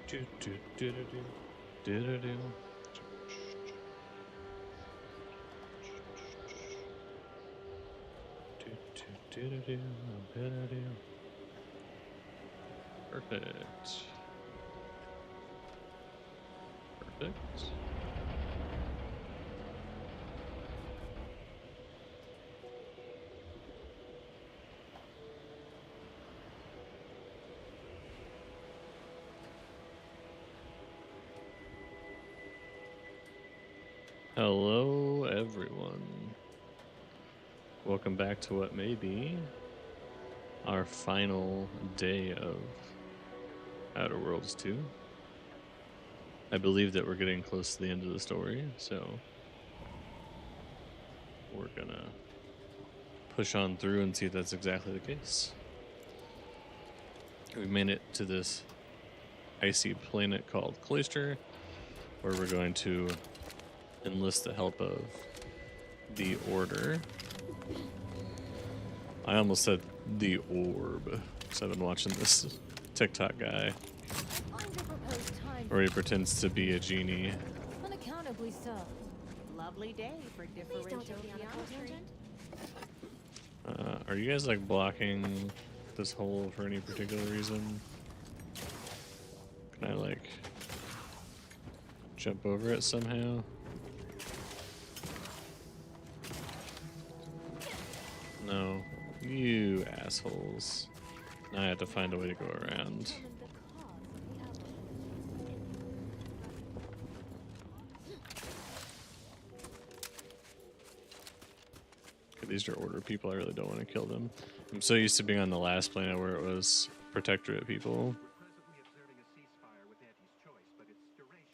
Do, do, do, do, do, do, do, do. Do, do, do, do, do, do, do. Perfect. Perfect. Hello, everyone. Welcome back to what may be our final day of Outer Worlds 2. I believe that we're getting close to the end of the story, so we're gonna push on through and see if that's exactly the case. We made it to this icy planet called Cloister, where we're going to enlist the help of the Order. I almost said the Orb, because I've been watching this TikTok guy where he pretends to be a genie. Unaccountably so. Lovely day for differential geometry. Are you guys like blocking this hole for any particular reason? Can I like jump over it somehow? No. You assholes. Now I have to find a way to go around. Okay, these are Order people. I really don't want to kill them. I'm so used to being on the last planet where it was Protectorate people.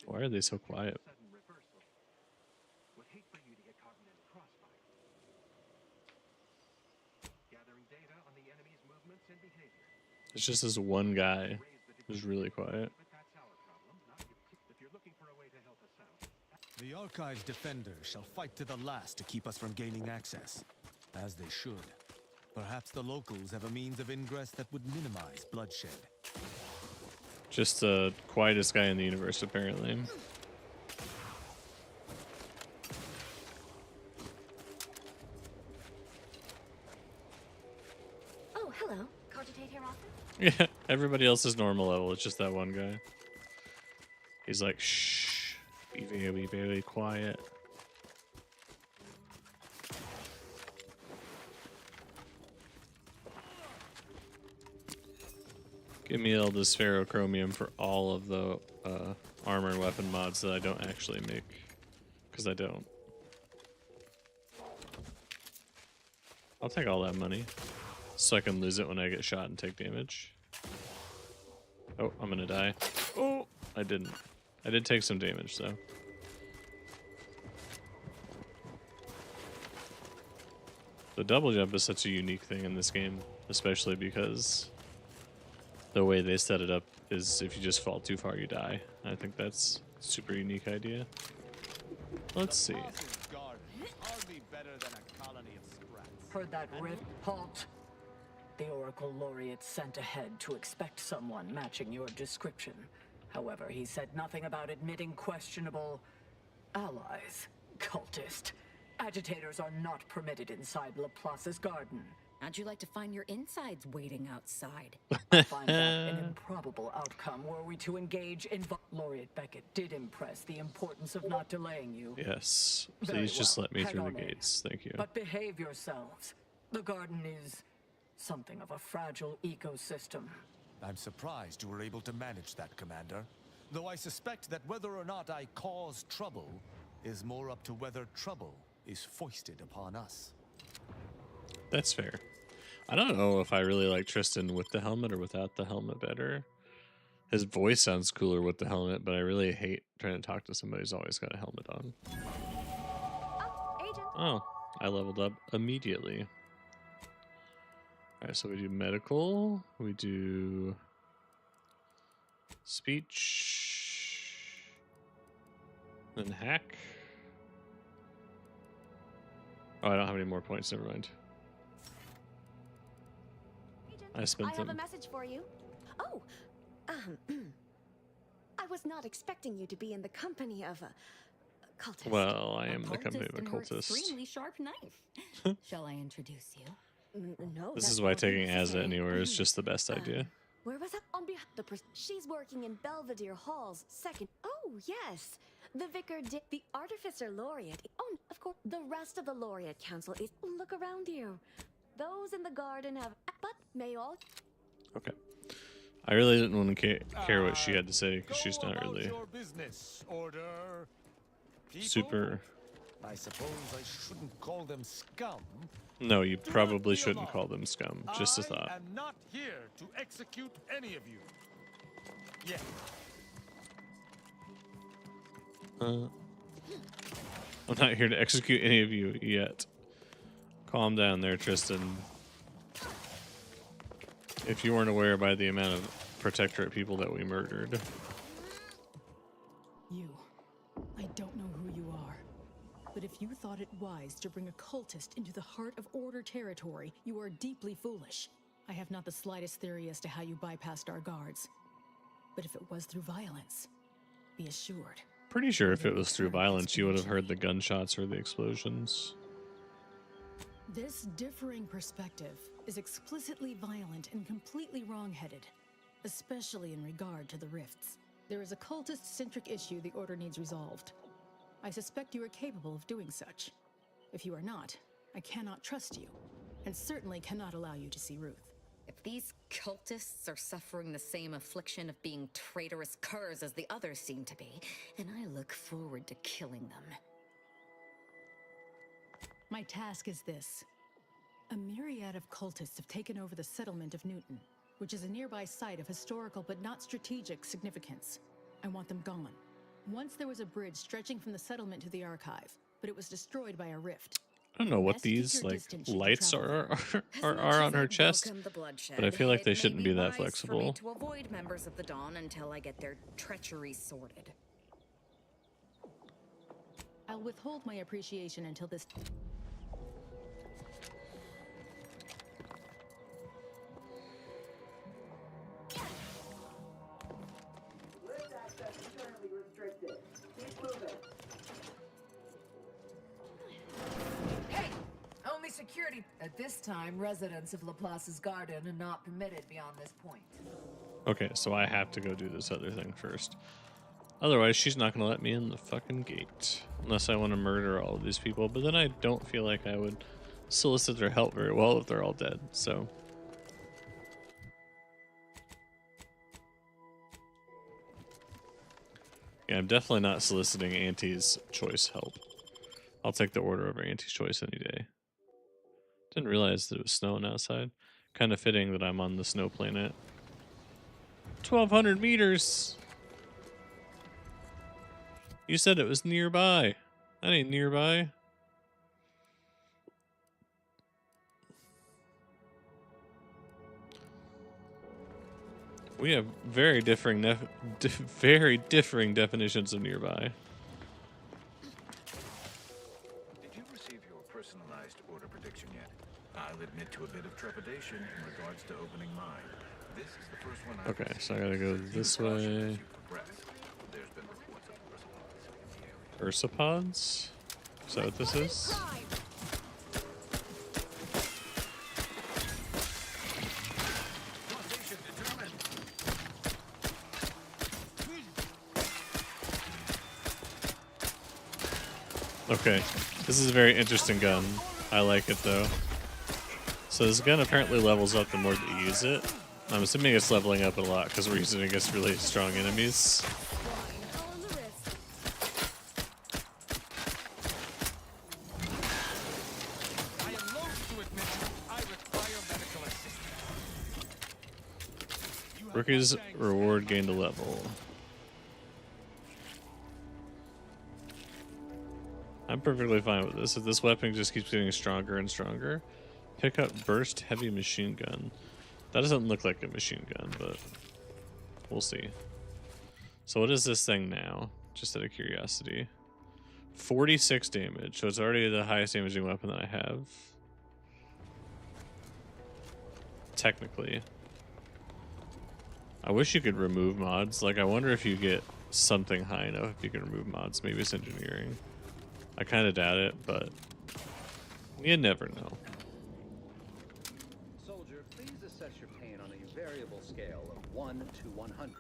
Why are they so quiet? It's just this one guy who's really quiet. The Archive's defenders shall fight to the last to keep us from gaining access, as they should. Perhaps the locals have a means of ingress that would minimize bloodshed. Just the quietest guy in the universe, apparently. Oh, hello. Cogitate here often? Yeah, everybody else is normal level. It's just that one guy. He's like, shh, be very, very quiet. Give me all this ferrochromium for all of the armor and weapon mods that I don't actually make. Because I don't. I'll take all that money. So I can lose it when I get shot and take damage. Oh, I'm gonna die. Oh, I didn't. I did take some damage, though. The double jump is such a unique thing in this game, especially because the way they set it up is if you just fall too far, you die. I think that's a super unique idea. Let's see. Heard that rift? Halt! The Oracle Laureate sent ahead to expect someone matching your description. However, he said nothing about admitting questionable allies. Cultist. Agitators are not permitted inside Laplace's garden. How'd you like to find your insides waiting outside? I find that an improbable outcome were we to engage in... Laureate Beckett did impress the importance of not delaying you. Yes, Very please just well. let me Head through the on in. gates. Thank you. But behave yourselves. The garden is something of a fragile ecosystem. I'm surprised you were able to manage that, Commander. Though I suspect that whether or not I cause trouble is more up to whether trouble is foisted upon us. That's fair. I don't know if I really like Tristan with the helmet or without the helmet better. His voice sounds cooler with the helmet, but I really hate trying to talk to somebody who's always got a helmet on. Oh, agent. Oh, I leveled up immediately. Alright, so we do medical, we do speech, then hack. Oh, I don't have any more points, never mind. Agent, I spent I have them. a message for you. Oh, I was not expecting you to be in the company of a cultist. Well, I A am the company of a and her cultist. extremely sharp knife. Shall I introduce you? No, This that's is why not taking Asa necessary. anywhere is just the best idea. Where was that? On behalf the she's working in Belvedere Hall's second. Oh yes, the vicar did the artificer laureate. Oh, of course, the rest of the laureate council is. Look around you. Those in the garden have, but may all. Okay. I really didn't want to care what she had to say because she's Go not about really your business, Order. People, super. I suppose I shouldn't call them scum. No, you Do not probably be shouldn't alarmed. call them scum. Just a I thought. am not here to execute any of you. Yet. I'm not here to execute any of you yet. Calm down there, Tristan. If you weren't aware by the amount of Protectorate people that we murdered. You. I don't know who you are. But if you thought it wise to bring a cultist into the heart of Order territory, you are deeply foolish. I have not the slightest theory as to how you bypassed our guards. But if it was through violence, be assured. Pretty sure if it was through violence, you would have heard the gunshots or the explosions. This differing perspective is explicitly violent and completely wrong-headed, especially in regard to the rifts. There is a cultist-centric issue the Order needs resolved. I suspect you are capable of doing such. If you are not, I cannot trust you, and certainly cannot allow you to see Ruth. If these cultists are suffering the same affliction of being traitorous curs as the others seem to be, then I look forward to killing them. My task is this. A myriad of cultists have taken over the settlement of Newton, which is a nearby site of historical but not strategic significance. I want them gone. Once there was a bridge stretching from the settlement to the archive, but it was destroyed by a rift. I don't know what Best keep these your like distance should you lights travel. are on her chest, but I feel like they shouldn't be that For me flexible. to avoid members of the Dawn until I get their treachery sorted. I'll withhold my appreciation until this. Lift access is currently restricted. Keep moving. Hey! Only security. At this time, residents of Laplace's garden are not permitted beyond this point. Okay, so I have to go do this other thing first. Otherwise, she's not going to let me in the fucking gate. Unless I want to murder all of these people. But then I don't feel like I would solicit their help very well if they're all dead. So... yeah, I'm definitely not soliciting Auntie's choice help. I'll take the Order over Auntie's choice any day. Didn't realize that it was snowing outside. Kind of fitting that I'm on the snow planet. 1,200 meters! You said it was nearby. That ain't nearby. We have very differing definitions of nearby. Did you receive your personalized order prediction yet? I'll admit to a bit of trepidation in regards to opening mine. This is the first one I've Okay, received. so I gotta go this Caution as way. you progress. There's been reports of Ursapods? Is that what this is? Causation determined. Okay, this is a very interesting gun. I like it though. So this gun apparently levels up the more that you use it. I'm assuming it's leveling up a lot because we're using it against really strong enemies. I am loath to admit I require medical assistance. You have Rookie's my thanks. reward gained a level. I'm perfectly fine with this. If this weapon just keeps getting stronger and stronger. Pick up burst heavy machine gun. That doesn't look like a machine gun, but we'll see. So what is this thing now? Just out of curiosity. 46 damage, so it's already the highest damaging weapon that I have. Technically. I wish you could remove mods. Like, I wonder if you get something high enough if you can remove mods. Maybe it's engineering. I kind of doubt it, but you never know. Soldier, please assess your pain on a variable scale of 1 to 100.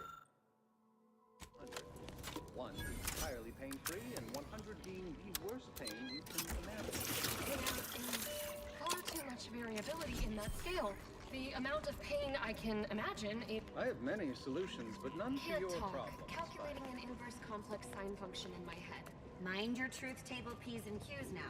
1 being entirely pain-free, and 100 being the worst pain you can imagine. Far too much variability in that scale. The amount of pain I can imagine is... I have many solutions, but none for your problem. Calculating an inverse complex sine function in my head. Mind your truth table P's and Q's now.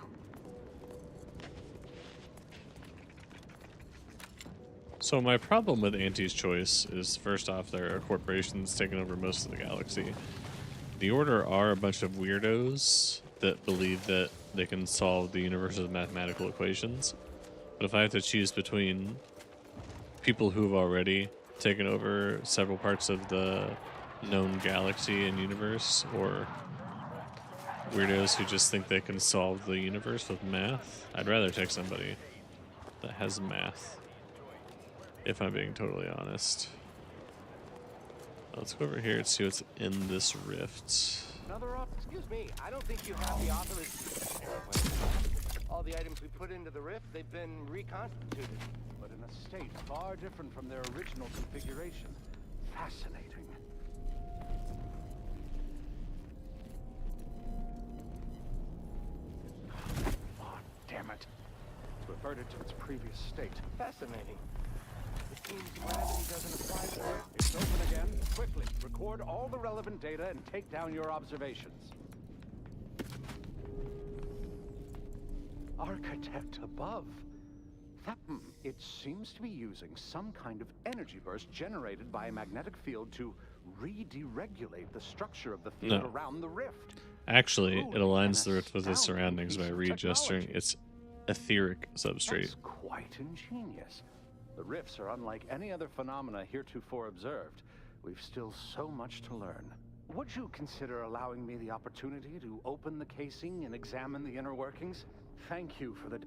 So my problem with Auntie's Choice is, first off, there are corporations taking over most of the galaxy. The Order are a bunch of weirdos that believe that they can solve the universe's mathematical equations. But if I have to choose between people who've already taken over several parts of the known galaxy and universe, or weirdos who just think they can solve the universe with math, I'd rather take somebody that has math, if I'm being totally honest. Let's go over here and see what's in this rift. Excuse me, I don't think you have the authorization. All the items we put into the rift, they've been reconstituted, but in a state far different from their original configuration. Fascinating. Oh, damn it. It's reverted to its previous state. Fascinating. It seems gravity doesn't apply to it. It's open again. Quickly, record all the relevant data and take down your observations. Architect above. It seems to be using some kind of energy burst generated by a magnetic field to re-deregulate the structure of the field around the rift. Actually, it aligns the rift with its surroundings by readjusting its etheric substrate. That's quite ingenious. The rifts are unlike any other phenomena heretofore observed. We've still so much to learn. Would you consider allowing me the opportunity to open the casing and examine the inner workings? Thank you for the...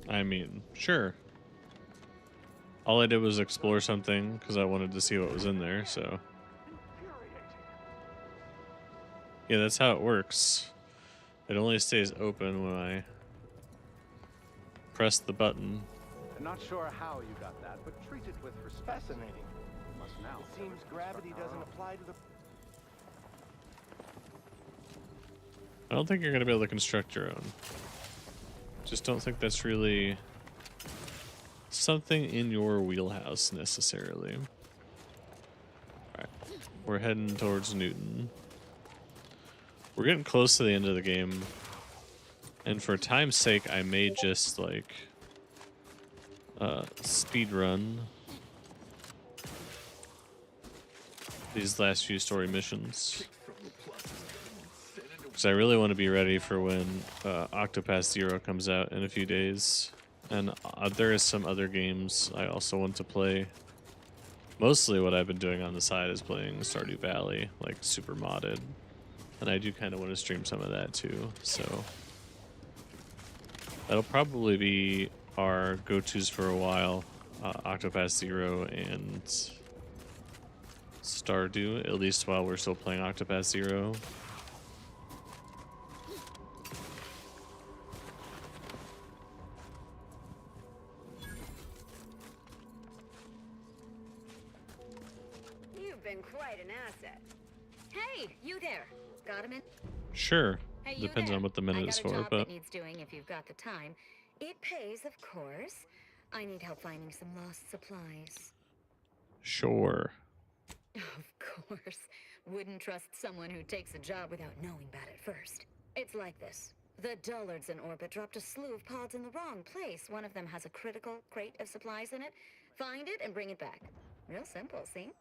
I mean, sure. All I did was explore something because I wanted to see what was in there, so... Yeah, that's how it works. It only stays open when I press the button. I'm not sure how you got that, but treat it with respect. Fascinating. Must now. It seems gravity doesn't apply to the... I don't think you're going to be able to construct your own. Just don't think that's really something in your wheelhouse necessarily. Alright, we're heading towards Newton. We're getting close to the end of the game. And for time's sake, I may just like speed run these last few story missions. Because I really want to be ready for when Octopath Zero comes out in a few days. And there is some other games I also want to play. Mostly what I've been doing on the side is playing Stardew Valley, like super modded. And I do kind of want to stream some of that too, so... That'll probably be our go-tos for a while. Octopath Zero and Stardew, at least while we're still playing Octopath Zero. You've been quite an asset. Hey, you there. Got him in? Sure. Hey, you Depends there. on what the minute is I got a for, job but that needs doing if you've got the time. It pays, of course. I need help finding some lost supplies. sure. Of course. Wouldn't trust someone who takes a job without knowing about it first. It's like this. The dullards in orbit dropped a slew of pods in the wrong place. One of them has a critical crate of supplies in it. Find it and bring it back. Real simple, see?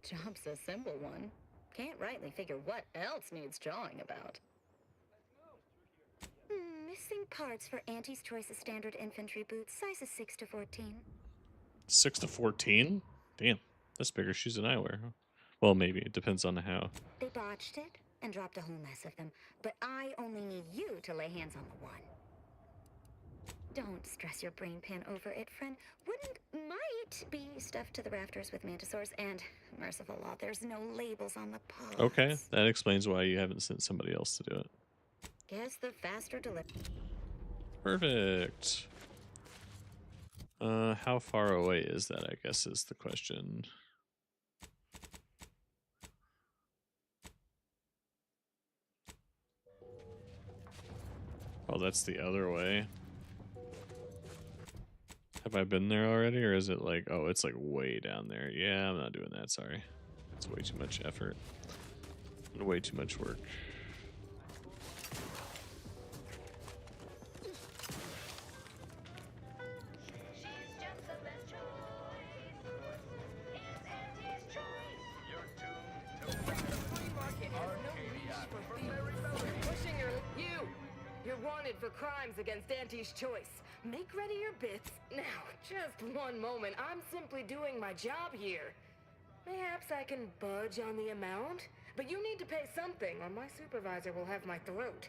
Job's a simple one. Can't rightly figure what else needs jawing about. Missing parts for Auntie's Choice of standard infantry boots, sizes 6 to 14. 6 to 14? Damn, that's bigger shoes than I wear. Well, maybe. It depends on how. They botched it and dropped a whole mess of them, but I only need you to lay hands on the one. Don't stress your brain pan over it, friend. Wouldn't, might might be stuffed to the rafters with mantisaurs, and merciful law, there's no labels on the pods. Okay, that explains why you haven't sent somebody else to do it. Guess the faster delivery. Perfect. How far away is that, I guess, is the question. Oh, that's the other way. Have I been there already, or is it like, oh, it's like way down there? Yeah, I'm not doing that, sorry. It's way too much effort and way too much work. You're wanted for crimes against Auntie's Choice. Make ready your bits. Now, just one moment. I'm simply doing my job here. Perhaps I can budge on the amount, but you need to pay something or my supervisor will have my throat.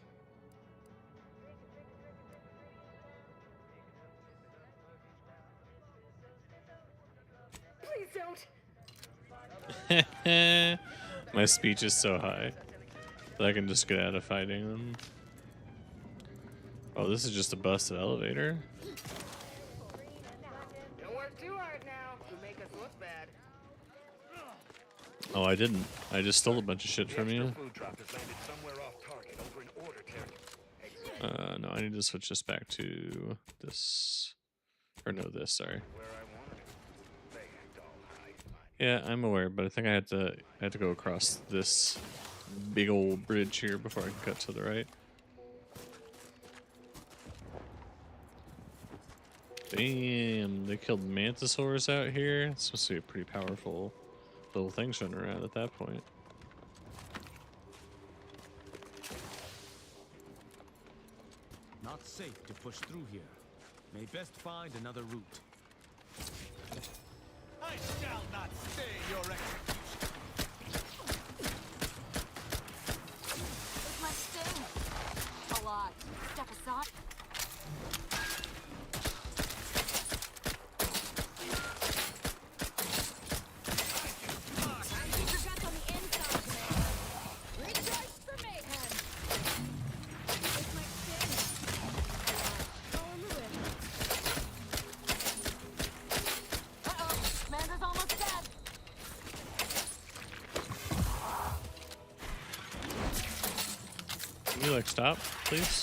Please don't. My speech is so high that I can just get out of fighting them. Oh, this is just a busted elevator. Don't work too hard now. You make us look bad. Oh, I didn't. I just stole a bunch of shit from you. No, I need to switch this back to this. Or no, this, sorry. Yeah, I'm aware, but I think I had to go across this big old bridge here before I can cut to the right. Damn, they killed mantisaurs out here. It's supposed to be a pretty powerful little things running around at that point. Not safe to push through here. May best find another route. I shall not stay your execution. It's my sting. A lot. Step aside. Can you like stop, please?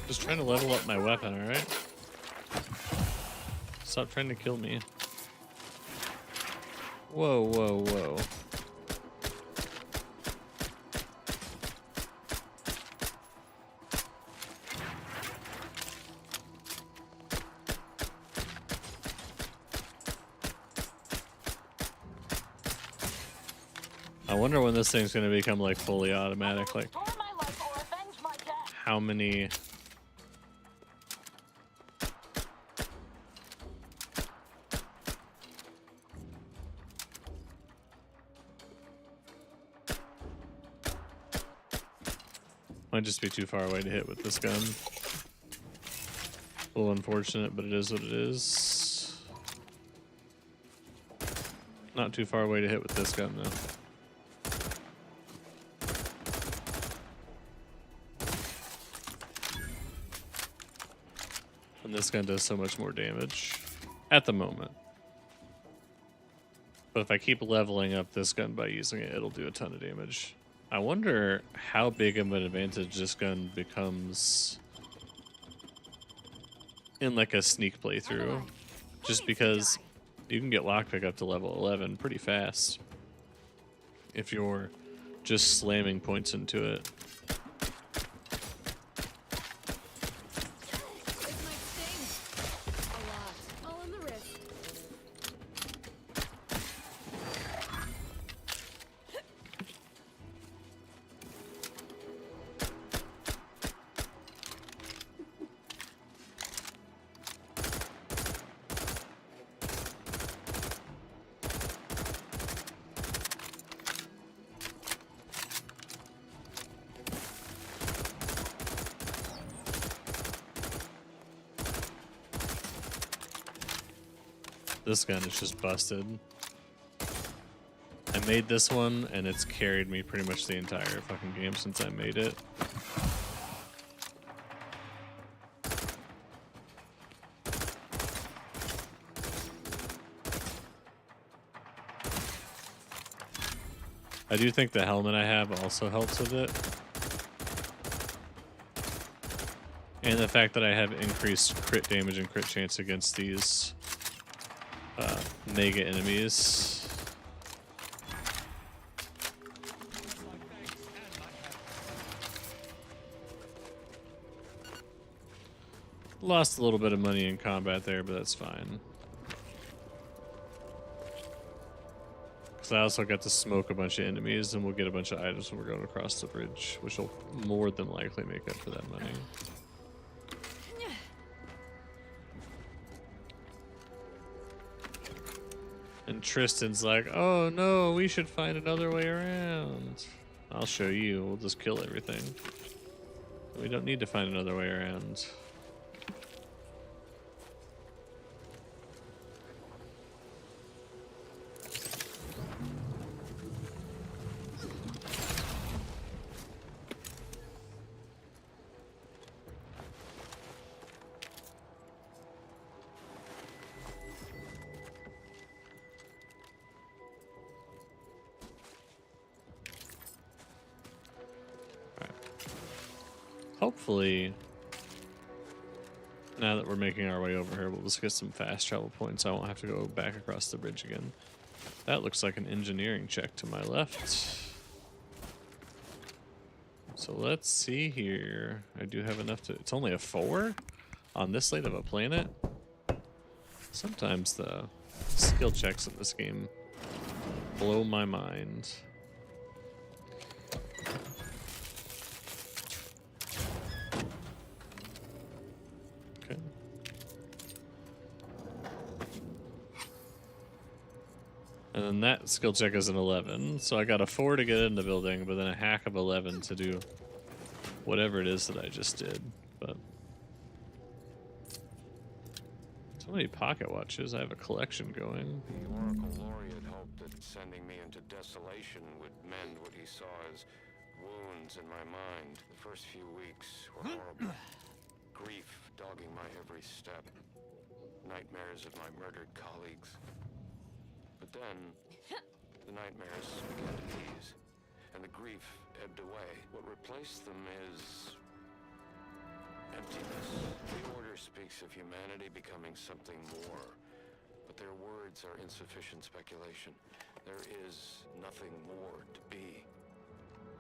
Just trying to level up my weapon, alright? Stop trying to kill me. Whoa, whoa, whoa. I wonder when this thing's gonna become like fully automatic, like how many might just be too far away to hit with this gun. A little unfortunate, but it is what it is. Not too far away to hit with this gun though. And this gun does so much more damage at the moment. But if I keep leveling up this gun by using it, it'll do a ton of damage. I wonder how big of an advantage this gun becomes in like a sneak playthrough. Just because you can get lockpick up to level 11 pretty fast if you're just slamming points into it. This gun is just busted. I made this one, and it's carried me pretty much the entire fucking game since I made it. I do think the helmet I have also helps with it. And the fact that I have increased crit damage and crit chance against these mega enemies. Lost a little bit of money in combat there, but that's fine. Because I also got to smoke a bunch of enemies, and we'll get a bunch of items when we're going across the bridge, which will more than likely make up for that money. And Tristan's like, oh no, we should find another way around. I'll show you, we'll just kill everything. We don't need to find another way around. Hopefully, now that we're making our way over here, we'll just get some fast travel points. I won't have to go back across the bridge again. That looks like an engineering check to my left. So let's see here. I do have enough to... It's only a 4 on this late of a planet. Sometimes the skill checks in this game blow my mind. Okay. And then that skill check is an 11. So I got a 4 to get in the building, but then a hack of 11 to do whatever it is that I just did. But so many pocket watches. I have a collection going. The Oracle Laureate hoped that sending me into desolation would mend what he saw as wounds in my mind. The first few weeks were horrible. Grief dogging my every step. Nightmares of my murdered colleagues. But then, the nightmares began to ease, and the grief ebbed away. What replaced them is emptiness. The Order speaks of humanity becoming something more, but their words are insufficient speculation. There is nothing more to be.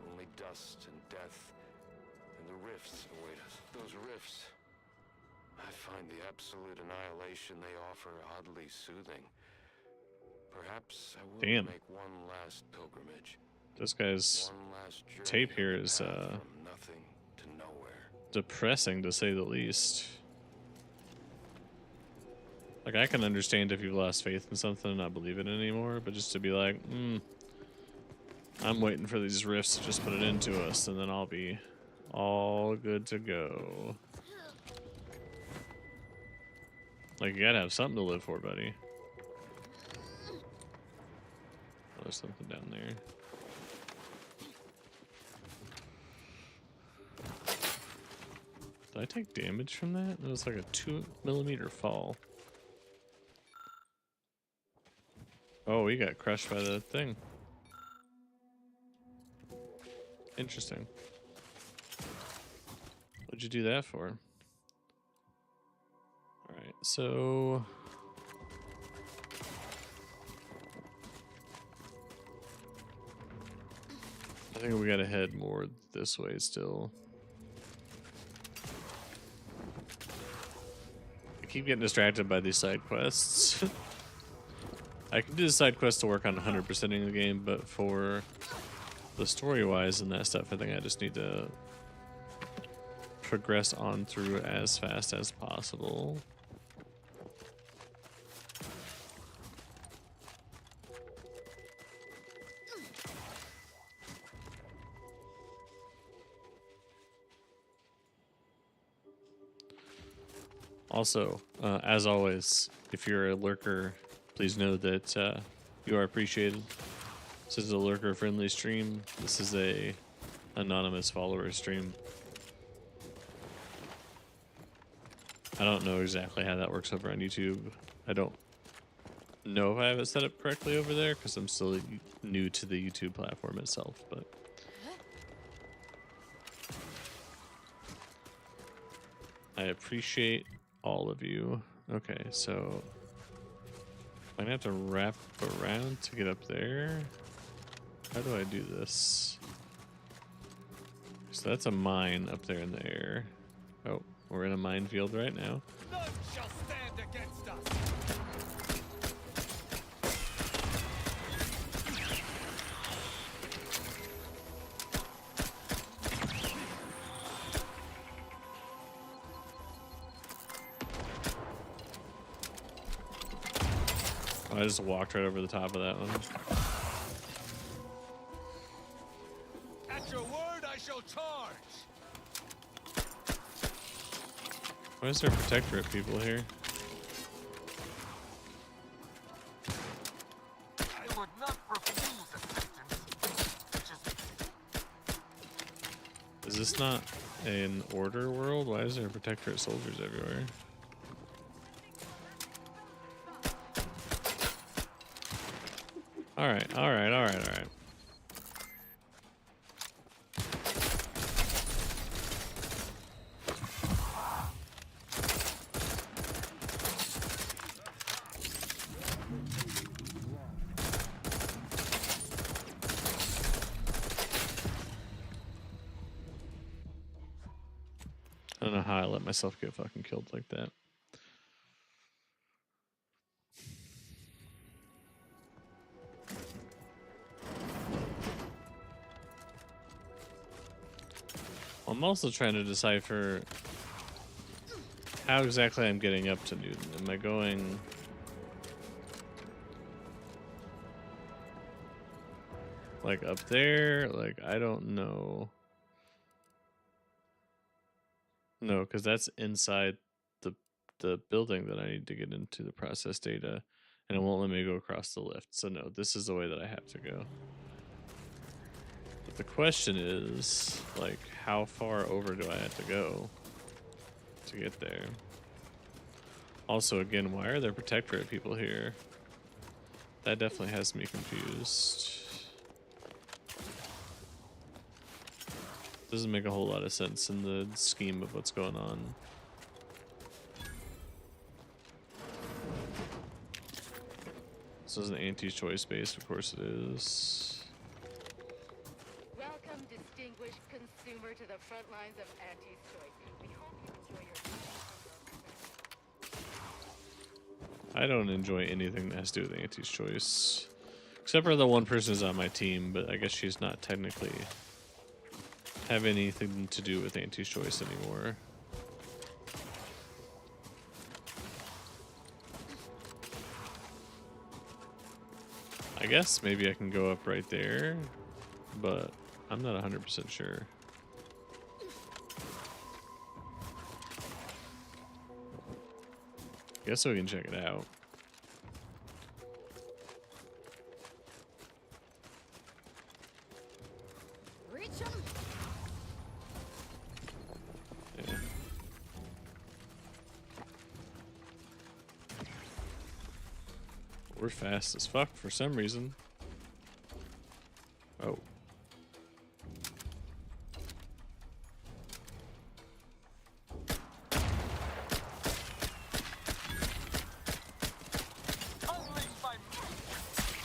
Only dust and death, and the rifts await us. Those rifts, I find the absolute annihilation they offer oddly soothing. Perhaps I will make one last pilgrimage. This guy's tape here is nothing to nowhere. Depressing to say the least. Like, I can understand if you've lost faith in something and not believe it anymore, but just to be like, I'm waiting for these rifts to just put it into us, and then I'll be all good to go. Like, you gotta have something to live for, buddy. Oh, there's something down there. Did I take damage from that? It was like a 2mm fall. Oh, we got crushed by the thing. Interesting. What'd you do that for? Alright, so... I think we gotta head more this way still. I keep getting distracted by these side quests. I can do the side quest to work on 100%ing the game, but for the story-wise and that stuff, I think I just need to progress on through as fast as possible. Also, as always, if you're a lurker please know that you are appreciated. This is a lurker-friendly stream. This is a anonymous follower stream. I don't know exactly how that works over on YouTube. I don't know if I have it set up correctly over there because I'm still new to the YouTube platform itself, but I appreciate all of you. Okay, so I'm gonna have to wrap around to get up there. How do I do this? So that's a mine up there in the air. Oh, we're in a minefield right now. None shall stand against us. I just walked right over the top of that one. At your word, I shall charge. Why is there protectorate people here? I would not refuse assistance. Is this not an order world? Why is there protectorate soldiers everywhere? Alright, alright, alright, alright. I don't know how I let myself get fucking killed like that. I'm also trying to decipher how exactly I'm getting up to Newton. Am I going like up there? Like, I don't know. No, because that's inside the building that I need to get into the process data, and it won't let me go across the lift. So no, this is the way that I have to go. But the question is, like, how far over do I have to go to get there? Also, again, why are there protectorate people here? That definitely has me confused. Doesn't make a whole lot of sense in the scheme of what's going on. This is an anti-choice base, of course it is. Welcome, distinguished consumer, to the front lines of Auntie's Choice. We hope you enjoy your I don't enjoy anything that has to do with Auntie's Choice. Except for the one person who's on my team, but I guess she's not technically have anything to do with Auntie's Choice anymore. I guess maybe I can go up right there, but I'm not 100% sure. Guess we can check it out. Reach 'em. Yeah. We're fast as fuck for some reason. Oh.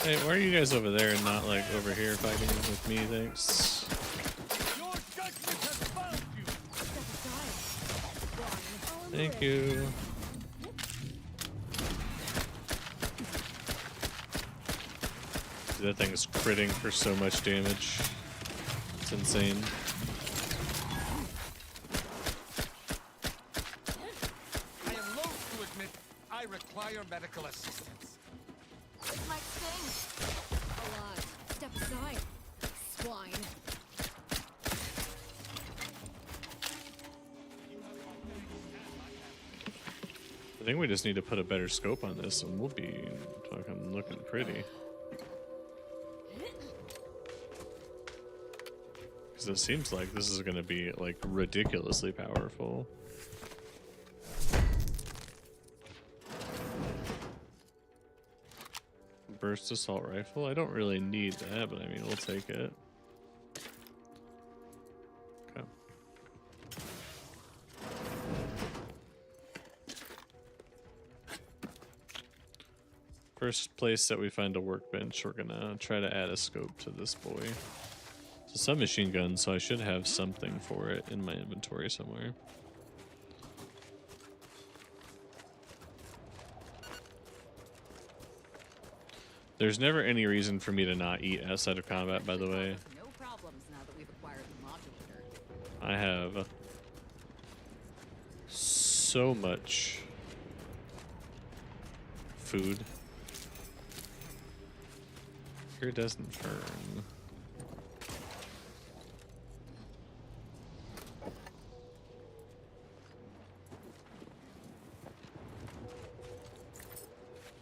Hey, why are you guys over there and not like over here fighting with me? Thanks. Your judgment has found you. Thank you. Dude, that thing is critting for so much damage. It's insane. I am loath to admit I require medical assistance. This might sting. A lot. Step aside, swine. I think we just need to put a better scope on this and we'll be fucking looking pretty. Because it seems like this is going to be like ridiculously powerful. Burst assault rifle. I don't really need that, but I mean, we'll take it. Okay. First place that we find a workbench, we're gonna try to add a scope to this boy. So submachine gun, so I should have something for it in my inventory somewhere. There's never any reason for me to not eat outside of combat, by the way. No problems now that we've acquired the modulator. I have so much food. Iridescent fern.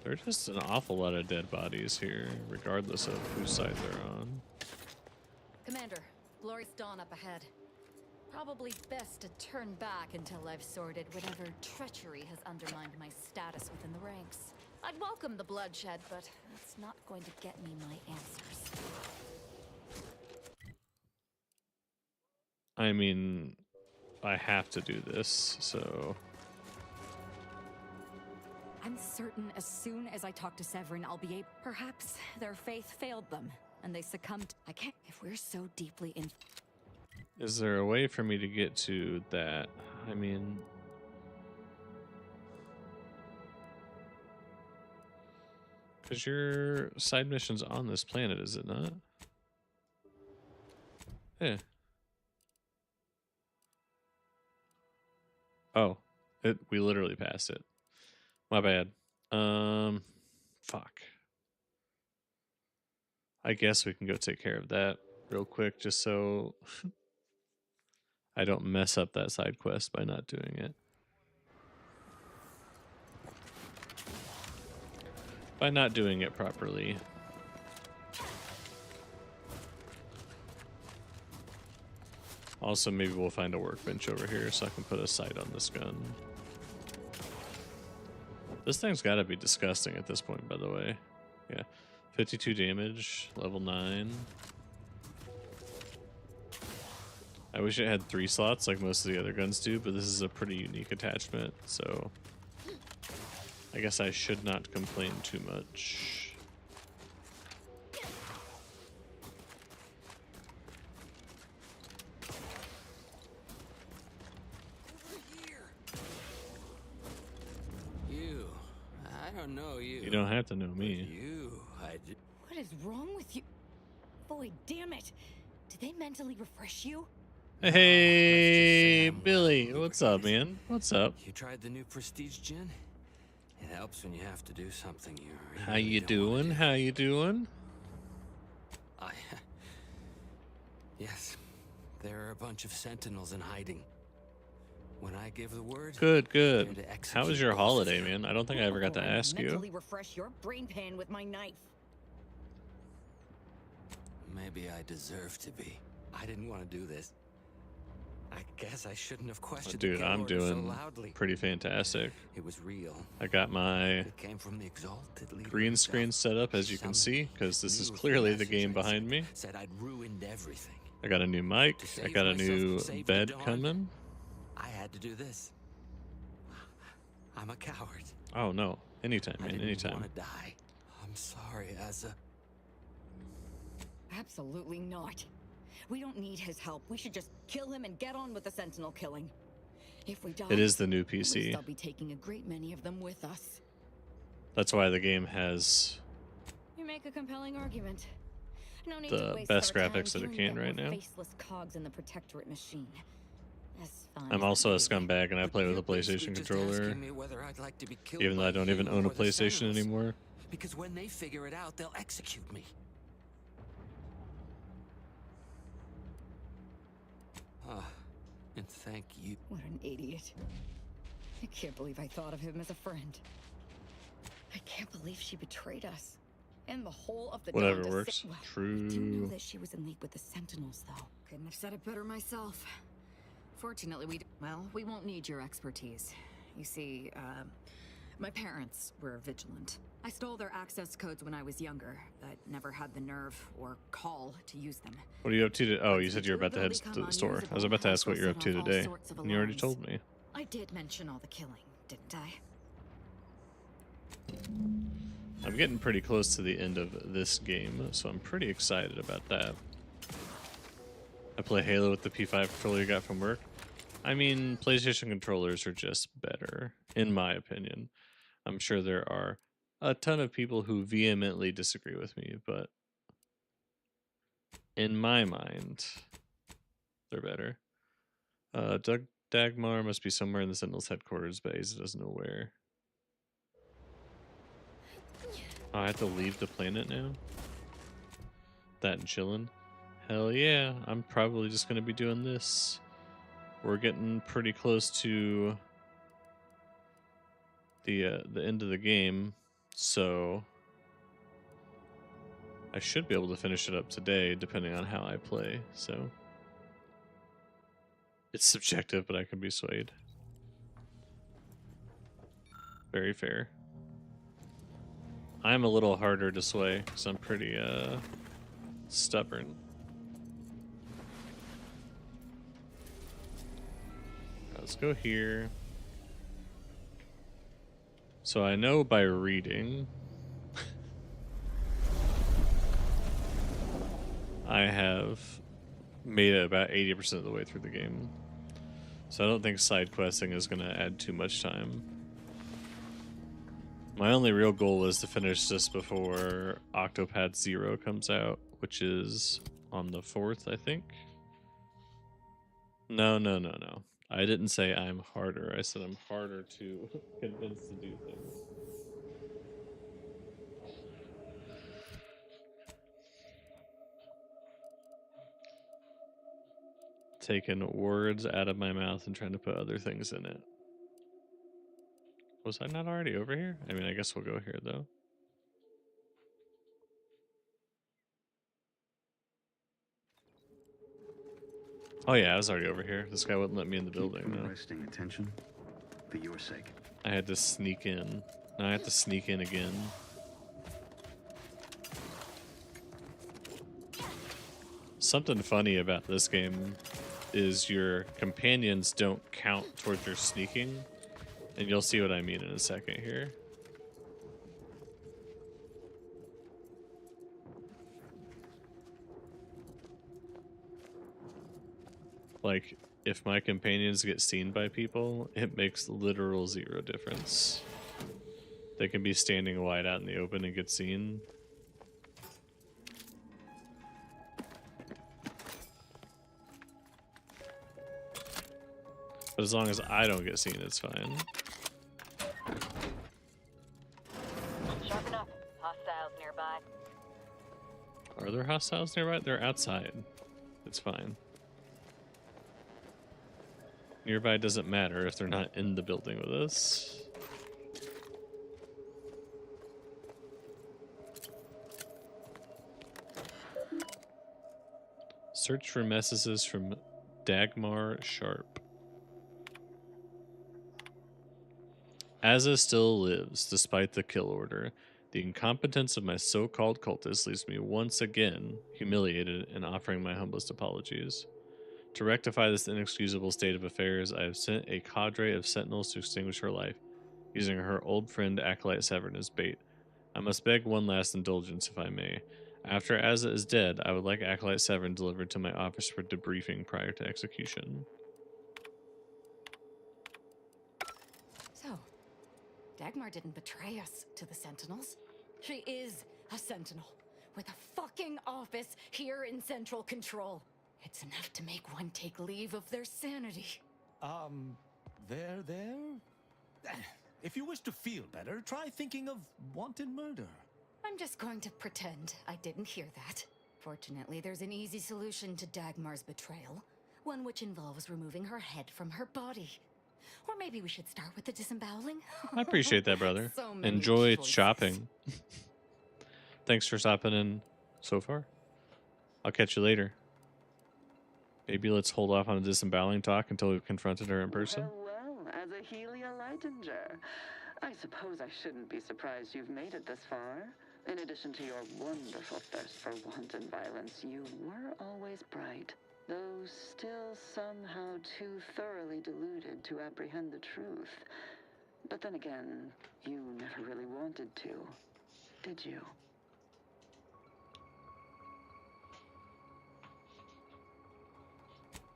There's just an awful lot of dead bodies here, regardless of whose side they're on. Commander, glorious dawn up ahead. Probably best to turn back until I've sorted whatever treachery has undermined my status within the ranks. I'd welcome the bloodshed, but that's not going to get me my answers. I mean, I have to do this, so... I'm certain as soon as I talk to Severin, I'll be able... Perhaps their faith failed them, and they succumbed. I can't... If we're so deeply in... Is there a way for me to get to that? I mean... Because your side mission's on this planet, is it not? Yeah. Oh, we literally passed it. My bad. Fuck. I guess we can go take care of that real quick, just so I don't mess up that side quest by not doing it. By not doing it properly. Also, maybe we'll find a workbench over here so I can put a sight on this gun. This thing's got to be disgusting at this point, by the way. Yeah. 52 damage, level 9. I wish it had 3 slots like most of the other guns do, but this is a pretty unique attachment, so I guess I should not complain too much. You. I don't know you. You don't have to know me. You. What is wrong with you? Boy, damn it. Did they mentally refresh you? Hey, Billy, what's up, man? What's up? You tried the new Prestige gin? It helps when you have to do something you really How you don't wanna doing? do. How you doing? Yes, there are a bunch of sentinels in hiding. When I give the word, Good, they're good. to How execute was your both of holiday, them. man? I don't think I ever got to ask you. Mentally refresh your brain pan with my knife. Maybe I deserve to be. I didn't want to do this. I guess I shouldn't have questioned Dude, the I'm Guild Order so doing loudly. pretty fantastic. It was real. I got my It came from the exalted leader green himself. screen set up, as you can see, because this is clearly the game behind me. Said I'd ruined everything. I got a new mic. To I save got a myself new and save the bed Dawn, coming. I had to do this. I'm a coward. Oh no, anytime, I man, didn't anytime. want to die. I'm sorry, Asa. Absolutely not. We don't need his help. We should just kill him and get on with the Sentinel killing. If we die, It is the new at least PC. I'll be taking a great many of them with us. That's why the game has You make a compelling argument. No need the to waste best our time graphics that it killing can them right with now. Faceless cogs in the Protectorate machine. As fun I'm as also a that may be. scumbag and I play with a You're basically PlayStation just controller, asking me whether I'd like to be killed even though by I don't even you own a or the PlayStation Sentinels. anymore. Because when they figure it out, they'll execute me. Ah, and thank you. What an idiot. I can't believe I thought of him as a friend. I can't believe she betrayed us. And the whole of the Whatever Dawn works. Well, True. I do know that she was in league with the Sentinels, though. Couldn't have said it better myself. Fortunately, we won't need your expertise. You see, my parents were vigilant. I stole their access codes when I was younger, but never had the nerve or call to use them. What are you up to? Oh, you said you were about to head to the store. I was about to ask what you're up to today, and you already told me. I did mention all the killing, didn't I? I'm getting pretty close to the end of this game, so I'm pretty excited about that. I play Halo with the P5 controller you got from work. I mean, PlayStation controllers are just better, in my opinion. I'm sure there are a ton of people who vehemently disagree with me, but in my mind, they're better. Doug Dagmar must be somewhere in the Sentinel's headquarters, but Aza doesn't know where. Oh, I have to leave the planet now? That and chillin'? Hell yeah, I'm probably just gonna be doing this. We're getting pretty close to the end of the game, so I should be able to finish it up today, depending on how I play, so it's subjective, but I can be swayed. Very fair. I'm a little harder to sway because I'm pretty stubborn. Let's go here. So I know by reading I have made it about 80% of the way through the game. So I don't think side questing is going to add too much time. My only real goal is to finish this before Octopath Zero comes out, which is on the 4th, I think. No. I didn't say I'm harder. I said I'm harder to convince to do things. Taking words out of my mouth and trying to put other things in it. Was I not already over here? I mean, I guess we'll go here, though. Oh yeah, I was already over here. This guy wouldn't let me in the building, though. Resting attention for your sake. I had to sneak in. Now I have to sneak in again. Something funny about this game is your companions don't count towards your sneaking. And you'll see what I mean in a second here. Like, if my companions get seen by people, it makes literal zero difference. They can be standing wide out in the open and get seen. But as long as I don't get seen, it's fine. Sharpen up. Hostiles nearby. Are there hostiles nearby? They're outside. It's fine. Nearby doesn't matter if they're not in the building with us. Search for messages from Dagmar Sharp. Aza still lives, despite the kill order. The incompetence of my so-called cultists leaves me once again humiliated and offering my humblest apologies. To rectify this inexcusable state of affairs, I have sent a cadre of sentinels to extinguish her life, using her old friend Acolyte Severn as bait. I must beg one last indulgence, if I may. After Aza is dead, I would like Acolyte Severn delivered to my office for debriefing prior to execution. So, Dagmar didn't betray us to the Sentinels. She is a Sentinel, with a fucking office here in Central Control. It's enough to make one take leave of their sanity. There? If you wish to feel better, try thinking of wanton murder. I'm just going to pretend I didn't hear that. Fortunately, there's an easy solution to Dagmar's betrayal. One which involves removing her head from her body. Or maybe we should start with the disemboweling. I appreciate that, brother. So many Enjoy choices. shopping. Thanks for stopping in so far. I'll catch you later. Maybe let's hold off on a disemboweling talk until we've confronted her in person. Well, as a Helia Leitinger, I suppose I shouldn't be surprised you've made it this far. In addition to your wonderful thirst for wanton violence, you were always bright, though still somehow too thoroughly deluded to apprehend the truth. But then again, you never really wanted to, did you?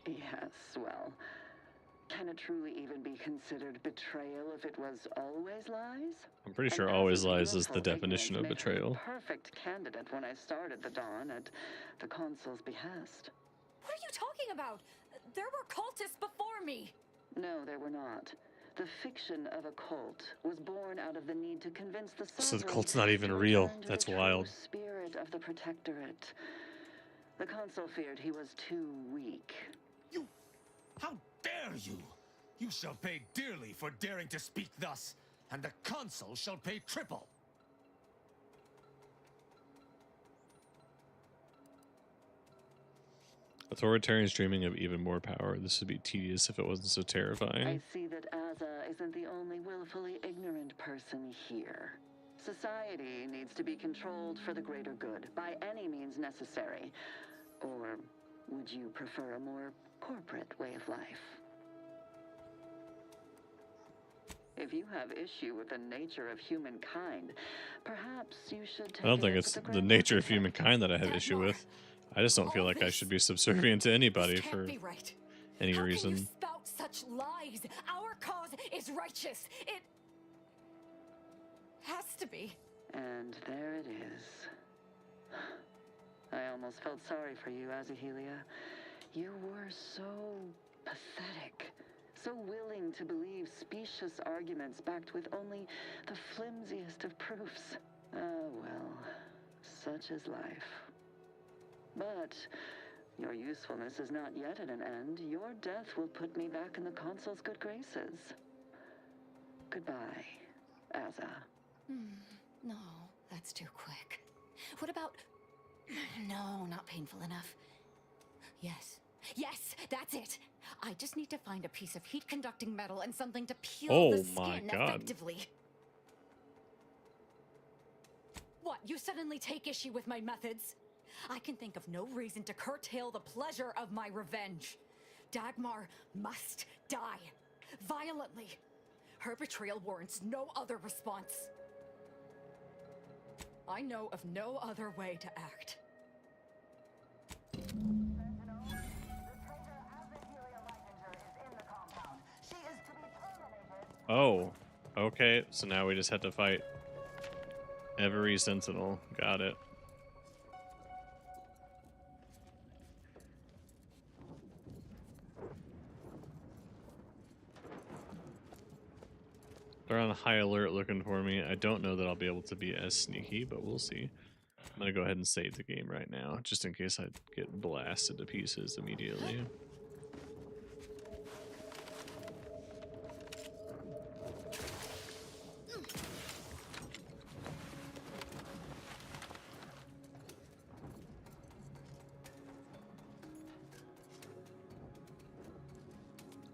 Yes, well, can it truly even be considered betrayal if it was always lies? I'm pretty sure always lies is the definition of betrayal. Perfect candidate when I started the Dawn at the Consul's behest. What are you talking about? There were cultists before me. No, there were not. The fiction of a cult was born out of the need to convince the So the sovereign cult's not even to real. return to That's the wild. true spirit of the Protectorate. The Consul feared he was too weak. How dare you! You shall pay dearly for daring to speak thus, and the Consul shall pay triple. Authoritarians dreaming of even more power. This would be tedious if it wasn't so I terrifying. see that Aza isn't the only willfully ignorant person here. Society needs to be controlled for the greater good, by any means necessary. Or would you prefer a more corporate way of life? If you have issue with the nature of humankind, perhaps you should take I don't think a look it's at the nature of humankind that I have issue with. I just don't feel like I should be subservient to anybody This for can't be right. any How reason. Can you spout such lies? Our cause is righteous. It has to be. And there it is. I almost felt sorry for you, Azahelia. You were so pathetic. So willing to believe specious arguments backed with only the flimsiest of proofs. Ah, well, such is life. But your usefulness is not yet at an end. Your death will put me back in the Consul's good graces. Goodbye, Aza. No, that's too quick. What about... No, not painful enough. Yes, that's it. I just need to find a piece of heat-conducting metal and something to peel the skin effectively. What, you suddenly take issue with my methods? I can think of no reason to curtail the pleasure of my revenge. Dagmar must die. Violently. Her betrayal warrants no other response. I know of no other way to act. Oh, okay. So now we just have to fight every Sentinel. Got it. They're on high alert looking for me. I don't know that I'll be able to be as sneaky, but we'll see. I'm going to go ahead and save the game right now, just in case I get blasted to pieces immediately.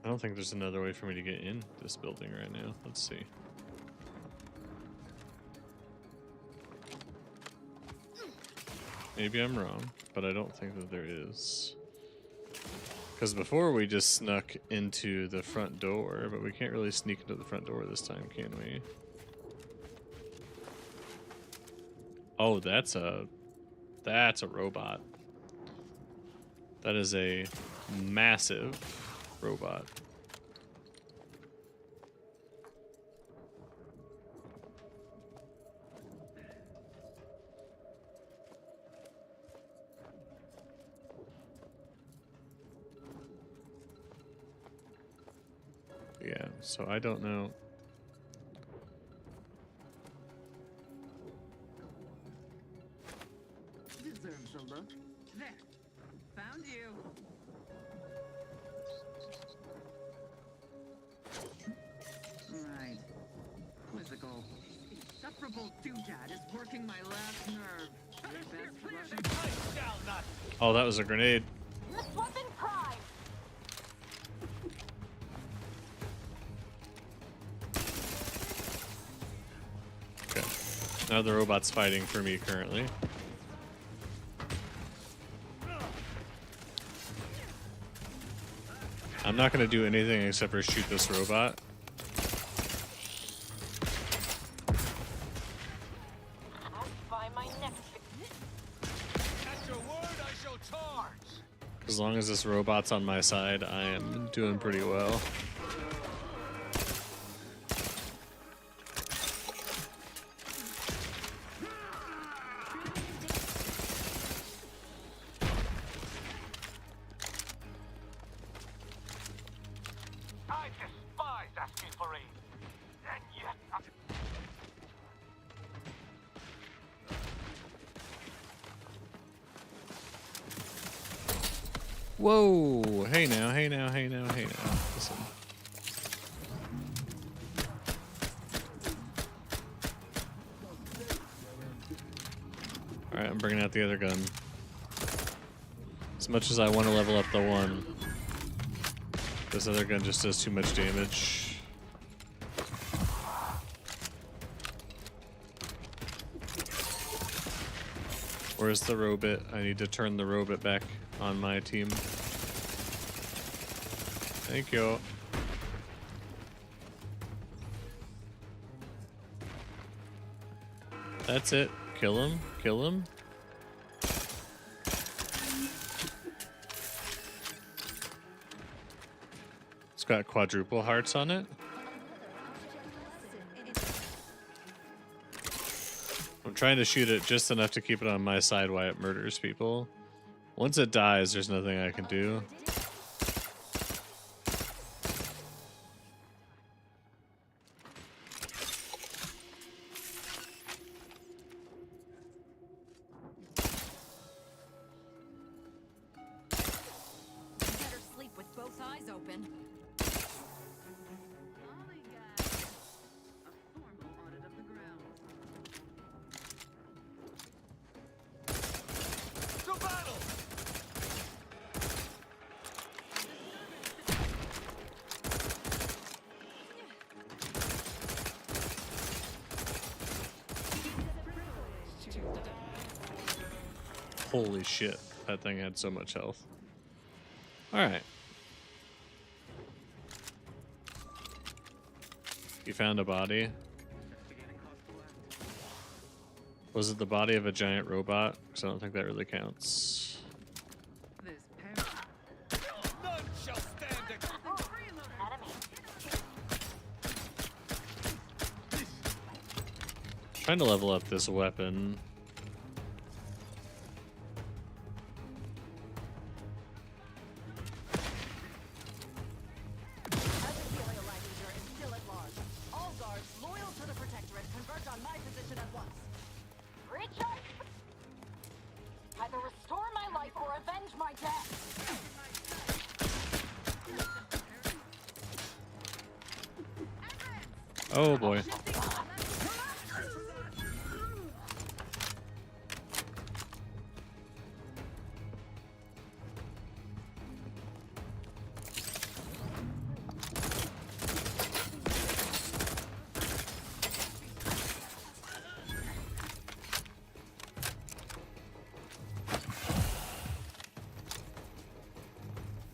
I don't think there's another way for me to get in this building right now. Let's see. Maybe I'm wrong, but I don't think that there is. Because before we just snuck into the front door, but we can't really sneak into the front door this time, can we? Oh, that's a robot. That is a massive robot. Yeah, so I don't know. Deserves a look. There. Found you. horrible doodad is working my last nerve. Your best Russian. Oh, that was a grenade. Weapon prime. Okay. Now the robot's fighting for me currently. I'm not going to do anything except for shoot this robot. As long as this robot's on my side, I am doing pretty well. I despise asking for aid, and yet Whoa! Hey now, hey now, hey now, hey now. Listen. Alright, I'm bringing out the other gun. As much as I want to level up the one, this other gun just does too much damage. Where's the robot? I need to turn the robot back on my team. Thank you. That's it. Kill him. Kill him. It's got quadruple hearts on it. I'm trying to shoot it just enough to keep it on my side while it murders people. Once it dies, there's nothing I can do. Better sleep with both eyes open. to battle! Holy shit, that thing had so much health. Alright. You found a body. Was it the body of a giant robot? Because I don't think that really counts. None shall stand Trying to level up this weapon. Either restore my life or avenge my death. Oh boy.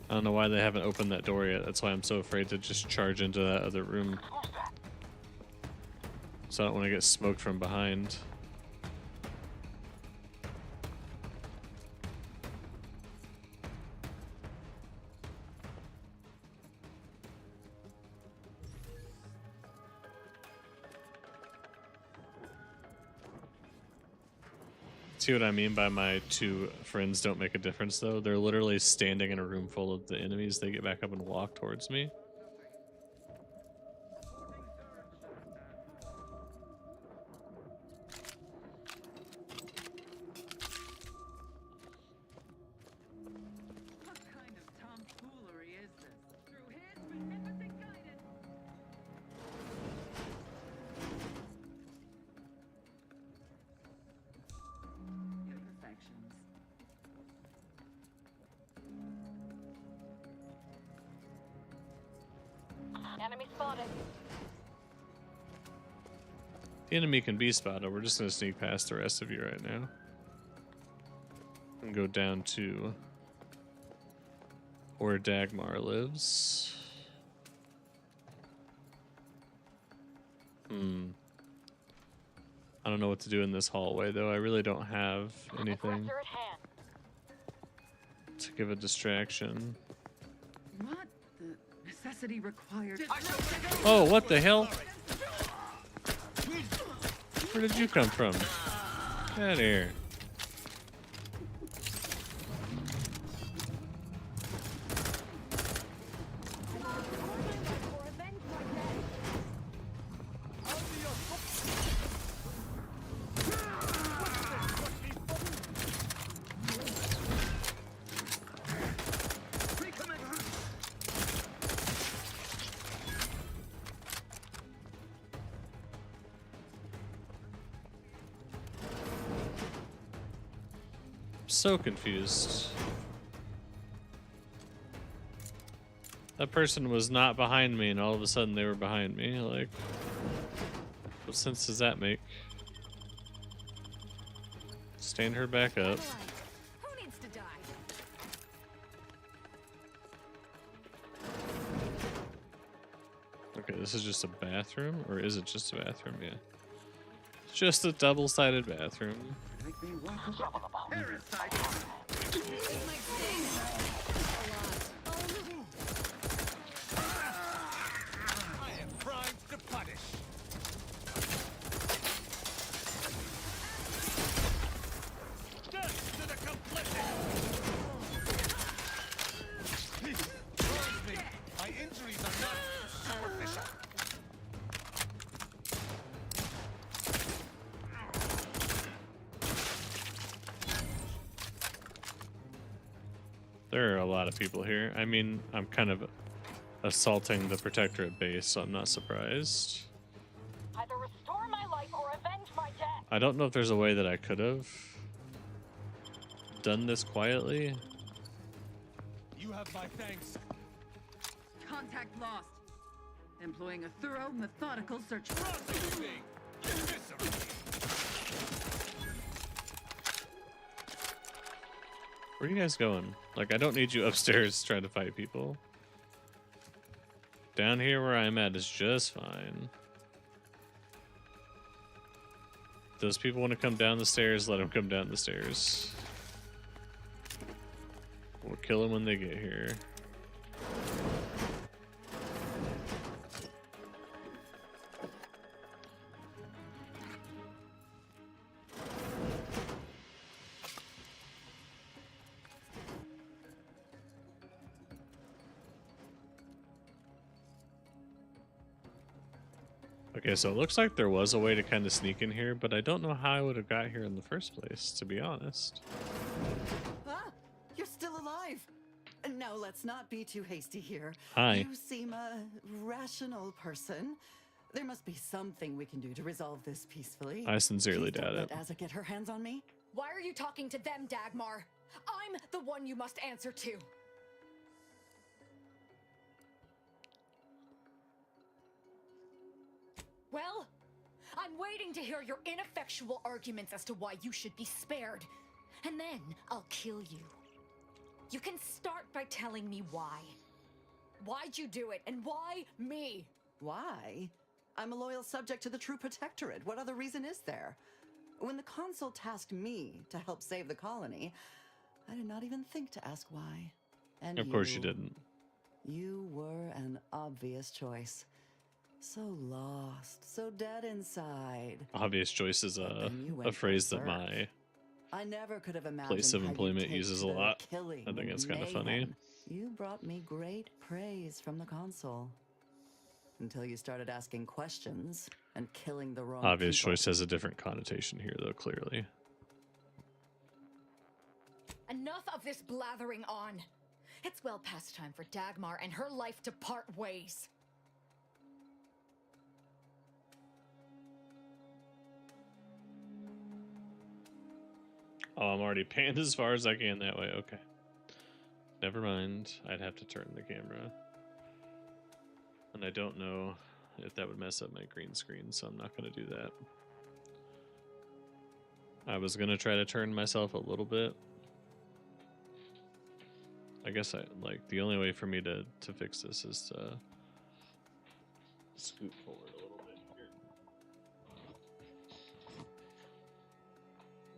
I don't know why they haven't opened that door yet. That's why I'm so afraid to just charge into that other room. So I don't want to get smoked from behind. See what I mean by my two friends don't make a difference, though? They're literally standing in a room full of the enemies. They get back up and walk towards me. What kind of tomfoolery is this? Through his beneficent guidance. Enemy spotted. The enemy can be spotted. We're just gonna sneak past the rest of you right now. And go down to where Dagmar lives. I don't know what to do in this hallway, though. I really don't have anything Aggressor at hand. to give a distraction. What? The necessity required. Oh, what the hell? Where did you come from? Get out of here. So confused. That person was not behind me and all of a sudden they were behind me. Like, what sense does that make? Stand her back up. Who needs to die? Okay, this is just a bathroom? Or is it just a bathroom? Yeah. It's just a double-sided bathroom. I am primed to punish. Death to the complicit. Trust me, my injuries are not superficial. There are a lot of people here. I mean, I'm kind of assaulting the Protectorate base, so I'm not surprised. Either restore my life or avenge my death. I don't know if there's a way that I could have done this quietly. You have my thanks. Contact lost. Employing a thorough, methodical search. Processing. Eviscerate. Where are you guys going? Like, I don't need you upstairs trying to fight people. Down here where I'm at is just fine. Those people want to come down the stairs, let them come down the stairs. We'll kill them when they get here. Okay, so it looks like there was a way to kind of sneak in here, but I don't know how I would have got here in the first place, to be honest. Ah, you're still alive. No, let's not be too hasty here. Hi. You seem a rational person. There must be something we can do to resolve this peacefully. I sincerely Please don't doubt it. let Azza get her hands on me. Why are you talking to them, Dagmar? I'm the one you must answer to. Well, I'm waiting to hear your ineffectual arguments as to why you should be spared. And then I'll kill you. You can start by telling me why. Why'd you do it, and why me? Why? I'm a loyal subject to the True Protectorate. What other reason is there? When the Consul tasked me to help save the colony, I did not even think to ask why. And Of course you didn't. You were an obvious choice. So lost, so dead inside. Obvious choice is a went phrase that berserk. my I never could have imagined place of how you'd employment take uses to a the lot. killing I think and it's kind of funny. mayhem. You brought me great praise from the Consul. Until you started asking questions and killing the wrong Obvious people. choice has a different connotation here, though, clearly. Enough of this blathering on. It's well past time for Dagmar and her life to part ways. Oh, I'm already panned as far as I can that way. Okay. Never mind. I'd have to turn the camera. And I don't know if that would mess up my green screen, so I'm not going to do that. I was going to try to turn myself a little bit. I guess the only way for me to fix this is to scoot forward a little bit here.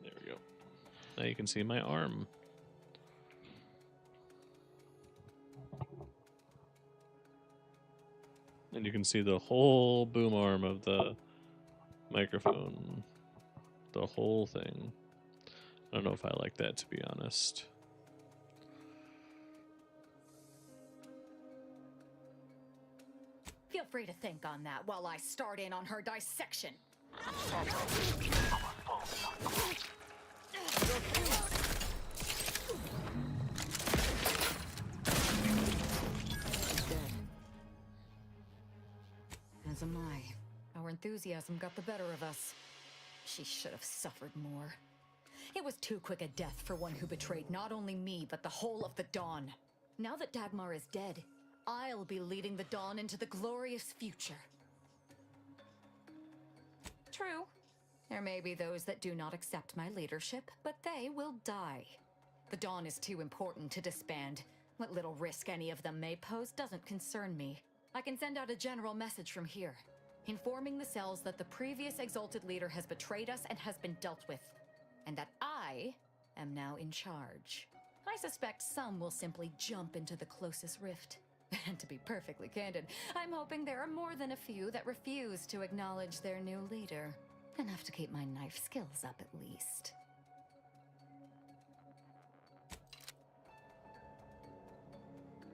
There we go. Now you can see my arm. And you can see the whole boom arm of the microphone. The whole thing. I don't know if I like that, to be honest. Feel free to think on that while I start in on her dissection. As am I. Our enthusiasm got the better of us. She should have suffered more. It was too quick a death for one who betrayed not only me, but the whole of the Dawn. Now that Dagmar is dead, I'll be leading the Dawn into the glorious future. True. There may be those that do not accept my leadership, but they will die. The Dawn is too important to disband. What little risk any of them may pose doesn't concern me. I can send out a general message from here, informing the cells that the previous Exalted Leader has betrayed us and has been dealt with, and that I am now in charge. I suspect some will simply jump into the closest rift. And to be perfectly candid, I'm hoping there are more than a few that refuse to acknowledge their new leader. Enough to keep my knife skills up at least.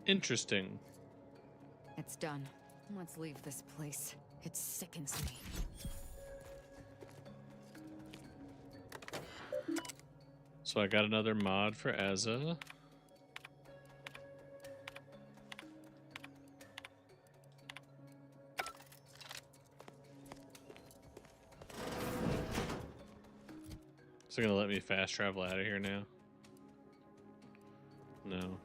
Interesting. It's done. Let's leave this place. It sickens me. So I got another mod for Azza. Is it gonna let me fast travel out of here now? No.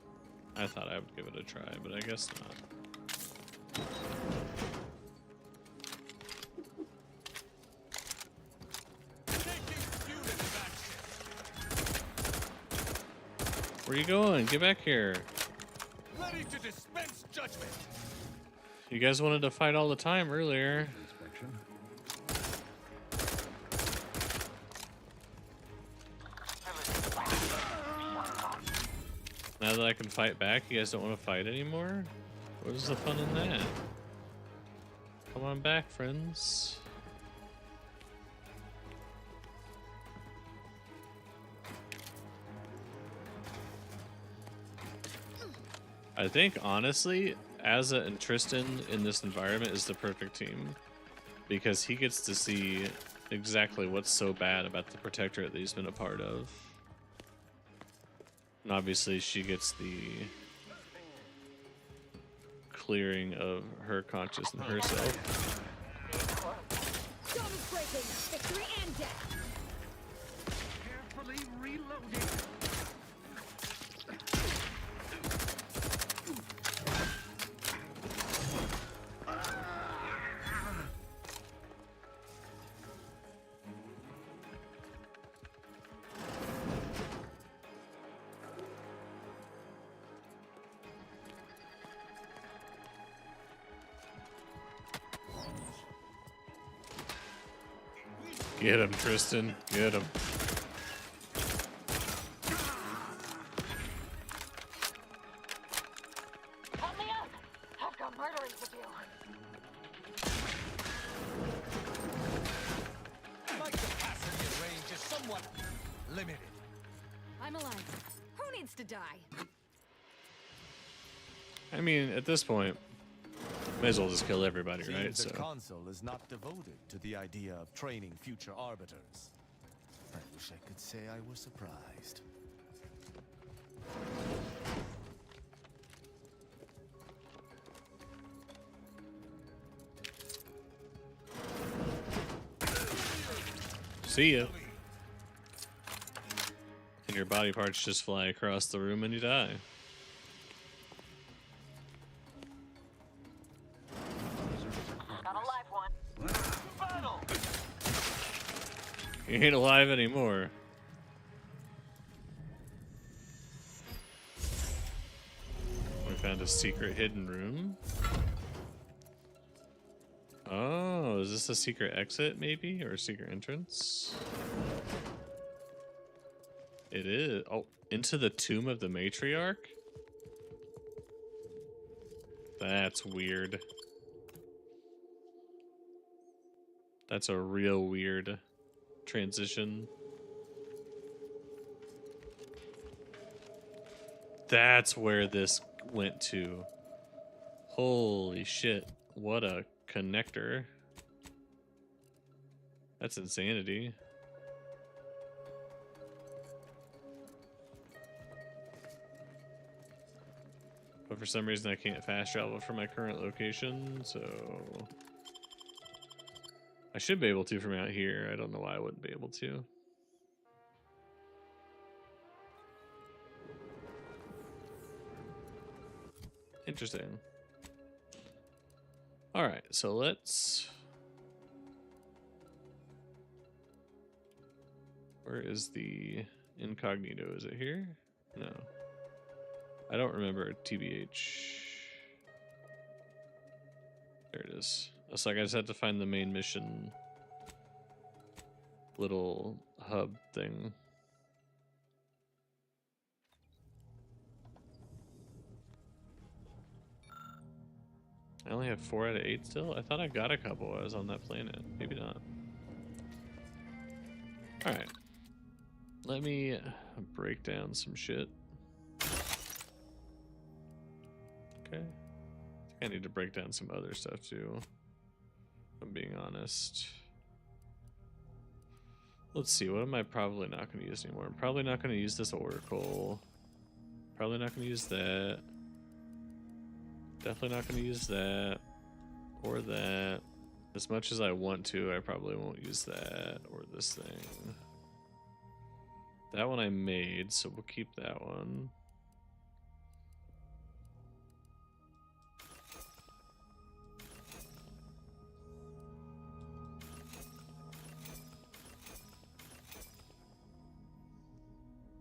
I thought I would give it a try, but I guess not. Where are you going? Get back here. Ready to dispense judgment. You guys wanted to fight all the time earlier. Now that I can fight back, you guys don't want to fight anymore? What is the fun in that? Come on back, friends. I think, honestly, Azza and Tristan in this environment is the perfect team. Because he gets to see exactly what's so bad about the Protectorate that he's been a part of. And obviously she gets the clearing of her conscience and herself. Breaking, victory and death. Carefully reloading. Get him, Tristan. Get him. Help me out! I've got murderers to do. My capacity of range is somewhat limited. I'm alive. Who needs to die? I mean, at this point, may as well just kill everybody, right? Seems the So Consul is not devoted to the idea of training future arbiters. I wish I could say I was surprised. see ya. And your body parts just fly across the room and you die. Battle! He ain't alive anymore. We found a secret hidden room. Oh, is this a secret exit maybe? Or a secret entrance? It is. Oh, into the tomb of the matriarch? That's weird. That's a real weird transition. That's where this went to. Holy shit. What a connector. That's insanity. But for some reason I can't fast travel from my current location, so I should be able to from out here. I don't know why I wouldn't be able to. Interesting. Alright, so let's... Where is the incognito? Is it here? No. I don't remember TBH. There it is. It's like I just had to find the main mission little hub thing. I only have 4 out of 8 still? I thought I got a couple while I was on that planet. Maybe not. Alright. Let me break down some shit. Okay. I think I need to break down some other stuff too, if I'm being honest. Let's see, what am I probably not going to use anymore? I'm probably not going to use this Oracle. Probably not going to use that. Definitely not going to use that. Or that. As much as I want to, I probably won't use that or this thing. That one I made, so we'll keep that one.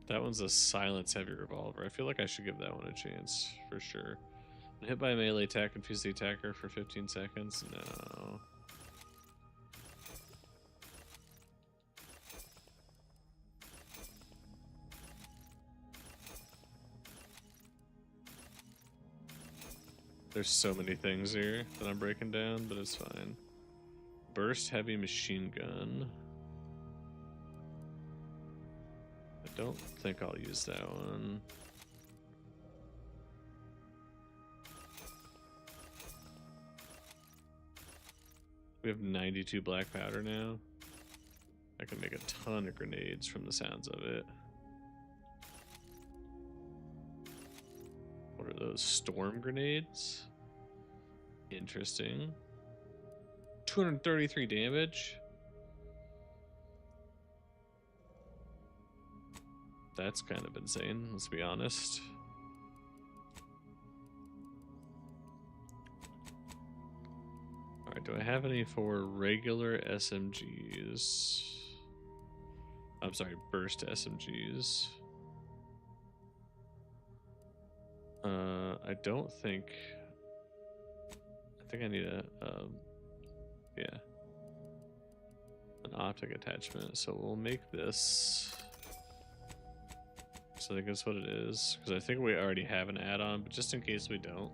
That one's a silence heavy revolver. I feel like I should give that one a chance for sure. Hit by a melee attack, confuse the attacker for 15 seconds. No. There's so many things here that I'm breaking down, but it's fine. Burst heavy machine gun. I don't think I'll use that one. We have 92 black powder now. I can make a ton of grenades from the sounds of it. What are those? Storm grenades? Interesting. 233 damage. That's kind of insane, let's be honest. Alright, do I have any for regular SMGs? I'm sorry, burst SMGs. I don't think... I think I need a, yeah, an optic attachment. So we'll make this. So I think that's what it is, because I think we already have an add-on, but just in case we don't.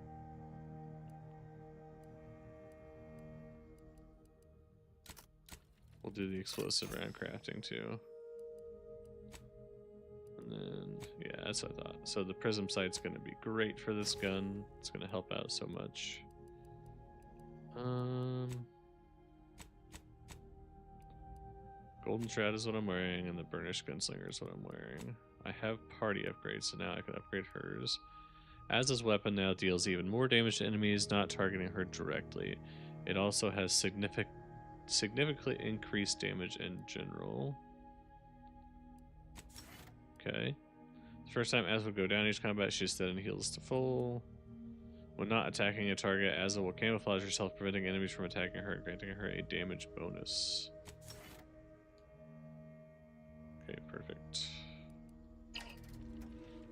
We'll do the explosive round crafting too. And then, yeah, that's what I thought. So the prism sight's going to be great for this gun. It's going to help out so much. Golden Shroud is what I'm wearing, and the Burnished Gunslinger is what I'm wearing. I have party upgrades, so now I can upgrade hers. Az's weapon now deals even more damage to enemies not targeting her directly. It also has significantly increased damage in general. Okay. The first time Az would go down each combat, she's set and heals to full. When not attacking a target, Azza will camouflage herself, preventing enemies from attacking her and granting her a damage bonus. Okay, perfect.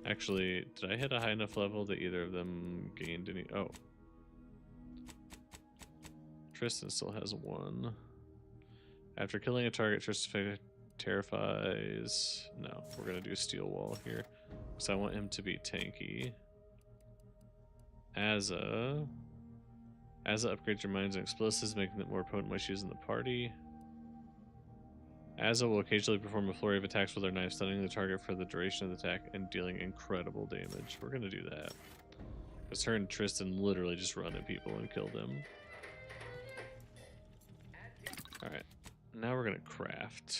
Actually, did I hit a high enough level that either of them gained any? Oh. Tristan still has 1. After killing a target, Tristan terrifies... No, we're going to do Steel Wall here. Because I want him to be tanky. Azza upgrades your mines and explosives, making them more potent by using the party. Azza will occasionally perform a flurry of attacks with her knife, stunning the target for the duration of the attack and dealing incredible damage. We're going to do that. Because her and Tristan literally just run at people and kill them. Alright, now we're going to craft.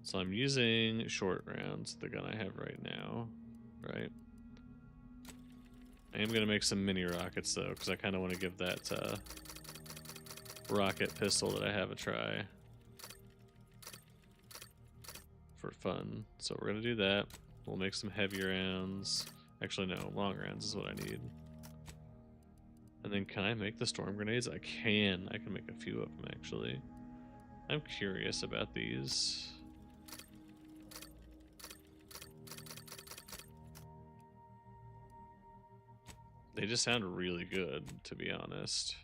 So I'm using short rounds, the gun I have right now, right? I am going to make some mini rockets though, because I kind of want to give that rocket pistol that I have a try for fun. So we're going to do that. We'll make some heavy rounds. Actually, no, long rounds is what I need. And then can I make the storm grenades? I can. I can make a few of them actually. I'm curious about these. They just sound really good, to be honest.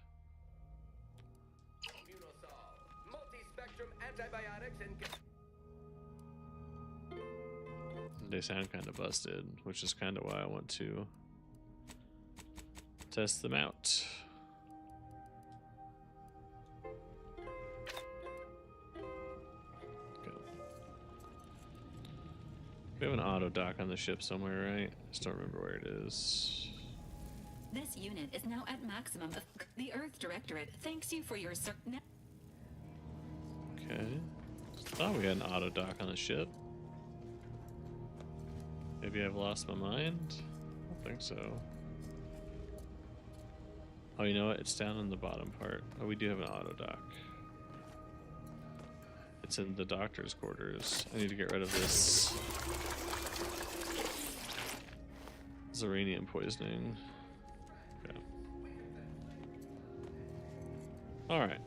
They sound kind of busted, which is kind of why I want to test them out. Go. We have an auto dock on the ship somewhere, right? I just don't remember where it is. This unit is now at maximum of the Earth Directorate. Thanks you for your Okay. Thought we had an auto dock on the ship. Maybe I've lost my mind? I don't think so. Oh, you know what? It's down in the bottom part. Oh, we do have an auto dock. It's in the doctor's quarters. I need to get rid of this Zeranium poisoning. Okay. Alright.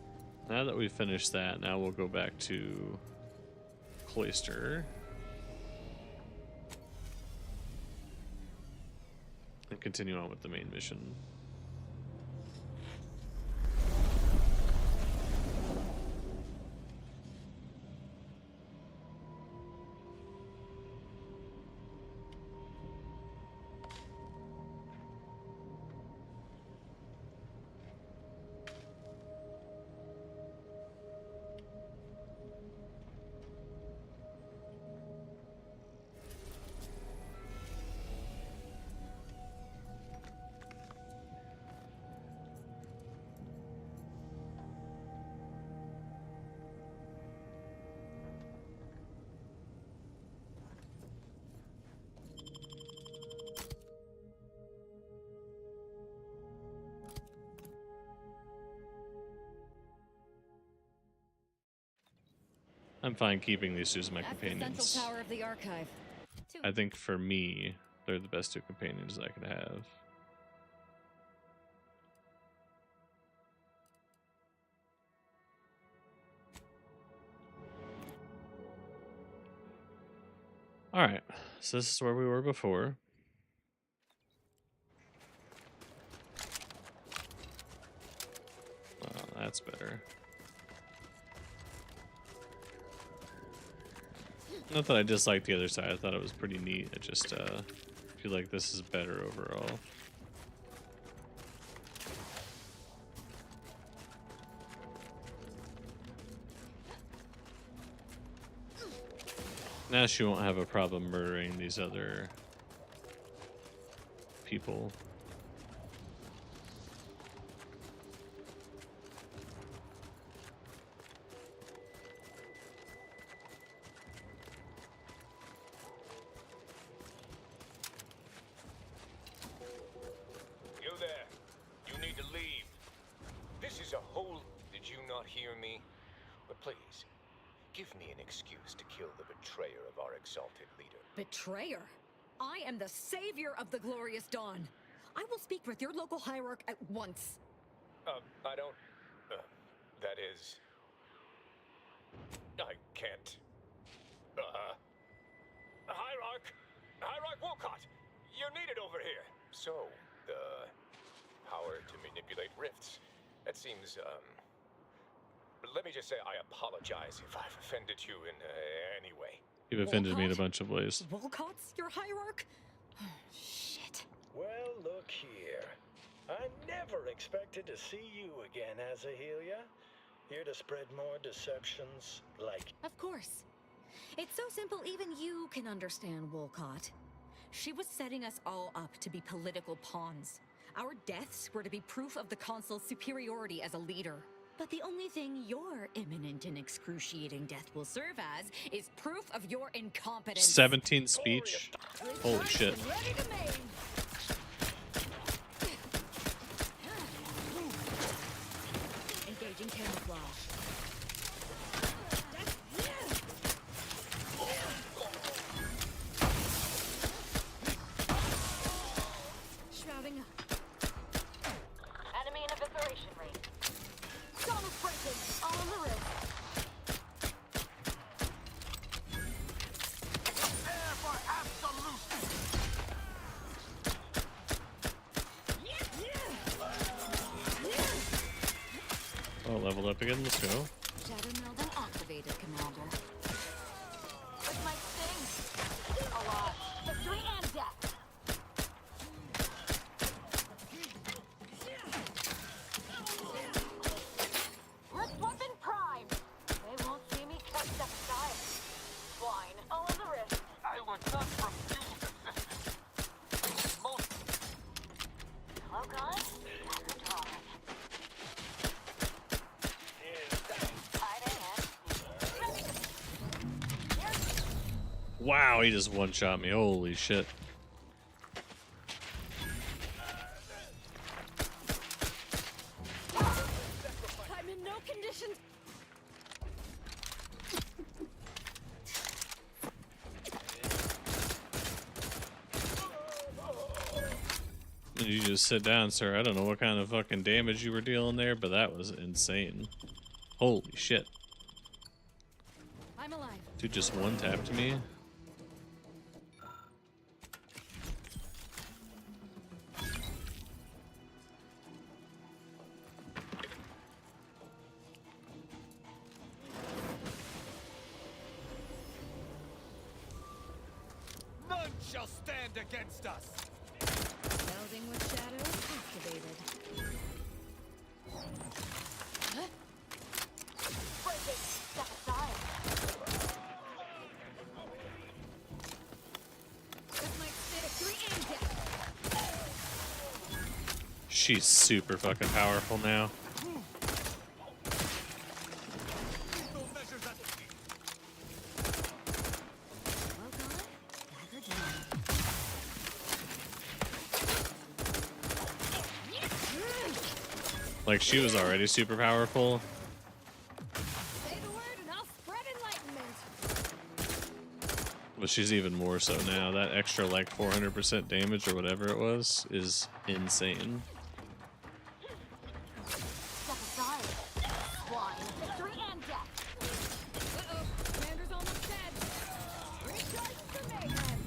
Now that we've finished that, now we'll go back to Cloister. And continue on with the main mission. I'm fine keeping these two as my companions. The central tower of the archive. I think for me, they're the best two companions I could have. Alright, so this is where we were before. Well, that's better. Not that I disliked the other side, I thought it was pretty neat. I just feel like this is better overall. Now she won't have a problem murdering these other people. Betrayer? I am the savior of the Glorious Dawn. I will speak with your local hierarch at once. I don't... that is... I can't... Hierarch Wolcott! You're needed over here! So, the power to manipulate rifts. That seems, let me just say I apologize if I've offended you in any way. You've offended me in a bunch of ways. Wolcott's your hierarch? Shit. Well, look here. I never expected to see you again, Azahelia. Here to spread more deceptions like... Of course. It's so simple even you can understand, Wolcott. She was setting us all up to be political pawns. Our deaths were to be proof of the Consul's superiority as a leader. But the only thing your imminent and excruciating death will serve as is proof of your incompetence. 17 speech? Holy shit. Ready to maim. Engaging camouflage. Shrouding up. Enemy in evisceration range. Thomas breaking. All on the wrist. Prepare for absolute. Oh, leveled up again. Let's go. Shadow Melding activated, Commander. This might sting. A lot. Victory and death. Wrist weapon prime. They won't see me catch that style. Swine. All in the wrist. I would not refuse assistance. Most... Cloak on. Draw it. Wow, he just one-shot me. Holy shit. I'm in no condition. You just sit down, sir. I don't know what kind of fucking damage you were dealing there, but that was insane. Holy shit. I'm alive. Dude just one-tapped me. None shall stand against us. Melding with shadows activated. Breaking. Step aside. This might fit a 3 and death. She's super fucking powerful now. Like, she was already super powerful. Say the word and I'll spread enlightenment. But she's even more so now. That extra, like, 400% damage or whatever it was is insane. Step aside. Swine. Victory and death. Uh-oh. Commander's almost dead. Recharge the mayhem.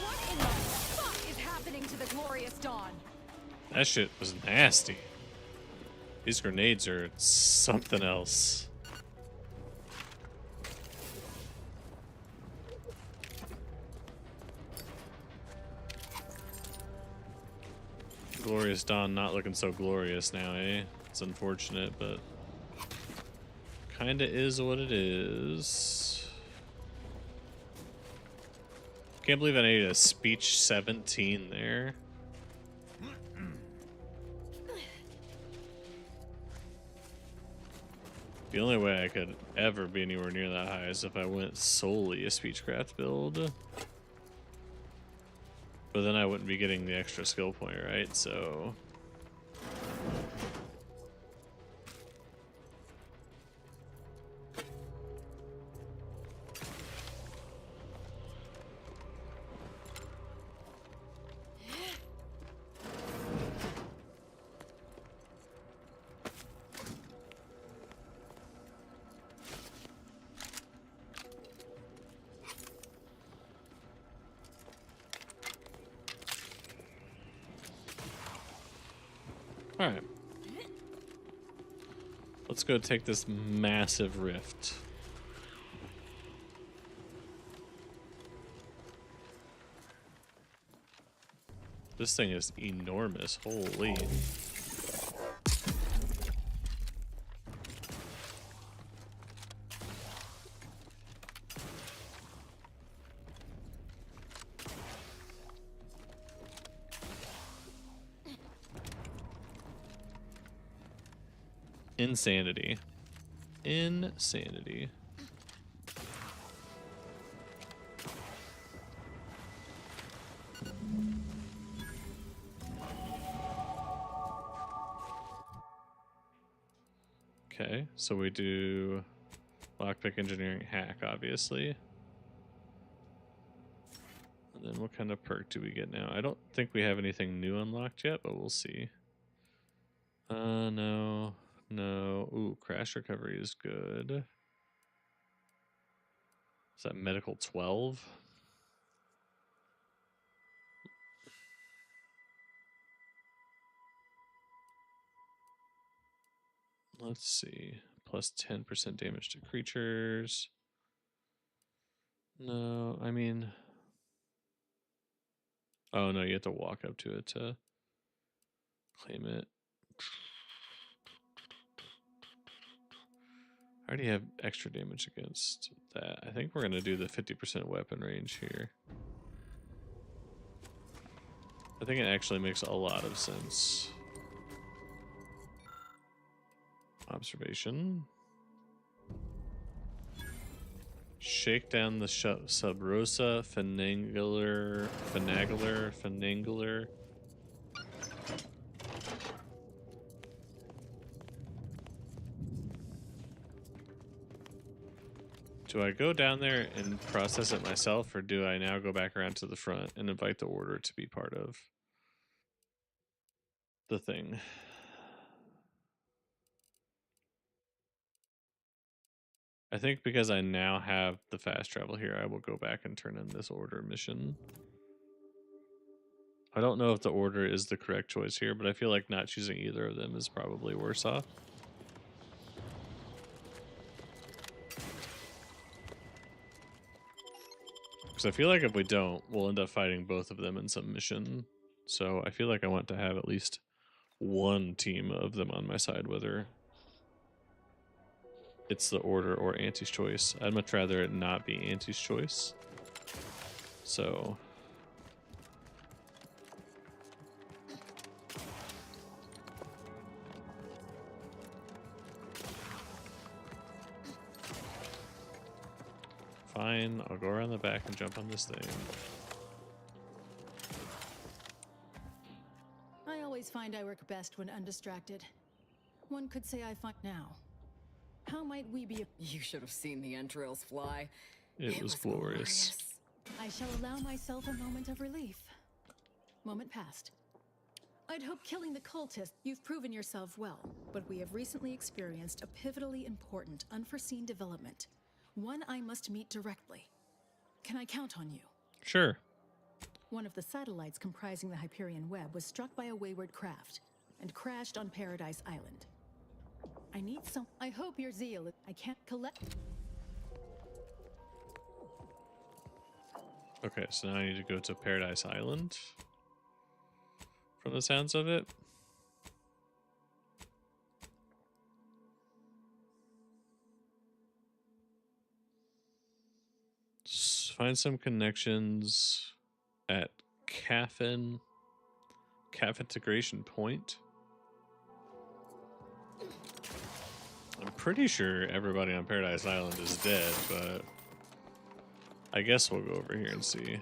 What in the fuck is happening to the Glorious Dawn? That shit was nasty. These grenades are something else. Glorious Dawn not looking so glorious now, eh? It's unfortunate, but kinda is what it is. Can't believe I needed a speech 17 there. The only way I could ever be anywhere near that high is if I went solely a speechcraft build. But then I wouldn't be getting the extra skill point, right? So... Alright. Let's go take this massive rift. This thing is enormous. Holy. Insanity. Insanity. Okay, so we do lockpick engineering hack, obviously. And then what kind of perk do we get now? I don't think we have anything new unlocked yet, but we'll see. No. No. Ooh, crash recovery is good. Is that medical 12? Let's see. Plus 10% damage to creatures. No, I mean... Oh, no, you have to walk up to it to claim it. I already have extra damage against that. I think we're going to do the 50% weapon range here. I think it actually makes a lot of sense. Observation. Shake down the Sub Rosa Finangler. Do I go down there and process it myself, or do I now go back around to the front and invite the order to be part of the thing? I think because I now have the fast travel here, I will go back and turn in this order mission. I don't know if the order is the correct choice here, but I feel like not choosing either of them is probably worse off. Because I feel like if we don't, we'll end up fighting both of them in some mission. So I feel like I want to have at least one team of them on my side, whether it's the order or Auntie's choice. I'd much rather it not be Auntie's choice. So... Fine, I'll go around the back and jump on this thing. I always find I work best when undistracted. One could say I find now. How might we be? You should have seen the entrails fly. It was glorious. I shall allow myself a moment of relief. Moment passed. I'd hope killing the cultist. You've proven yourself well, but we have recently experienced a pivotally important, unforeseen development. One I must meet directly. Can I count on you? Sure. One of the satellites comprising the Hyperion web was struck by a wayward craft and crashed on Paradise Island. I need some. I hope your zeal. I can't collect. Okay, so now I need to go to Paradise Island. From the sounds of it. Find some connections at Integration Point. I'm pretty sure everybody on Paradise Island is dead, but I guess we'll go over here and see.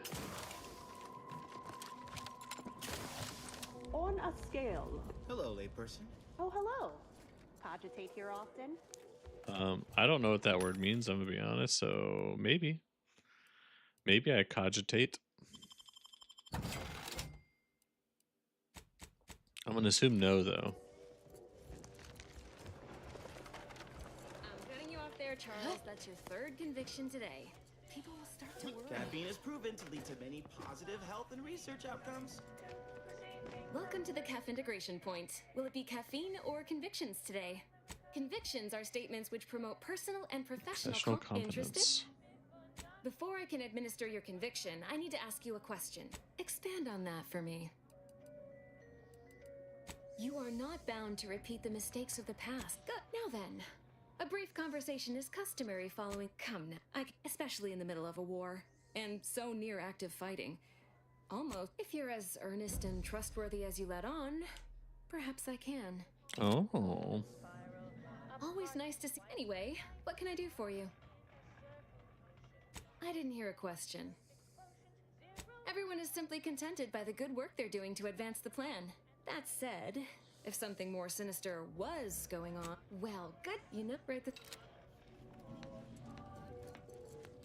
On a scale. Hello, layperson. Oh, hello. Cogitate here often? I don't know what that word means, I'm gonna be honest, so maybe. Maybe I cogitate. I'm gonna assume no, though. I'm cutting you off there, Charles. That's your third conviction today. People will start to worry. Caffeine is proven to lead to many positive health and research outcomes. Welcome to the CAF integration point. Will it be caffeine or convictions today? Convictions are statements which promote personal and professional competence. Interested? Before I can administer your conviction, I need to ask you a question. Expand on that for me. You are not bound to repeat the mistakes of the past. Now then, a brief conversation is customary following. Come now, especially in the middle of a war, and so near active fighting. Almost. If you're as earnest and trustworthy as you let on, perhaps I can. Oh. Always nice to see. Anyway, what can I do for you? I didn't hear a question. Everyone is simply contented by the good work they're doing to advance the plan. That said, if something more sinister was going on, well, good, you know, right?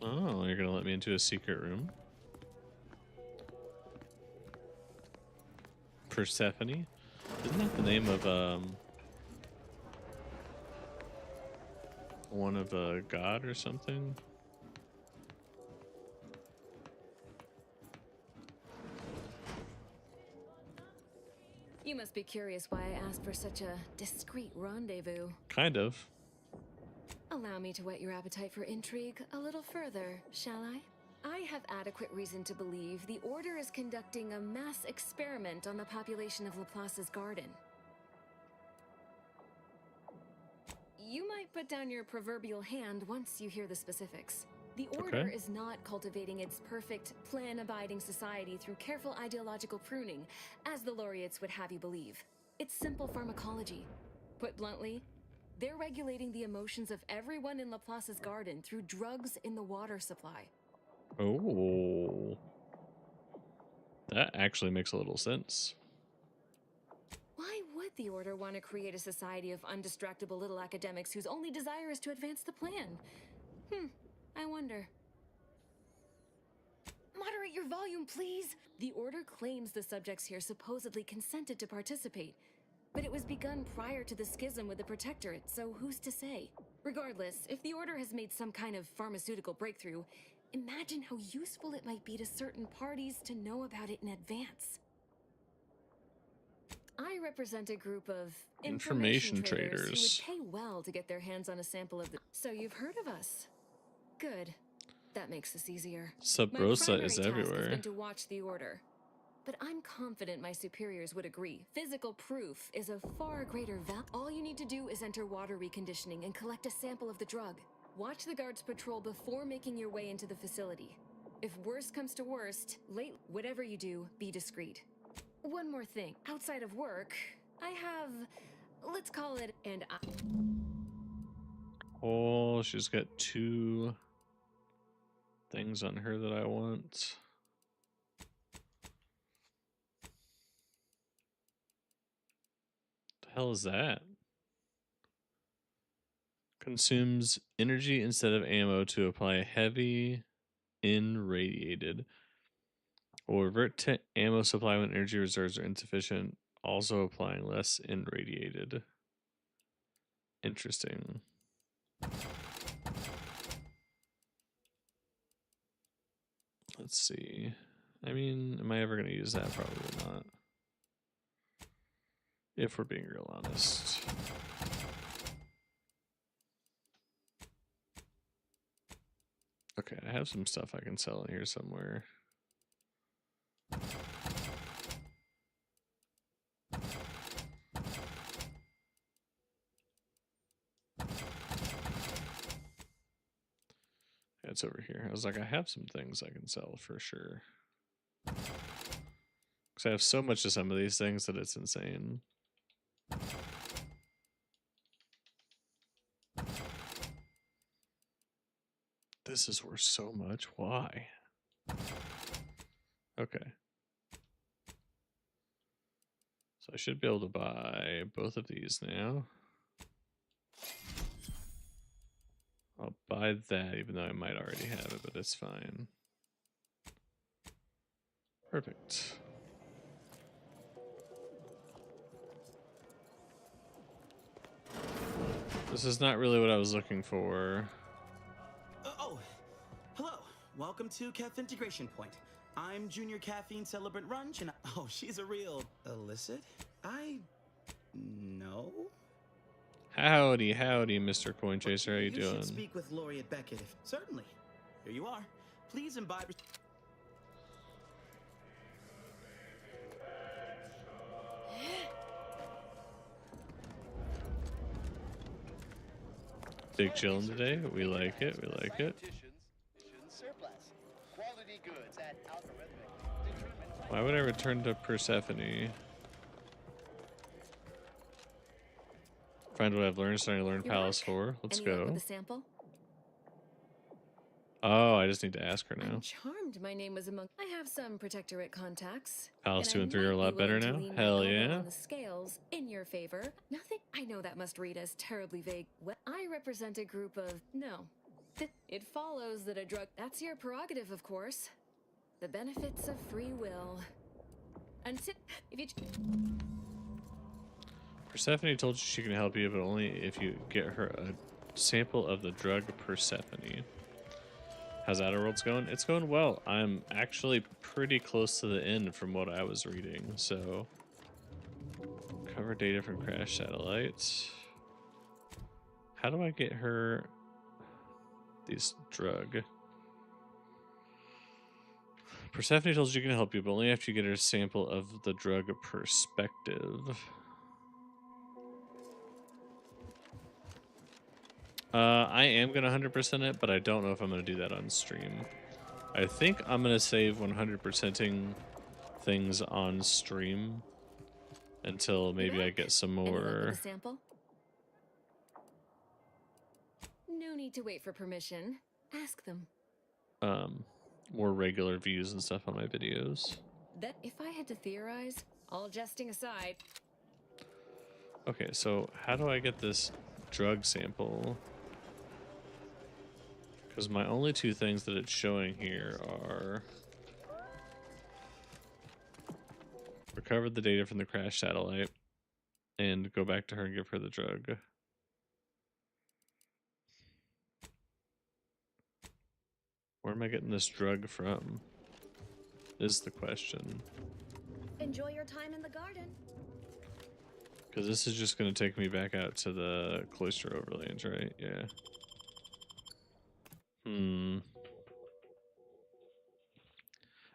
Oh, you're gonna let me into a secret room? Persephone? Isn't that the name of one of a god or something? You must be curious why I asked for such a discreet rendezvous. Kind of. Allow me to whet your appetite for intrigue a little further, shall I? I have adequate reason to believe the Order is conducting a mass experiment on the population of Laplace's garden. You might put down your proverbial hand once you hear the specifics. The Order is not cultivating its perfect, plan-abiding society through careful ideological pruning, as the laureates would have you believe. It's simple pharmacology. Put bluntly, they're regulating the emotions of everyone in Laplace's garden through drugs in the water supply. Oh. That actually makes a little sense. Why would the Order want to create a society of undistractable little academics whose only desire is to advance the plan? I wonder. Moderate your volume, please! The Order claims the subjects here supposedly consented to participate, but it was begun prior to the schism with the Protectorate, so who's to say? Regardless, if the Order has made some kind of pharmaceutical breakthrough, imagine how useful it might be to certain parties to know about it in advance. I represent a group of information traders who would pay well to get their hands on a sample of the... So you've heard of us. Good. That makes this easier. Sub My Rosa primary is task everywhere. has been to watch the Order. But I'm confident my superiors would agree. Physical proof is of far greater value. All you need to do is enter water reconditioning and collect a sample of the drug. Watch the guards patrol before making your way into the facility. If worst comes to worst, whatever you do, be discreet. One more thing. Outside of work, I have, let's call it, Oh, she's got 2 things on her that I want. The hell is that? Consumes energy instead of ammo to apply heavy irradiated. Will revert to ammo supply when energy reserves are insufficient, also applying less irradiated. Interesting. Let's see. I mean, am I ever going to use that? Probably not. If we're being real honest. Okay, I have some stuff I can sell in here somewhere. It's over here. I was like, I have some things I can sell for sure. Because I have so much of some of these things that it's insane. This is worth so much. Why? Okay. So I should be able to buy both of these now. I'll buy that, even though I might already have it, but it's fine. Perfect. This is not really what I was looking for. Oh, hello. Welcome to Caff Integration Point. I'm Junior Caffeine Celebrant Runch, and oh, she's a real illicit? No. Howdy, howdy, Mr. Coin Chaser. How you You doing? should speak with Laureate Beckett. Certainly. Here you are. Please imbibe. Big chillin' today. We like it. We like it. Why would I return to Persephone? Find what I've learned, starting to learn Palace 4. Let's Any luck go. with a sample? Oh, I just need to ask her now. I'm charmed my name was among. I have some protectorate contacts. Palace and 2 and I 3 are a might lot be willing better to now. lean my Hell elbow yeah. on the scales in your favor. Nothing. I know that must read as terribly vague. Well, I represent a group of no. It follows that a drug. That's your prerogative, of course. The benefits of free will. And if you. Persephone told you she can help you, but only if you get her a sample of the drug Persephone. How's Outer Worlds going? It's going well. I'm actually pretty close to the end from what I was reading, so... Cover data from crash satellites. How do I get her this drug? Persephone tells you can help you, but only after you get her a sample of the drug Perspective. I am going to 100% it, but I don't know if I'm going to do that on stream. I think I'm going to save 100%ing things on stream until maybe I get some Any luck with more... a sample? No need to wait for permission. Ask them. more regular views and stuff on my videos. That if I had to theorize, all jesting aside. Okay, so how do I get this drug sample? Because my only two things that it's showing here are recover the data from the crash satellite and go back to her and give her the drug. Where am I getting this drug from? Is the question. Enjoy your time in the garden. Because this is just going to take me back out to the Cloister Overlands, right? Yeah.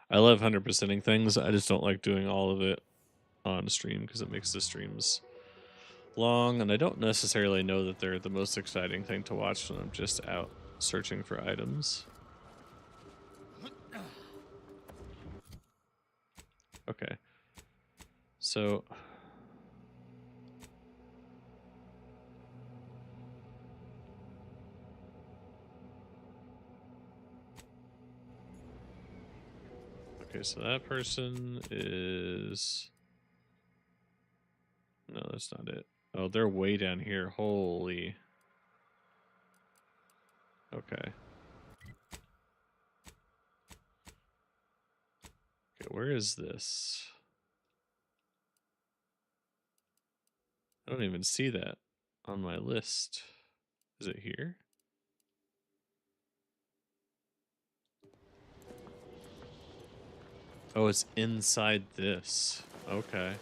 I love 100%ing things. I just don't like doing all of it on stream because it makes the streams long, and I don't necessarily know that they're the most exciting thing to watch when I'm just out searching for items. Okay. So... Okay, so that person is... No, that's not it. Oh, they're way down here. Holy... Okay. Okay, where is this? I don't even see that on my list. Is it here? Oh, it's inside this. Okay.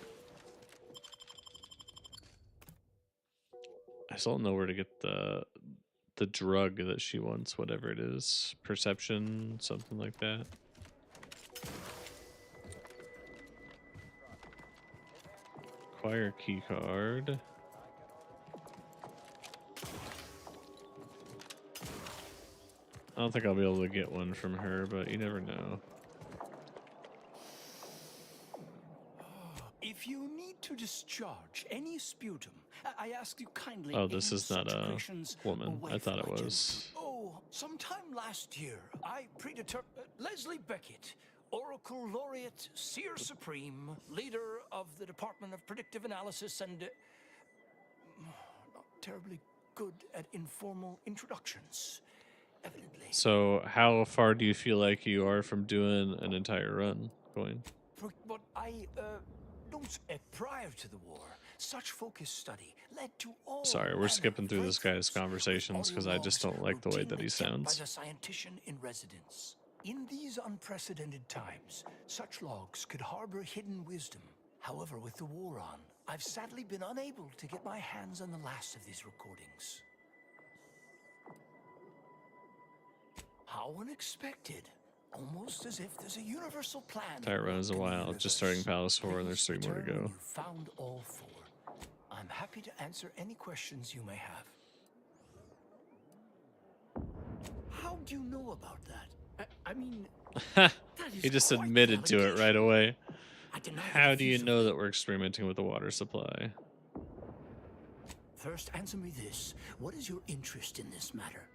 I still don't know where to get the drug that she wants, whatever it is. Perception, something like that. Acquire key card. I don't think I'll be able to get one from her, but you never know. If you need to discharge any sputum, I ask you kindly. Oh, this is not a woman. I thought it was. Oh, Sometime last year, I predetermined Leslie Beckett, Oracle Laureate, Seer Supreme, leader of the Department of Predictive Analysis, and not terribly good at informal introductions, evidently. So how far do you feel like you are from doing an entire run, Coin? But I don't. Prior to the war, such focused study led to all. Sorry, we're skipping through this guy's conversations because I just don't like the way that he sounds. By the scientician in residence. In these unprecedented times, such logs could harbor hidden wisdom. However, with the war on, I've sadly been unable to get my hands on the last of these recordings. How unexpected. Almost as if there's a universal plan. Entire run is a while, just starting Palace 4 and there's 3 more to go. You found all 4. I'm happy to answer any questions you may have. How do you know about that? I mean, he just admitted to it right away. How do you know that we're experimenting with the water supply? First, answer me this. What is your interest in this matter?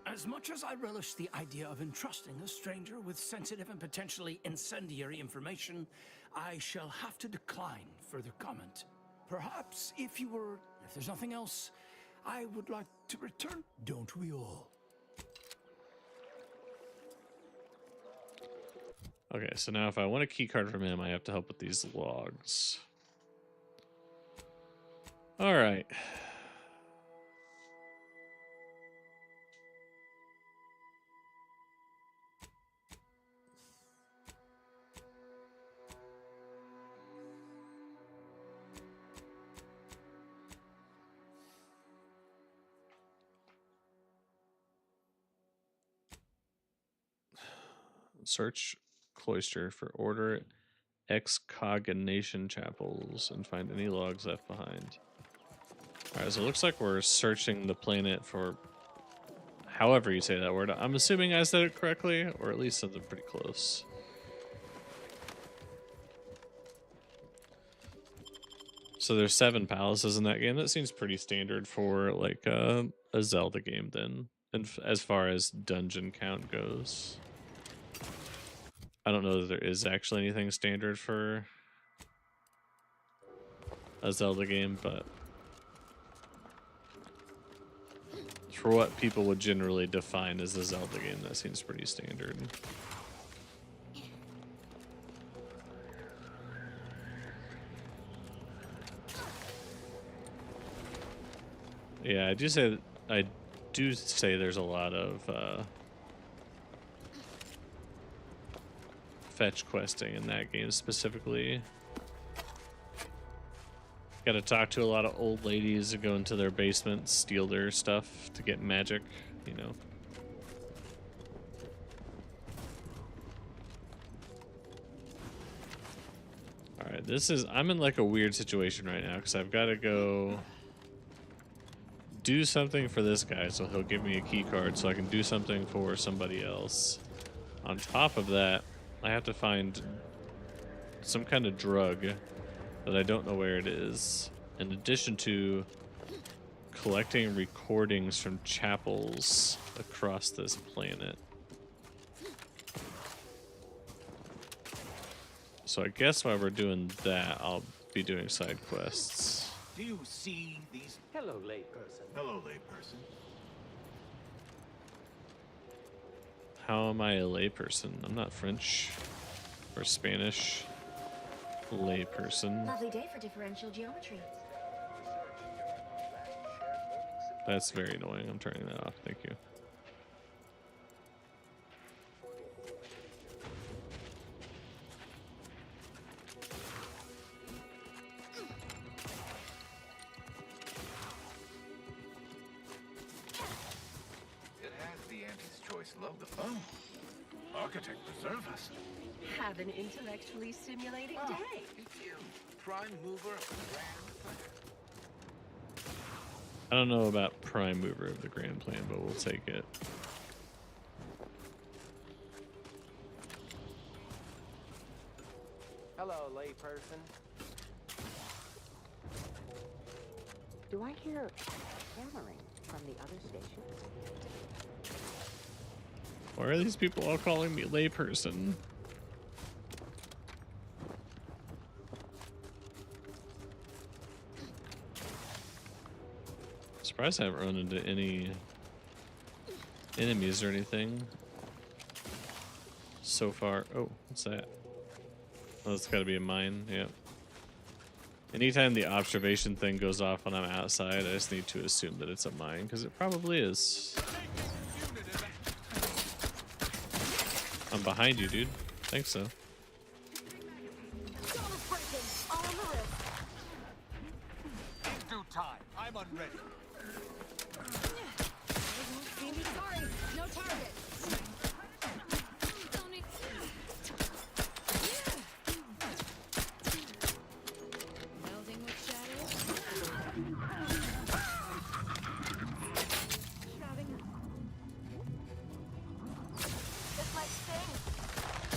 As much as I relish the idea of entrusting a stranger with sensitive and potentially incendiary information, I shall have to decline further comment. Perhaps if there's nothing else, I would like to return. Don't we all? Okay, so now if I want a key card from him, I have to help with these logs. All right. Search Cloister for Order Excognation Chapels and find any logs left behind. Alright, so it looks like we're searching the planet for however you say that word. I'm assuming I said it correctly, or at least something pretty close. So there's 7 palaces in that game. That seems pretty standard for like a Zelda game then, and as far as dungeon count goes. I don't know that there is actually anything standard for a Zelda game, but for what people would generally define as a Zelda game, that seems pretty standard. Yeah, I do say there's a lot of fetch questing in that game specifically. Gotta talk to a lot of old ladies and go into their basements, steal their stuff to get magic, you know. Alright, I'm in like a weird situation right now because I've got to go do something for this guy so he'll give me a key card so I can do something for somebody else. On top of that, I have to find some kind of drug that I don't know where it is, in addition to collecting recordings from chapels across this planet. So I guess while we're doing that, I'll be doing side quests. Do you see these? Hello, layperson. Hello, layperson. How am I a layperson? I'm not French or Spanish. Layperson. Lovely day for differential geometry. That's very annoying. I'm turning that off. Thank you. It has the Anti's choice. Love the fun. Architect preserve us. Have an intellectually stimulating day. It's you, prime mover of the Grand Plan. I don't know about prime mover of the Grand Plan, but we'll take it. Hello, layperson. Do I hear hammering from the other station? Why are these people all calling me layperson? Surprised I haven't run into any enemies or anything so far. Oh, what's that? Oh, it's got to be a mine. Yep. Anytime the observation thing goes off when I'm outside, I just need to assume that it's a mine, because it probably is. I'm behind you, dude. I think so. In due time, I'm unready. Sorry, no target. Melding with shadows. This might sting.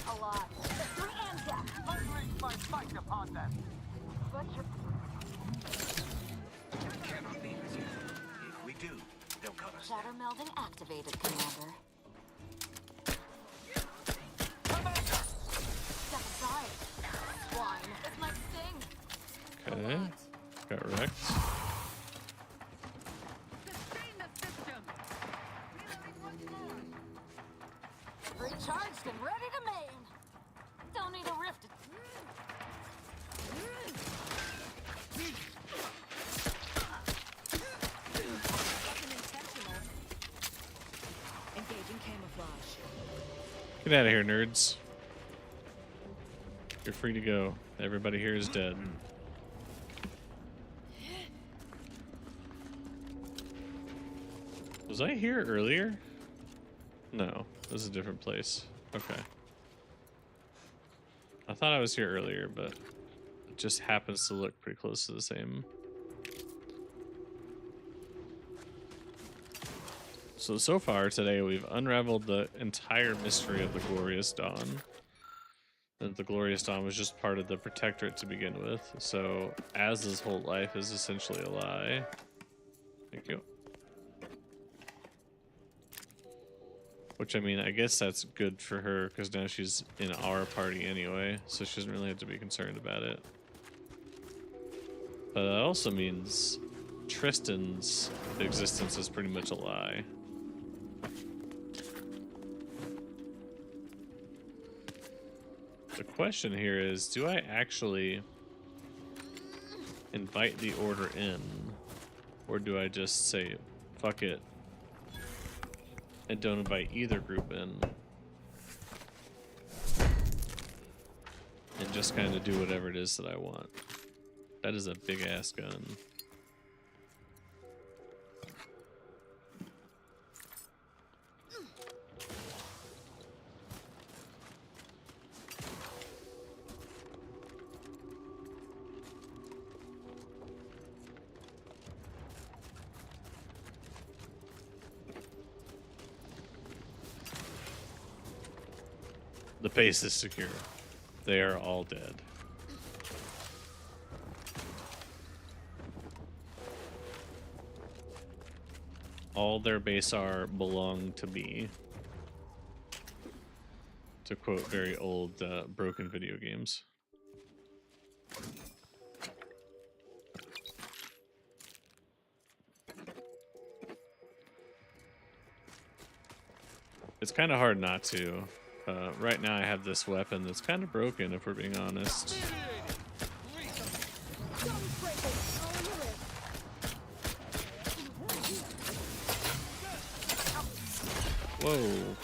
A lot. And death. Unleash my sight upon them. But you're... Cannot be resisted. If we do, they'll cut us. Shatter melding activated, Commander. Step aside. Swine. This might sting. Okay. Got wrecked. Recharged and ready to main. Don't need a rift. Engaging camouflage. Get out of here, nerds. You're free to go. Everybody here is dead. Was I here earlier? No, this is a different place. Okay. I thought I was here earlier, but it just happens to look pretty close to the same. So far today, we've unraveled the entire mystery of the Glorious Dawn. And the Glorious Dawn was just part of the Protectorate to begin with. So Az's whole life is essentially a lie. Thank you. Which, I mean, I guess that's good for her, because now she's in our party anyway, so she doesn't really have to be concerned about it. But that also means Tristan's existence is pretty much a lie. The question here is, do I actually invite the Order in? Or do I just say, fuck it, and don't invite either group in? And just kind of do whatever it is that I want. That is a big ass gun. The base is secure. They are all dead. All their base are belong to me. To quote very old broken video games. It's kind of hard not to. Right now I have this weapon that's kind of broken, if we're being honest. Whoa.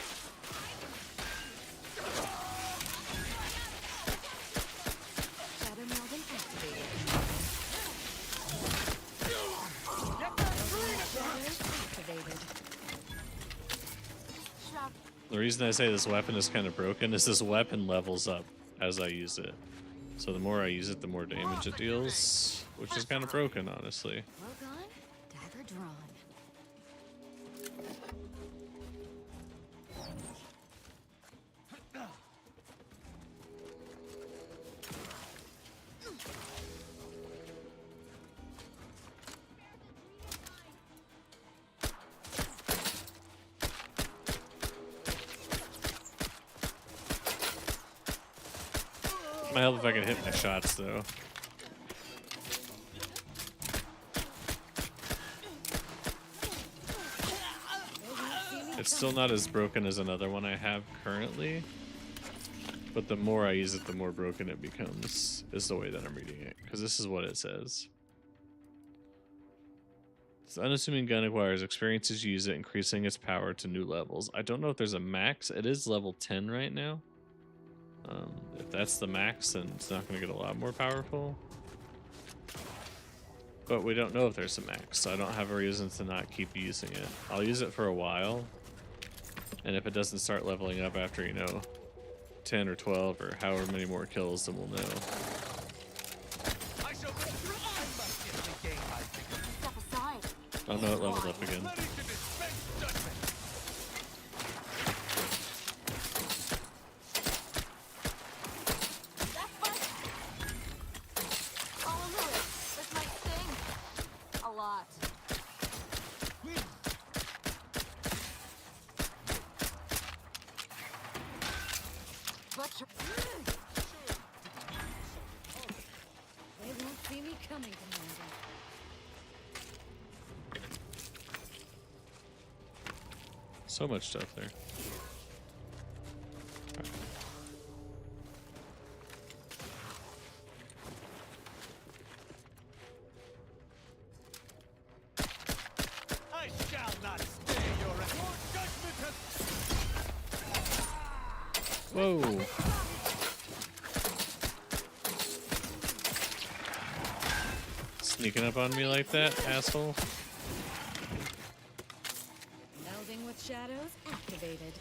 The reason I say this weapon is kind of broken is this weapon levels up as I use it. So the more I use it, the more damage it deals, which is kind of broken, honestly. Well gone, dagger drawn. Might help if I can hit my shots, though. It's still not as broken as another one I have currently, but the more I use it, the more broken it becomes, is the way that I'm reading it, because this is what it says. This unassuming gun acquires experience as you use it, increasing its power to new levels. I don't know if there's a max. It is level 10 right now. If that's the max, then it's not going to get a lot more powerful. But we don't know if there's a max, so I don't have a reason to not keep using it. I'll use it for a while, and if it doesn't start leveling up after, you know, 10 or 12 or however many more kills, then we'll know. Oh no, it leveled up again. So much stuff there. I shall not stay your judgment has... Whoa. Sneaking up on me like that, asshole. Shadows activated.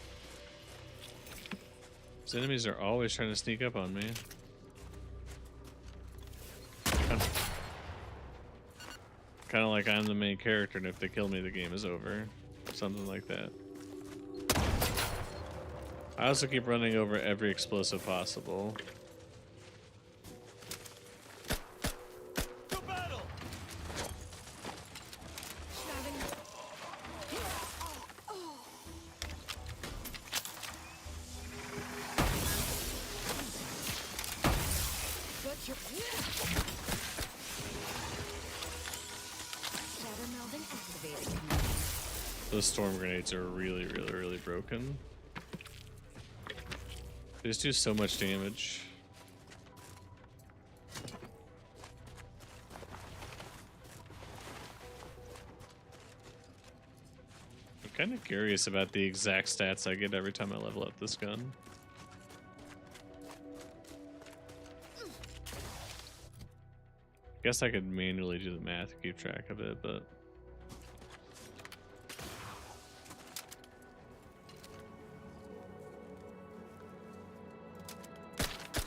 These enemies are always trying to sneak up on me. Kind of like I'm the main character, and if they kill me, the game is over. Something like that. I also keep running over every explosive possible. Those storm grenades are really, really, really broken. They just do so much damage. I'm kind of curious about the exact stats I get every time I level up this gun. Guess I could manually do the math to keep track of it, but...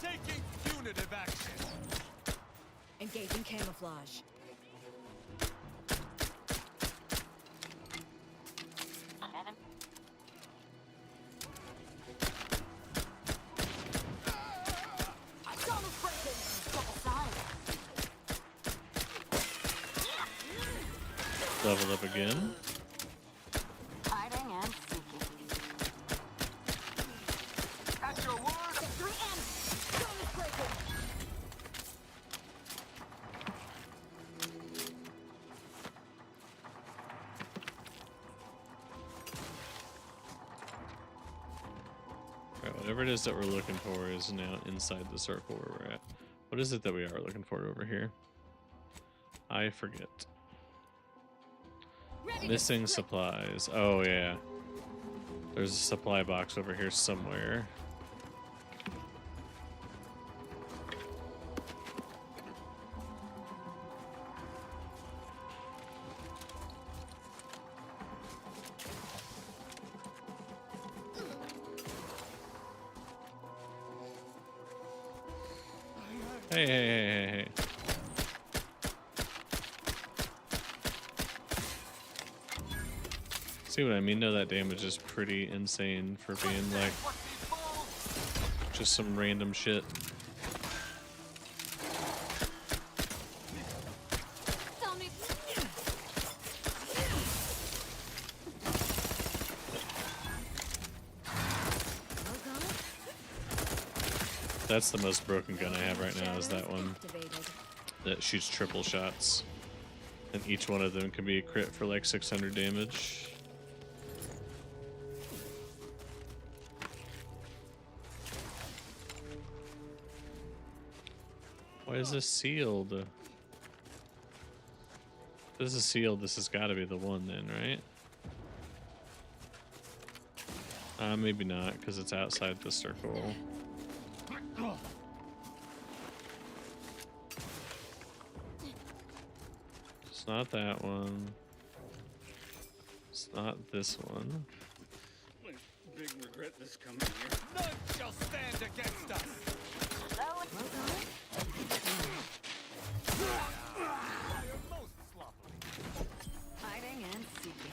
Taking punitive action. Engaging camouflage. Leveled up again. Hiding and seeking. At your word. Victory ends. Bonus breaker. Alright, whatever it is that we're looking for is now inside the circle where we're at. What is it that we are looking for over here? I forget. Missing supplies. Oh yeah. There's a supply box over here somewhere. Hey, hey, hey, hey, hey. See what I mean? No, that damage is pretty insane for being like just some random shit. That's the most broken gun I have right now, is that one that shoots triple shots. And each one of them can be a crit for like 600 damage. Why is this sealed? If this is sealed, this has got to be the one then, right? Maybe not, because it's outside the circle. It's not that one. It's not this one. Big regret this coming here. None shall stand against us. Hiding and seeking.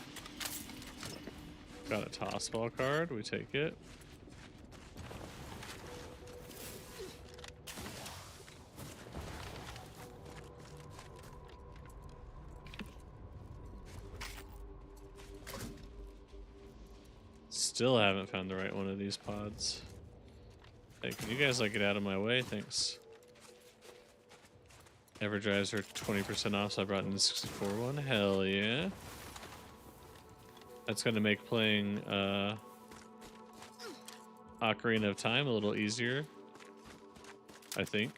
Got a toss ball card. We take it. Still haven't found the right one of these pods. Hey, can you guys like get out of my way? Thanks. Everdrives are 20% off, so I brought in the 64 one. Hell yeah. That's gonna make playing Ocarina of Time a little easier. I think.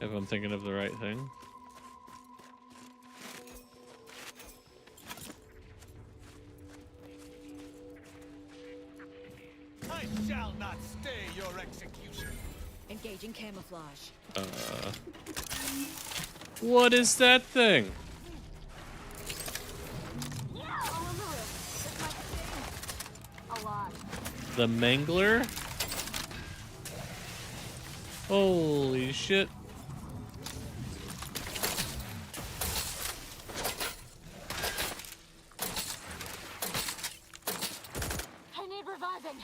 If I'm thinking of the right thing. I shall not stay your execution. Engaging camouflage. What is that thing? The Mangler? Holy shit. I need reviving.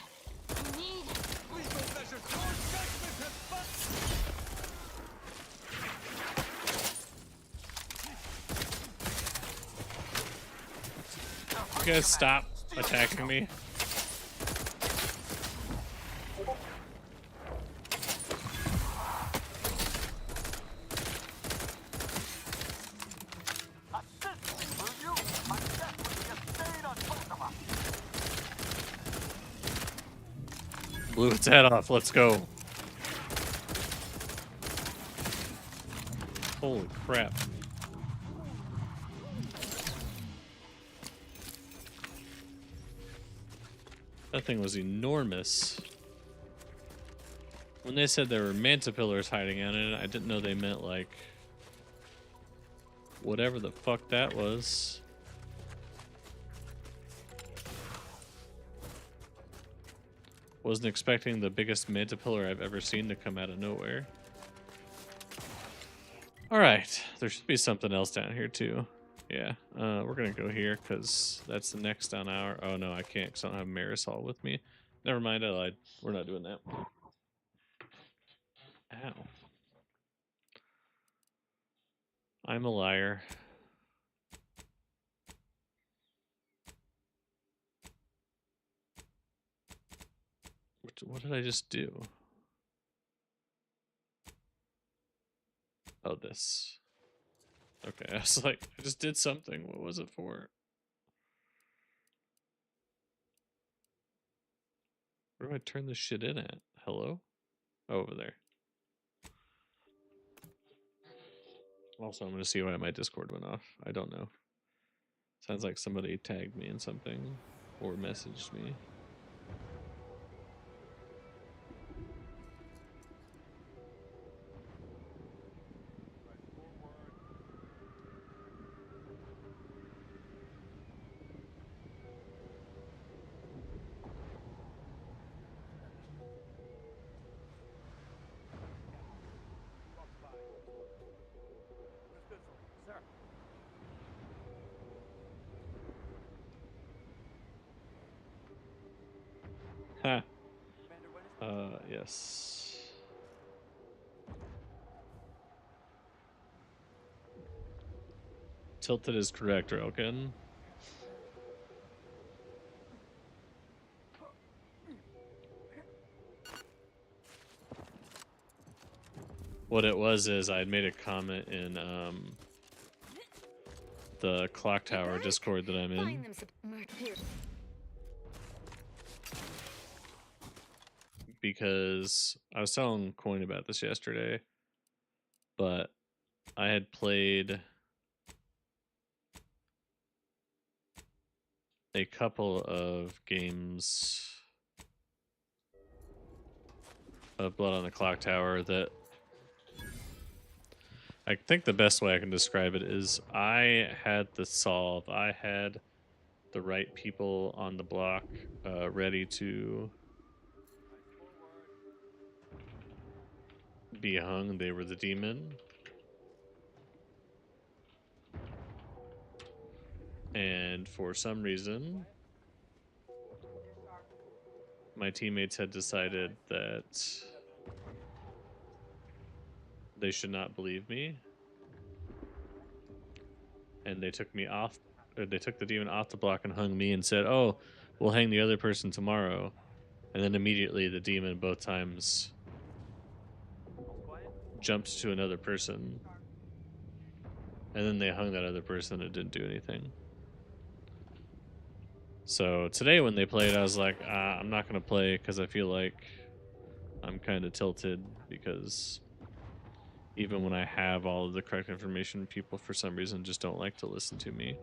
I need. Lethal measures. Your judgment has You guys stop attacking me. Blew its head off. Let's go. Holy crap. That thing was enormous. When they said there were mantipillars hiding in it, I didn't know they meant like whatever the fuck that was. Wasn't expecting the biggest mantipillar I've ever seen to come out of nowhere. Alright, there should be something else down here too. Yeah, we're gonna go here because that's the next on our... Oh no, I can't because I don't have Marisol with me. Never mind, I lied. We're not doing that. Ow. I'm a liar. What did I just do? Oh, this. Okay, I was like, I just did something. What was it for? Where do I turn this shit in at? Hello? Oh, over there. Also, I'm going to see why my Discord went off. I don't know. Sounds like somebody tagged me in something or messaged me. Ha. Yes. Tilted is correct, Relkin. What it was is I had made a comment in the Clock Tower Discord that I'm in. Because I was telling Coin about this yesterday, but I had played a couple of games of Blood on the Clock Tower that I think the best way I can describe it is I had the solve. I had the right people on the block ready to be hung. They were the demon. And for some reason, my teammates had decided that they should not believe me. And they took me off, or they took the demon off the block and hung me and said, "Oh, we'll hang the other person tomorrow." And then immediately the demon both times jumped to another person. And then they hung that other person and it didn't do anything. So today when they played, I was like, I'm not going to play because I feel like I'm kind of tilted because even when I have all of the correct information, people for some reason just don't like to listen to me.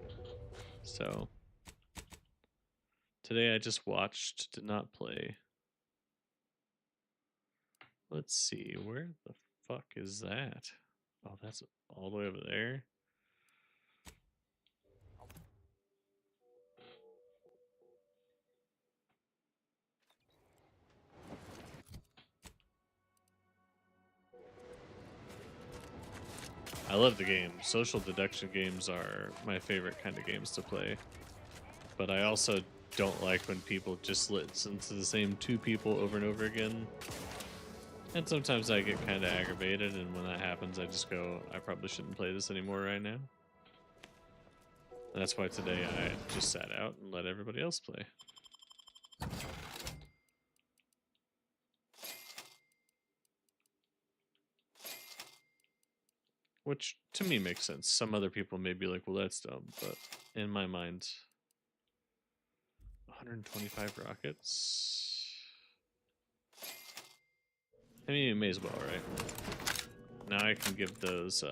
So today I just watched, did not play. Let's see, where the fuck is that? Oh, that's all the way over there. I love the game. Social deduction games are my favorite kind of games to play. But I also don't like when people just listen to the same two people over and over again. And sometimes I get kind of aggravated, and when that happens, I just go, I probably shouldn't play this anymore right now. And that's why today I just sat out and let everybody else play. Which, to me, makes sense. Some other people may be like, well, that's dumb. But in my mind, 125 rockets. I mean, it may as well, right? Now I can give those,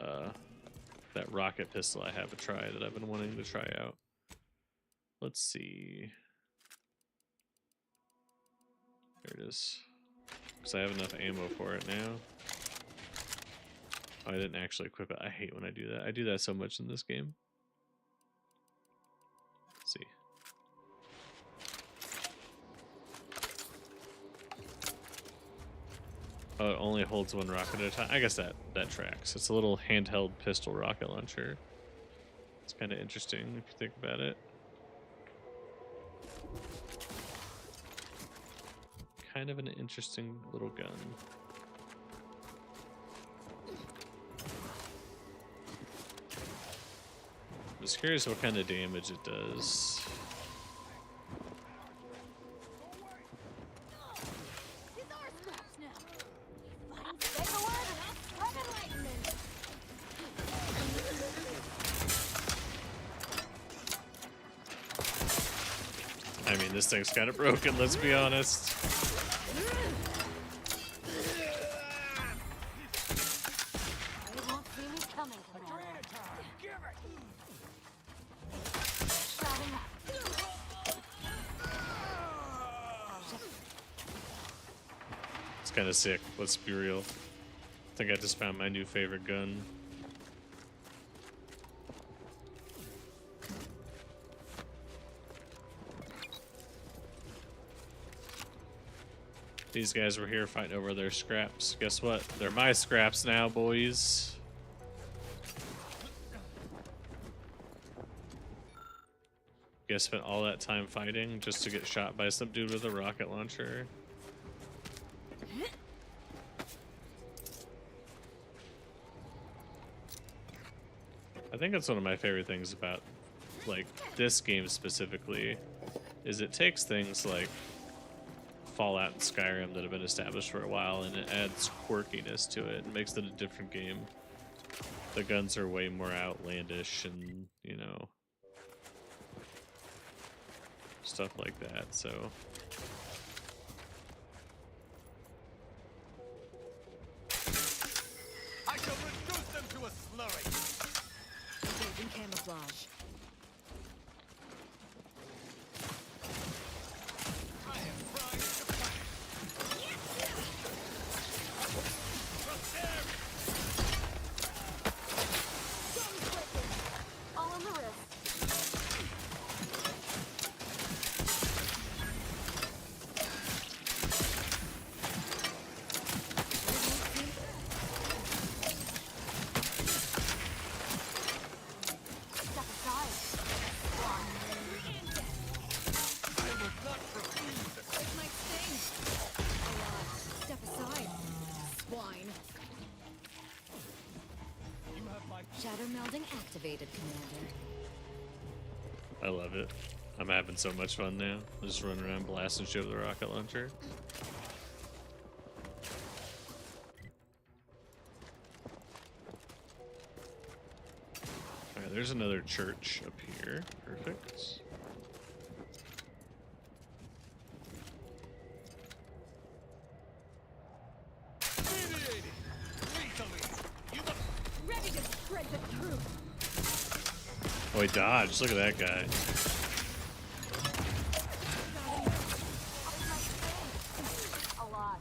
that rocket pistol I have a try that I've been wanting to try out. Let's see. There it is. Because I have enough ammo for it now. Oh, I didn't actually equip it. I hate when I do that. I do that so much in this game. Let's see. Oh, it only holds one rocket at a time. I guess that tracks. It's a little handheld pistol rocket launcher. It's kind of interesting if you think about it. Kind of an interesting little gun. I'm just curious what kind of damage it does. I mean, this thing's kind of broken, let's be honest. It's kind of sick, let's be real. I think I just found my new favorite gun. These guys were here fighting over their scraps. Guess what? They're my scraps now, boys. Guys spent all that time fighting just to get shot by some dude with a rocket launcher. I think that's one of my favorite things about, like, this game specifically, is it takes things like Fallout and Skyrim that have been established for a while, and it adds quirkiness to it and makes it a different game. The guns are way more outlandish and, you know, stuff like that, so. I shall reduce them to a slurry. Engaging camouflage. I am primed to fight. All on the wrist. Step aside. I will not refuse the It might sting. Step aside. Swine. You have my Shadow melding activated, Commander. I love it. I'm having so much fun now. Just running around blasting shit with a rocket launcher. Alright, there's another church up here. Perfect. mediating. Lethally. You must Ready to spread the truth. Oh, he dodged. Look at that guy. A lot.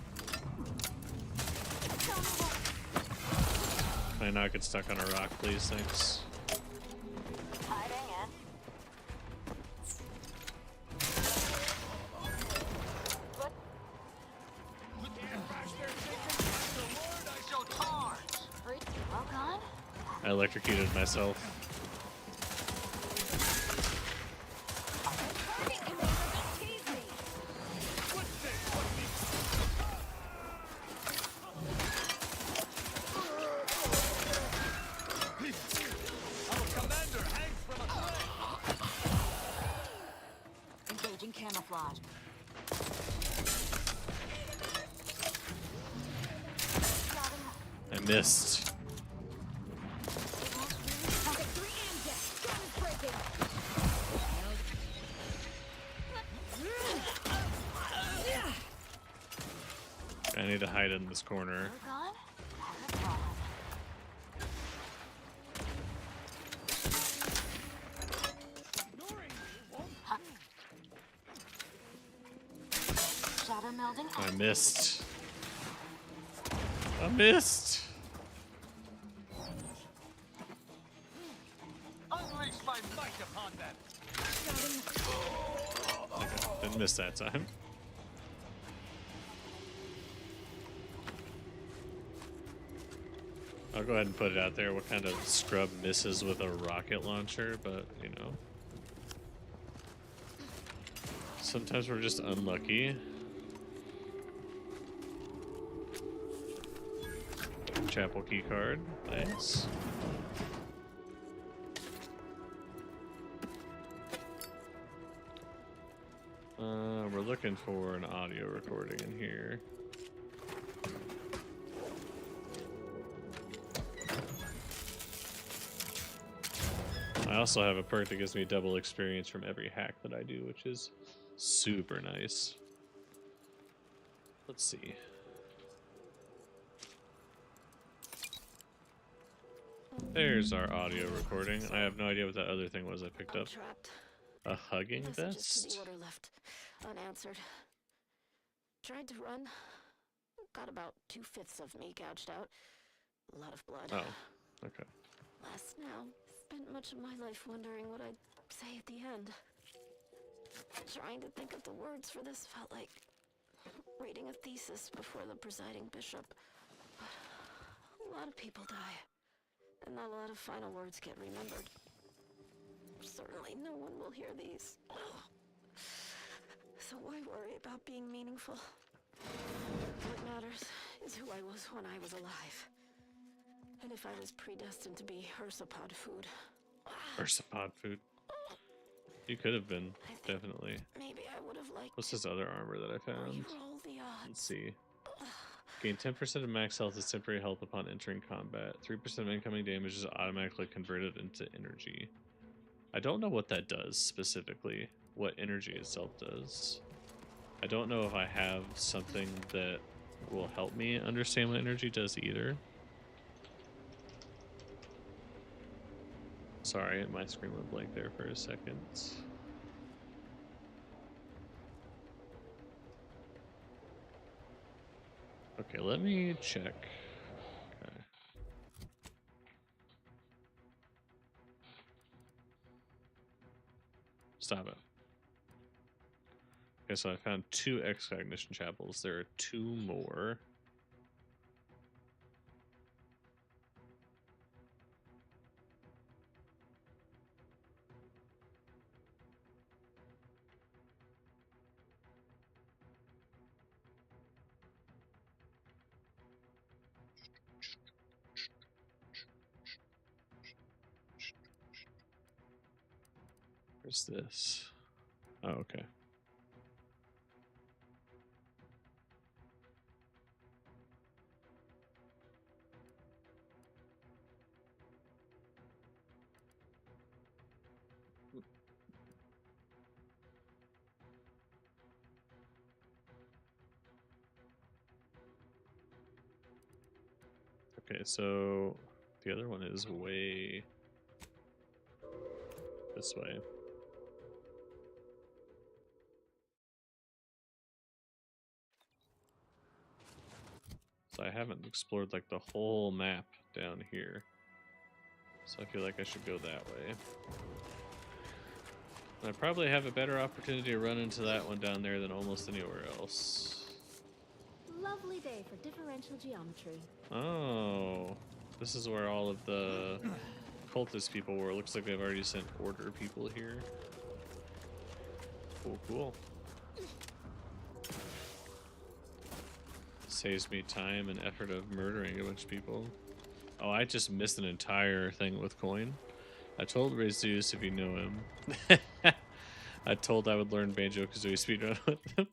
Can I not get stuck on a rock, please? Thanks. Hiding in. What? Well gone. I electrocuted myself. Our commander hangs from a thread. Engaging camouflage. I missed. Pocket 3 and death. Gun is breaking. I need to hide in this corner. Gone. Shadow melding. I missed. I missed. Unleash my might upon them. Okay, didn't miss that time. I'll go ahead and put it out there what kind of scrub misses with a rocket launcher, but you know. Sometimes we're just unlucky. Chapel key card, nice. We're looking for an audio recording in here. I also have a perk that gives me double experience from every hack that I do, which is super nice. Let's see. There's our audio recording. I have no idea what that other thing was I picked up. Trapped. A hugging Messages to vest? the order left unanswered. Tried to run. Got about 2/5 of me gouged out. A lot of blood. Oh, okay. Last now. Spent much of my life wondering what I'd say at the end. Trying to think of the words for this felt like reading a thesis before the presiding bishop. But a lot of people die, and not a lot of final words get remembered. Certainly no one will hear these. So why worry about being meaningful? What matters is who I was when I was alive. And if I was predestined to be Ursapod food. Ursapod food. You could have been, definitely. Maybe I would have like What's this other armor that I found? Let's see. Gain 10% of max health as temporary health upon entering combat. 3% of incoming damage is automatically converted into energy. I don't know what that does specifically, what energy itself does. I don't know if I have something that will help me understand what energy does either. Sorry, my screen went blank there for a second. Okay, let me check. Okay. Stop it. Okay, so I found 2 Excognition Chapels. There are 2 more. Where's this? Oh, okay. Okay, so the other one is way this way. So I haven't explored like the whole map down here. So I feel like I should go that way. I probably have a better opportunity to run into that one down there than almost anywhere else. Lovely day for differential geometry. Oh, this is where all of the cultist people were. Looks like they've already sent order people here. Cool, cool. Saves me time and effort of murdering a bunch of people. Oh, I just missed an entire thing with Coin. I told Rezeus, if you know him, I told I would learn Banjo-Kazooie speedrun with him.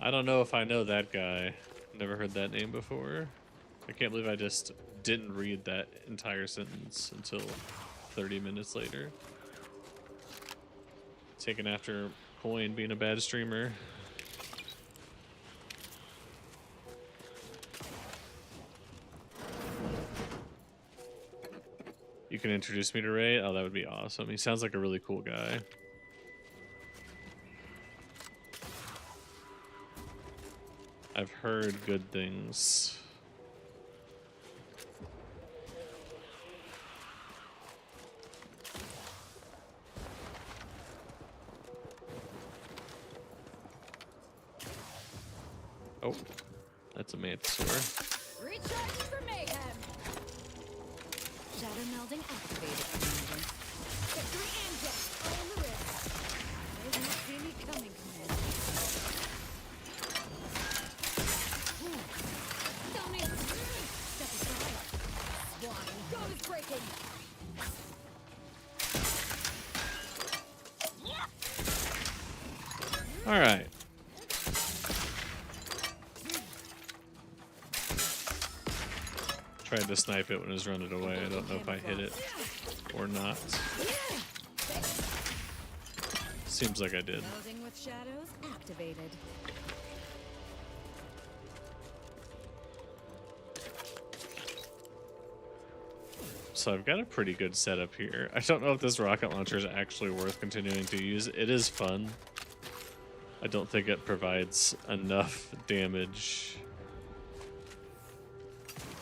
I don't know if I know that guy. Never heard that name before. I can't believe I just didn't read that entire sentence until 30 minutes later. Taken after Coin being a bad streamer. You can introduce me to Ray? Oh, that would be awesome. He sounds like a really cool guy. I've heard good things. Oh, that's a Mantisaur. Recharging for mayhem. Shadow melding activated. Victory and death all in the wrist. They won't see me coming, Commander. Don't need to step aside. Swine. God is breaking. All right. Tried to snipe it when it was running away. I don't know if I hit it or not. Seems like I did. Melding with shadows activated. So I've got a pretty good setup here. I don't know if this rocket launcher is actually worth continuing to use. It is fun. I don't think it provides enough damage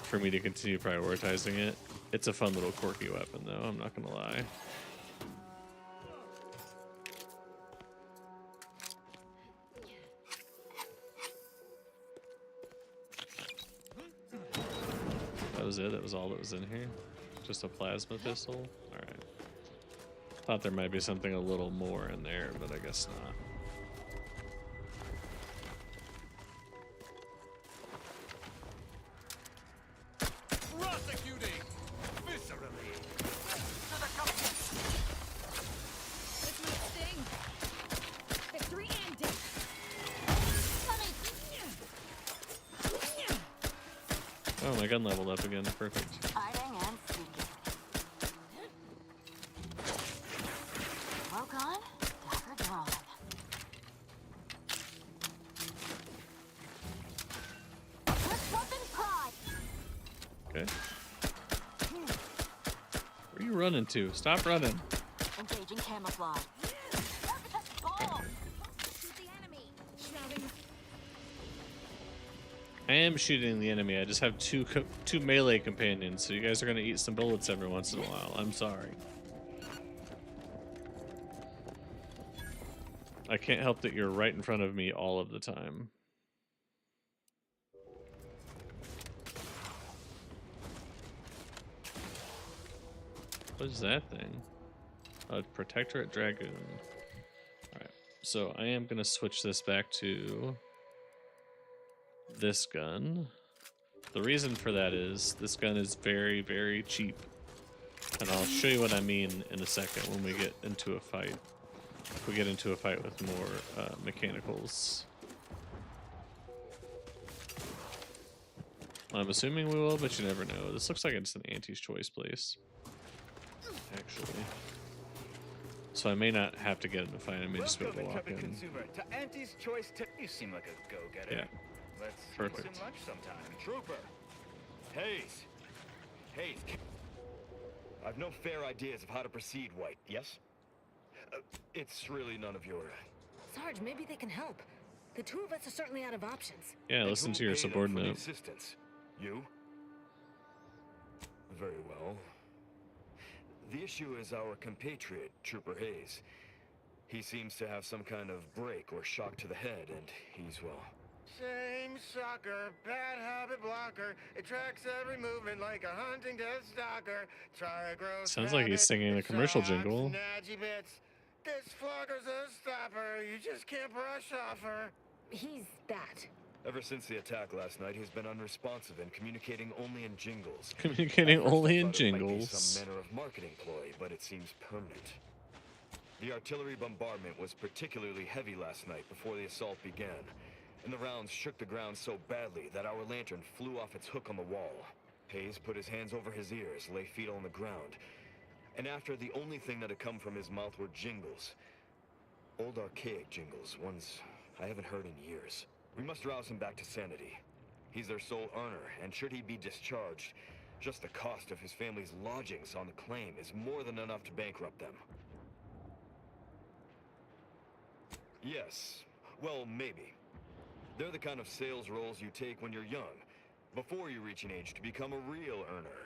for me to continue prioritizing it. It's a fun little quirky weapon though, I'm not gonna lie. That was it? That was all that was in here? Just a plasma pistol? Alright. Thought there might be something a little more in there, but I guess not. Prosecuting viscerally. This might sting. my gun leveled up again. Perfect. Hiding and seeking. Cloak on, dagger drawn. Let's weapon pride. Okay. Where are you running to? Stop running. Engaging camouflage. I am shooting the enemy. I just have two melee companions, so you guys are gonna eat some bullets every once in a while. I'm sorry. I can't help that you're right in front of me all of the time. What is that thing? A Protectorate Dragoon. Alright, so I am gonna switch this back to this gun. The reason for that is this gun is very, very cheap. And I'll show you what I mean in a second when we get into a fight. If we get into a fight with more mechanicals. I'm assuming we will, but you never know. This looks like it's an Auntie's Choice place, actually. So I may not have to get in a fight. I may just be able to walk in. Consumer, to Auntie's Choice. You seem like a go-getter. Yeah. Let's Perfect. get some lunch sometime. Trooper. Hayes. Hayes. I've no fair ideas of how to proceed, White. Yes? It's really none of your... Sarge, maybe they can help. The two of us are certainly out of options. Yeah, listen to your subordinate. Assistance? You? Very well. The issue is our compatriot, Trooper Hayes. He seems to have some kind of break or shock to the head, and he's, well... Same sucker, bad habit blocker. It tracks every movement like a hunting death stalker. Try a gross Sounds like he's singing a commercial jingle. Snatchy bits. This flogger's a stopper. You just can't brush off her. He's that. Ever since the attack last night, he's been unresponsive and communicating only in jingles. Communicating only in It might be jingles. some manner of marketing ploy, but it seems permanent. The artillery bombardment was particularly heavy last night before the assault began, and the rounds shook the ground so badly that our lantern flew off its hook on the wall. Hayes put his hands over his ears, lay feet on the ground, and after the only thing that had come from his mouth were jingles. Old archaic jingles, ones I haven't heard in years. We must rouse him back to sanity. He's their sole earner, and should he be discharged, just the cost of his family's lodgings on the claim is more than enough to bankrupt them. Yes, well, maybe. They're the kind of sales roles you take when you're young, before you reach an age to become a real earner.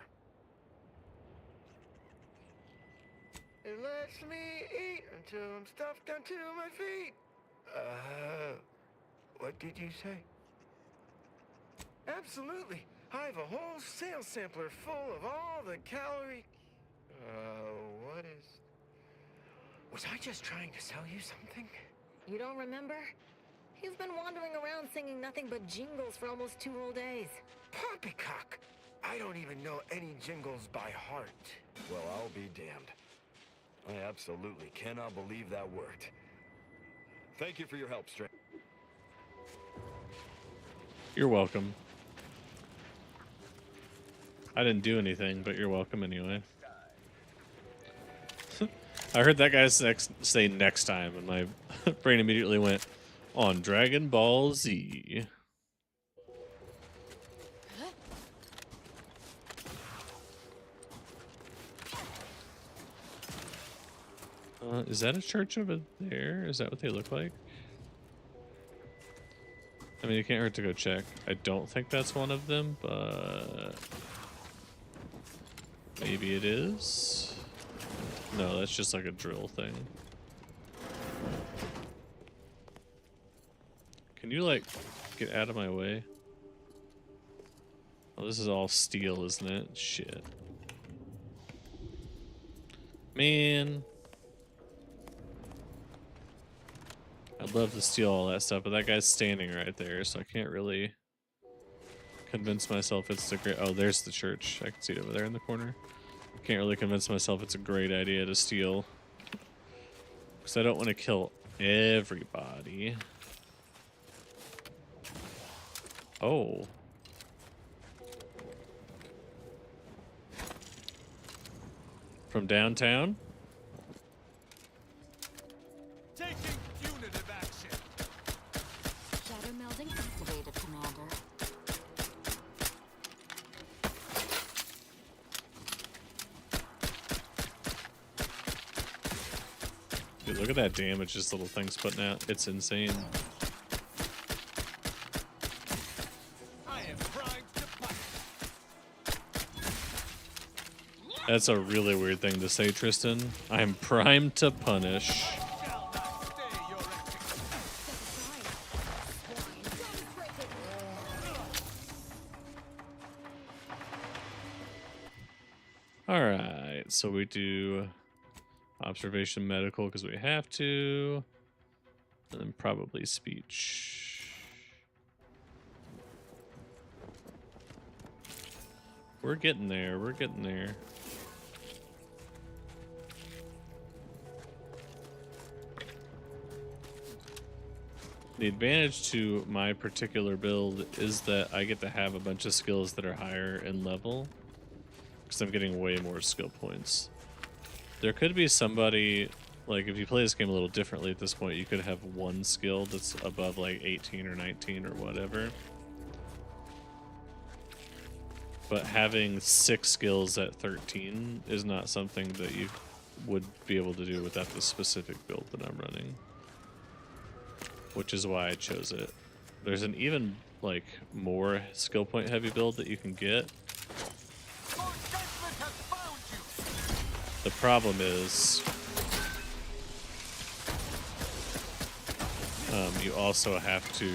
It lets me eat until I'm stuffed onto my feet. What did you say? Absolutely. I have a whole sales sampler full of all the calorie... what is... Was I just trying to sell you something? You don't remember? He's been wandering around singing nothing but jingles for almost 2 whole days. Poppycock! I don't even know any jingles by heart. Well, I'll be damned. I absolutely cannot believe that worked. Thank you for your help, Stranger. You're welcome. I didn't do anything, but you're welcome anyway. I heard that guy say next time, and my brain immediately went on Dragon Ball Z. Is that a church over there? Is that what they look like? I mean, it can't hurt to go check. I don't think that's one of them, but maybe it is. No, that's just like a drill thing. Can you, like, get out of my way? Oh, this is all steel, isn't it? Shit. Man. I'd love to steal all that stuff, but that guy's standing right there, so I can't really convince myself it's the great... Oh, there's the church. I can see it over there in the corner. Can't really convince myself it's a great idea to steal. Because I don't want to kill everybody. From downtown? Taking punitive action. Shadow melding activated, Commander. Dude, look at that damage this little thing's putting out. It's insane. I am primed to fight. That's a really weird thing to say, Tristan. I'm primed to punish. Alright, so we do observation medical because we have to, and then probably speech. We're getting there, we're getting there. The advantage to my particular build is that I get to have a bunch of skills that are higher in level because I'm getting way more skill points. There could be somebody, like if you play this game a little differently at this point, you could have one skill that's above like 18 or 19 or whatever. But having 6 skills at 13 is not something that you would be able to do without the specific build that I'm running. Which is why I chose it. There's an even like more skill point heavy build that you can get. The problem is you also have to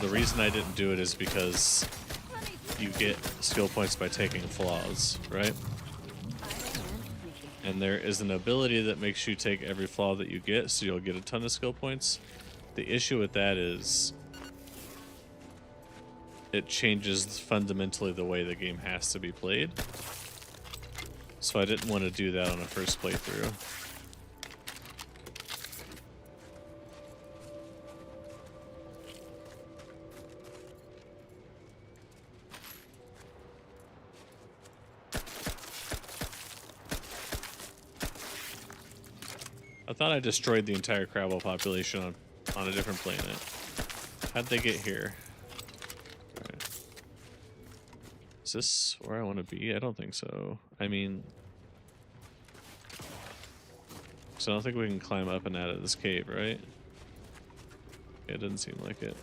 the reason I didn't do it is because you get skill points by taking flaws, right? And there is an ability that makes you take every flaw that you get, so you'll get a ton of skill points. The issue with that is it changes fundamentally the way the game has to be played. So I didn't want to do that on a first playthrough. I thought I destroyed the entire Crabble population on a different planet. How'd they get here? Right. Is this where I want to be? I don't think so. I mean... So I don't think we can climb up and out of this cave, right? Yeah, it doesn't seem like it.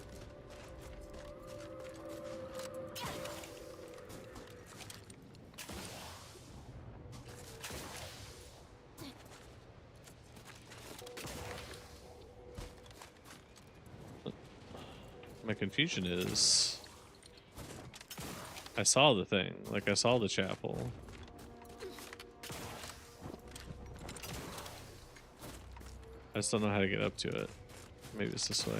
My confusion is I saw the thing, like I saw the chapel. I just don't know how to get up to it. Maybe it's this way.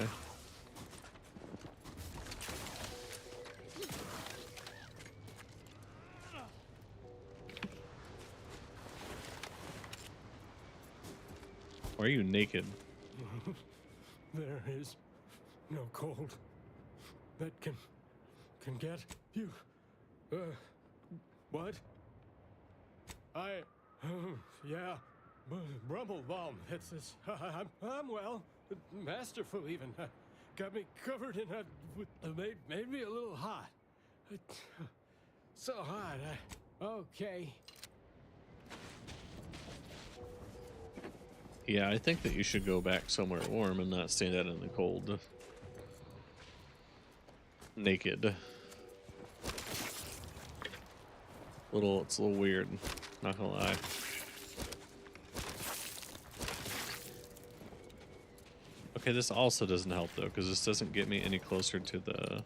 Why are you naked? There is no cold that can get you. What? Yeah, Brumblebomb. It's this. I'm well, masterful even. Got me covered in made me a little hot. So hot. Okay. Yeah, I think that you should go back somewhere warm and not stand out in the cold. Naked. It's a little weird, not gonna lie. Okay, this also doesn't help though, because this doesn't get me any closer to the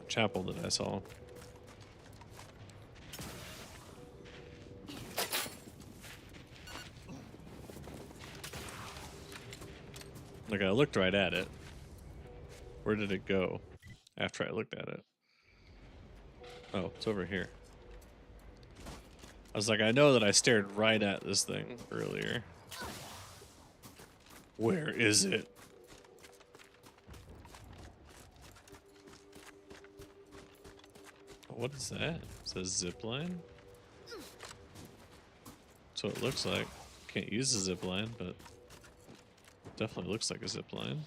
chapel that I saw. Like, I looked right at it. Where did it go after I looked at it? Oh, it's over here. I was like, I know that I stared right at this thing earlier. Where is it? What is that? It says zip line? That's what it looks like. Can't use a zip line, but definitely looks like a zip line.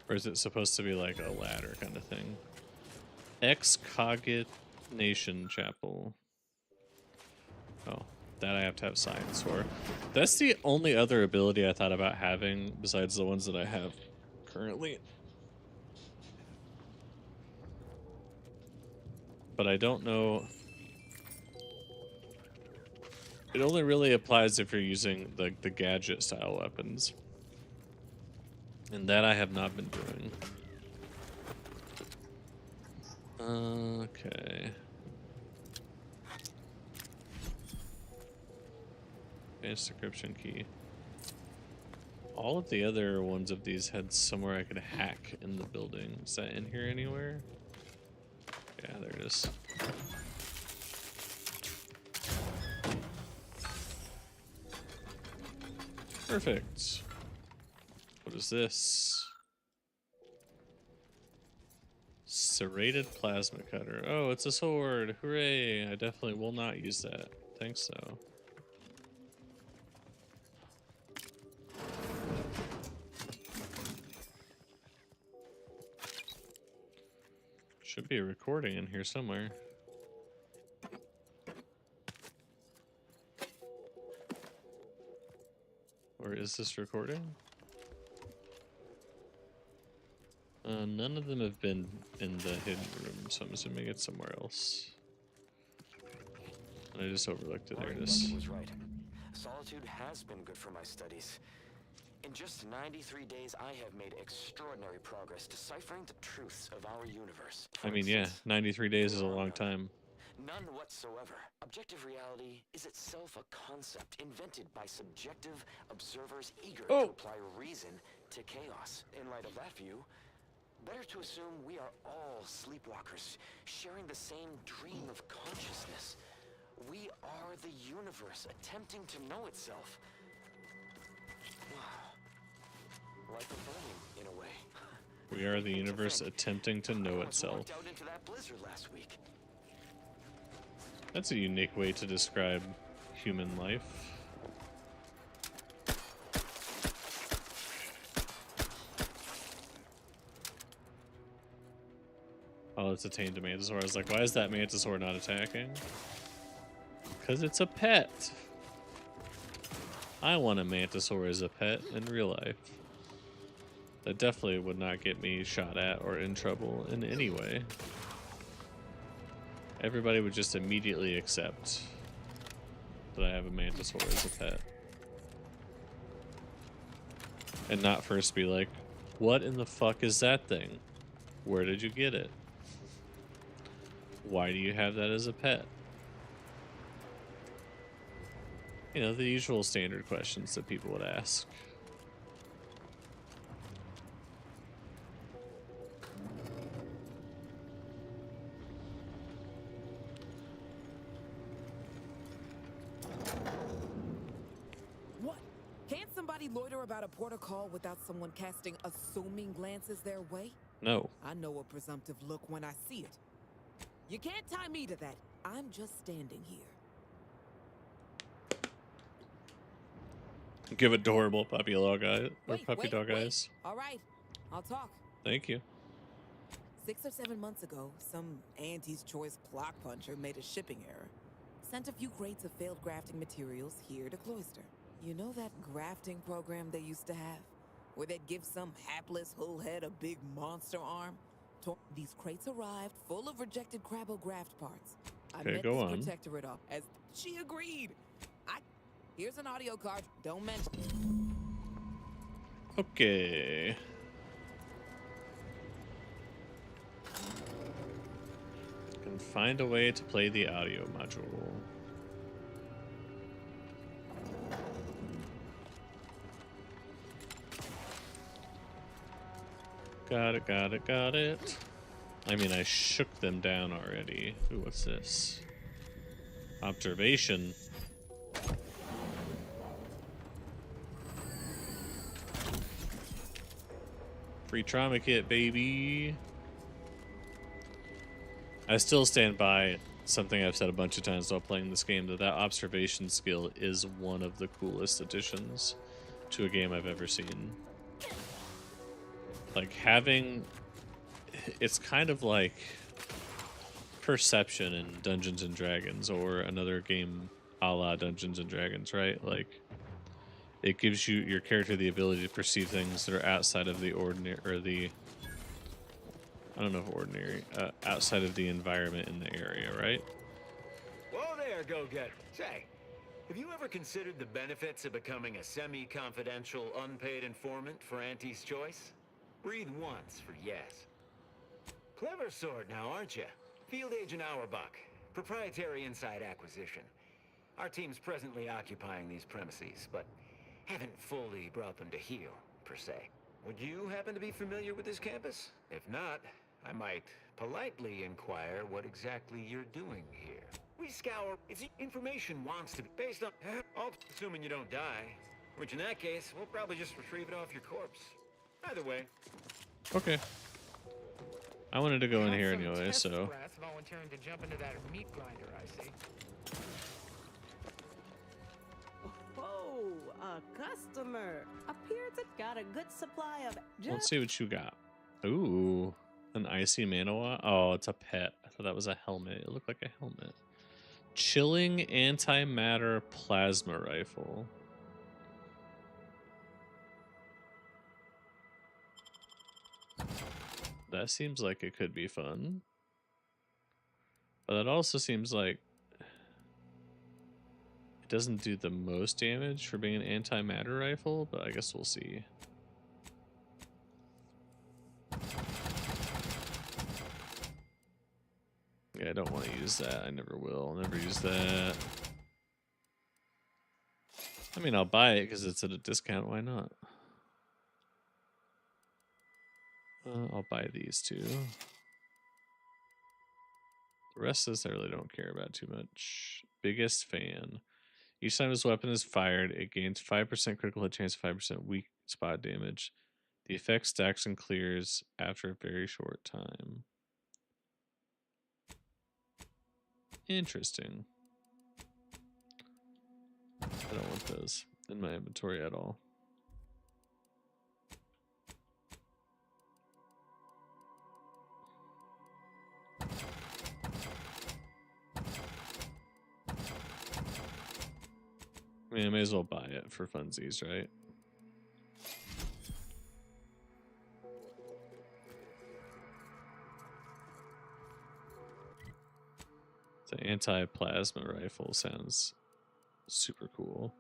Or is it supposed to be like a ladder kind of thing? Excogitation Chapel. Oh, that I have to have science for. That's the only other ability I thought about having besides the ones that I have currently. But I don't know. It only really applies if you're using the gadget style weapons. And that I have not been doing. Okay. Advanced decryption key. All of the other ones of these had somewhere I could hack in the building. Is that in here anywhere? Yeah, there it is. Perfect. What is this? Serrated plasma cutter. Oh, it's a sword. Hooray. I definitely will not use that. Thanks, though. Should be a recording in here somewhere. Or is this recording? None of them have been in the hidden room, so I'm assuming it's somewhere else. I just overlooked it. There it is. Was right. Solitude has been good for my studies. In just 93 days, I have made extraordinary progress deciphering the truths of our universe. I mean, yeah, 93 days is a long time. None whatsoever. Objective reality is itself a concept invented by subjective observers eager to apply reason to chaos. In light of that view, better to assume we are all sleepwalkers, sharing the same dream of consciousness. We are the universe attempting to know itself. Like a burning, in a way. We are the universe attempting to know itself. Out into that blizzard last week. That's a unique way to describe human life. Oh, it's a tamed mantisaur. I was like, why is that mantisaur not attacking? Because it's a pet. I want a mantisaur as a pet in real life. That definitely would not get me shot at or in trouble in any way. Everybody would just immediately accept that I have a mantisaur as a pet. And not first be like, what in the fuck is that thing? Where did you get it? Why do you have that as a pet? You know, the usual standard questions that people would ask. What? Can't somebody loiter about a protocol without someone casting assuming glances their way? No. I know a presumptive look when I see it. You can't tie me to that. I'm just standing here. Give adorable puppy dog eyes or puppy dog eyes. All right, I'll talk. Thank you. 6 or 7 months ago, some Auntie's Choice clock puncher made a shipping error. Sent a few crates of failed grafting materials here to Cloister. You know that grafting program they used to have? Where they'd give some hapless hullhead a big monster arm? These crates arrived full of rejected Crabograft parts. I met go this on. protectorate up as she agreed. Here's an audio card. Don't mention. Okay. Can find a way to play the audio module. Got it, got it, got it. I mean, I shook them down already. Ooh, what's this? Observation. Free trauma kit, baby. I still stand by something I've said a bunch of times while playing this game, that observation skill is one of the coolest additions to a game I've ever seen. Like, having... It's kind of like perception in Dungeons and Dragons, or another game a la Dungeons and Dragons, right? Like, it gives your character the ability to perceive things that are outside of the ordinary, or the... I don't know if ordinary, outside of the environment in the area, right? Whoa there, go-getter. Say, have you ever considered the benefits of becoming a semi-confidential, unpaid informant for Auntie's Choice? Breathe once for yes. Clever sort now, aren't you? Field Agent Auerbach, proprietary inside acquisition. Our team's presently occupying these premises, but haven't fully brought them to heel, per se. Would you happen to be familiar with this campus? If not, I might politely inquire what exactly you're doing here. We scour. It's information wants to be based on... all assuming you don't die. Which in that case, we'll probably just retrieve it off your corpse. Either way. Okay. I wanted to go in here anyway, so... Volunteering to jump into that meat grinder, I see. Oh, a customer. Appears it got a good supply of... Let's see what you got. Ooh, an icy Manawa. Oh, it's a pet. I thought that was a helmet. It looked like a helmet. Chilling antimatter plasma rifle. That seems like it could be fun. But it also seems like it doesn't do the most damage for being an antimatter rifle, but I guess we'll see. Yeah, I don't want to use that. I never will. I'll never use that. I mean, I'll buy it because it's at a discount. Why not? I'll buy these two. The rest of this I really don't care about too much. Biggest fan. Each time this weapon is fired, it gains 5% critical hit chance, 5% weak spot damage. The effect stacks and clears after a very short time. Interesting. I don't want those in my inventory at all. I mean, I may as well buy it for funsies, right? The anti-plasma rifle sounds super cool.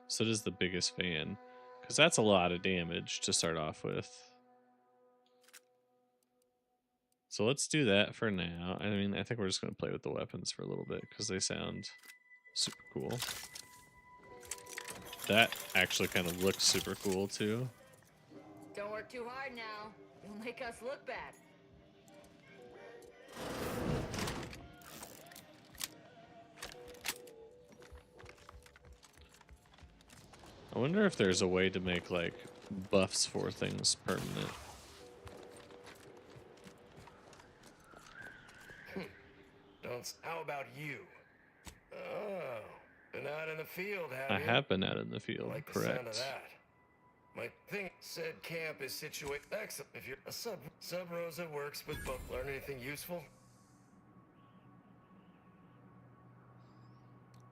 So does the biggest fan, because that's a lot of damage to start off with. So let's do that for now. I mean, I think we're just going to play with the weapons for a little bit because they sound super cool. That actually kind of looks super cool too. Don't work too hard now. You'll make us look bad. I wonder if there's a way to make like buffs for things permanent. How about you? Oh, been out in the field, have you? I have been out in the field, I like the correct. sound of that. My thing said camp is situated. Excellent. If you're a sub Rosa works with both. Learn anything useful?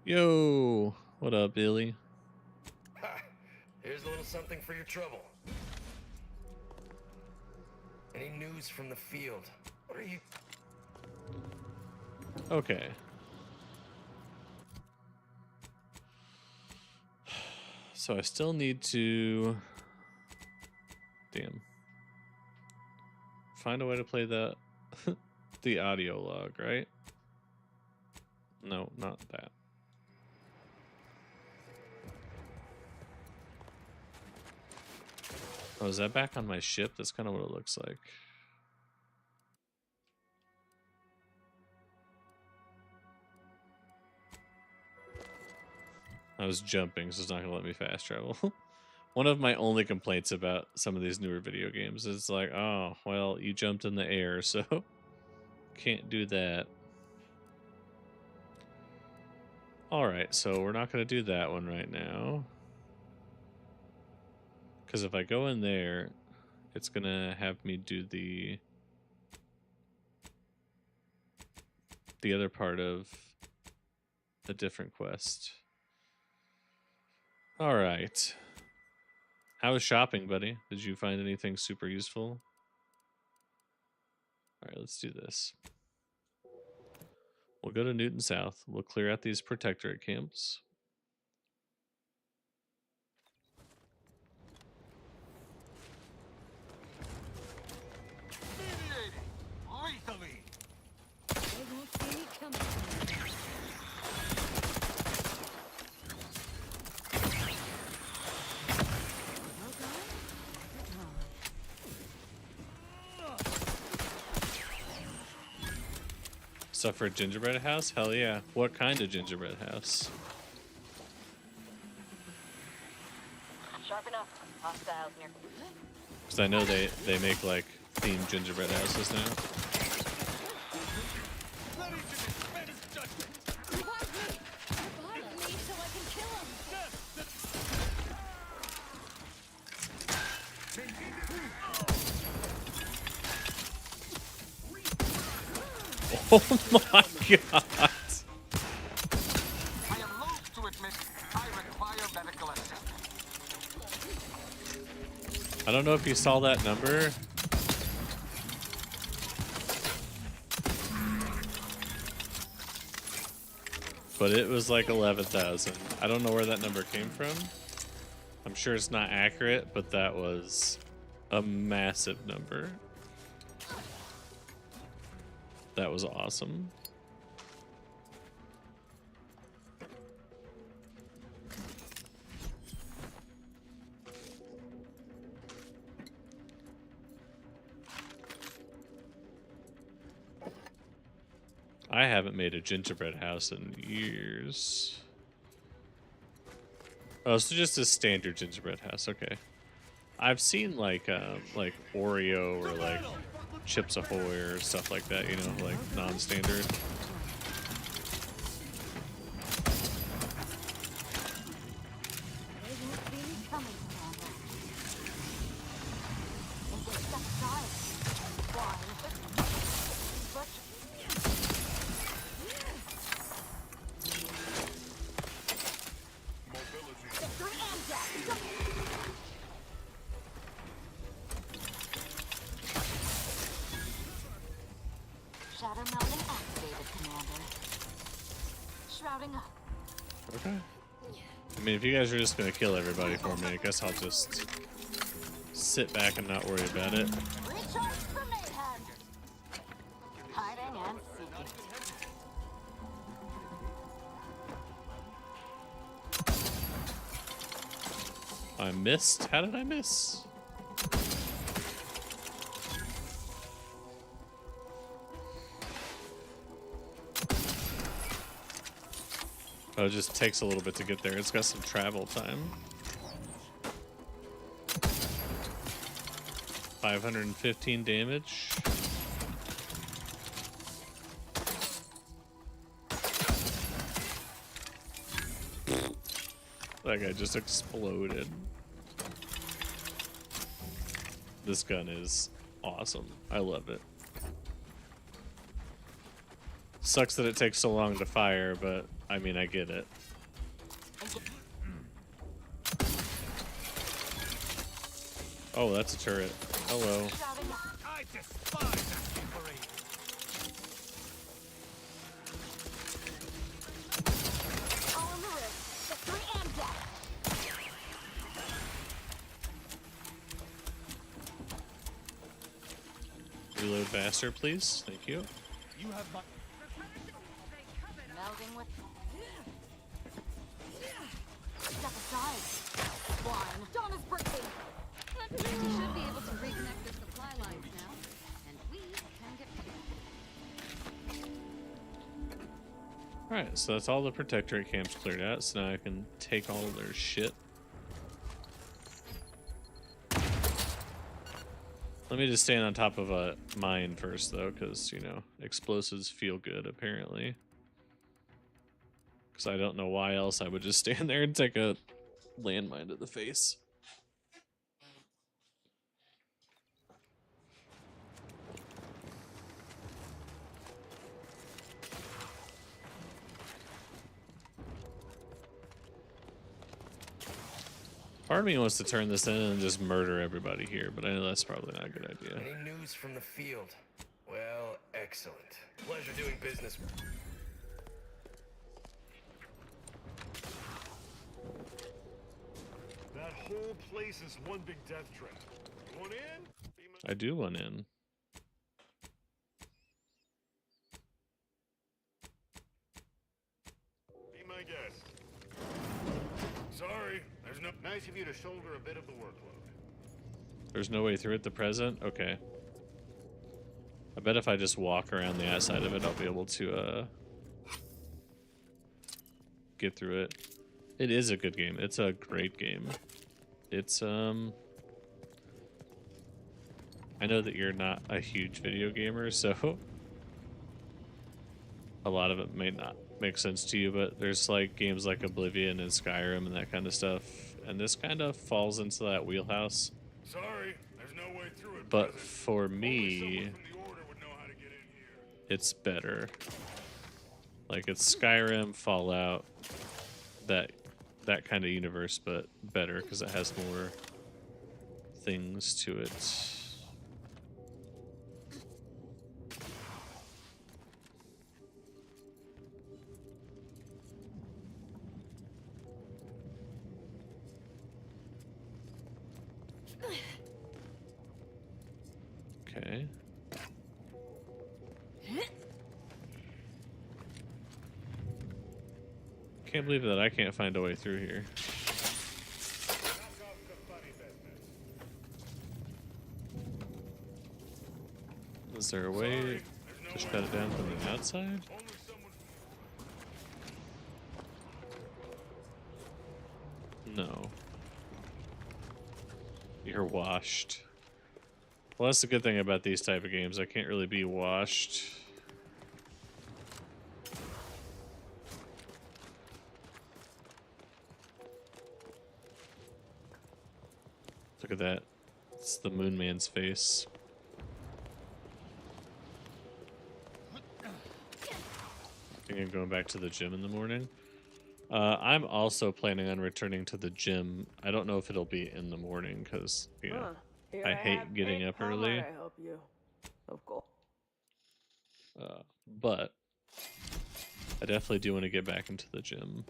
Yo, what up, Billy? Ha! Here's a little something for your trouble. Any news from the field? What are you? Okay. So I still need to... Damn. Find a way to play the the audio log, right? No, not that. Oh, is that back on my ship? That's kind of what it looks like. I was jumping, so it's not going to let me fast travel. One of my only complaints about some of these newer video games is like, oh, well, you jumped in the air, so can't do that. Alright, so we're not going to do that one right now. Because if I go in there, it's going to have me do the other part of a different quest. Alright. How was shopping, buddy? Did you find anything super useful? Alright, let's do this. We'll go to Newton South. We'll clear out these protectorate camps. Stuff for a gingerbread house? Hell yeah. What kind of gingerbread house? Sharp enough. Hostiles near. Because I know they make like themed gingerbread houses now. Oh my god! I am loath to admit I require medical assistance. I don't know if you saw that number. But it was like 11,000. I don't know where that number came from. I'm sure it's not accurate, but that was a massive number. That was awesome. I haven't made a gingerbread house in years. Oh, so just a standard gingerbread house. Okay. I've seen like Oreo or like Chips Ahoy or stuff like that, you know, like non-standard. Shadow melding activated, Commander. Shrouding up. Okay. I mean, if you guys are just gonna kill everybody for me, I guess I'll just sit back and not worry about it. Recharge for mayhem. Hiding and seeking. I missed? How did I miss? Oh, it just takes a little bit to get there. It's got some travel time. 515 damage. That guy just exploded. This gun is awesome. I love it. Sucks that it takes so long to fire, but I mean, I get it. Oh, that's a turret. Hello. I despise asking for aid. All in the wrist. Victory and death. Reload faster, please. Thank you. You have my... Melding with... Step aside. Swine. Dawn is breaking. Alright, so that's all the protectorate camps cleared out, so now I can take all their shit. Let me just stand on top of a mine first, though, because, you know, explosives feel good, apparently. Because I don't know why else I would just stand there and take a landmine to the face. Part of me wants to turn this in and just murder everybody here, but I know that's probably not a good idea. Any news from the field? Well, excellent. Pleasure doing business. That whole place is one big death trap. You want in? I do want in. Be my guest. Sorry, there's no. Nice of you to shoulder a bit of the workload. There's no way through at the present? Okay. I bet if I just walk around the outside of it, I'll be able to, get through it. It is a good game. It's a great game. It's, I know that you're not a huge video gamer, so a lot of it may not make sense to you, but there's like games like Oblivion and Skyrim and that kind of stuff, and this kind of falls into that wheelhouse. Sorry, there's no way through it. But for me, it's better. Like it's Skyrim, Fallout, that kind of universe, but better because it has more things to it. Okay. Can't believe that I can't find a way through here. Is there a way to shut it down from the outside? No. You're washed. Well, that's the good thing about these type of games. I can't really be washed. Look at that. It's the Moon Man's face. I think I'm going back to the gym in the morning. I'm also planning on returning to the gym. I don't know if it'll be in the morning because, you know, I hate getting up early. I help you? Of course. But I definitely do want to get back into the gym.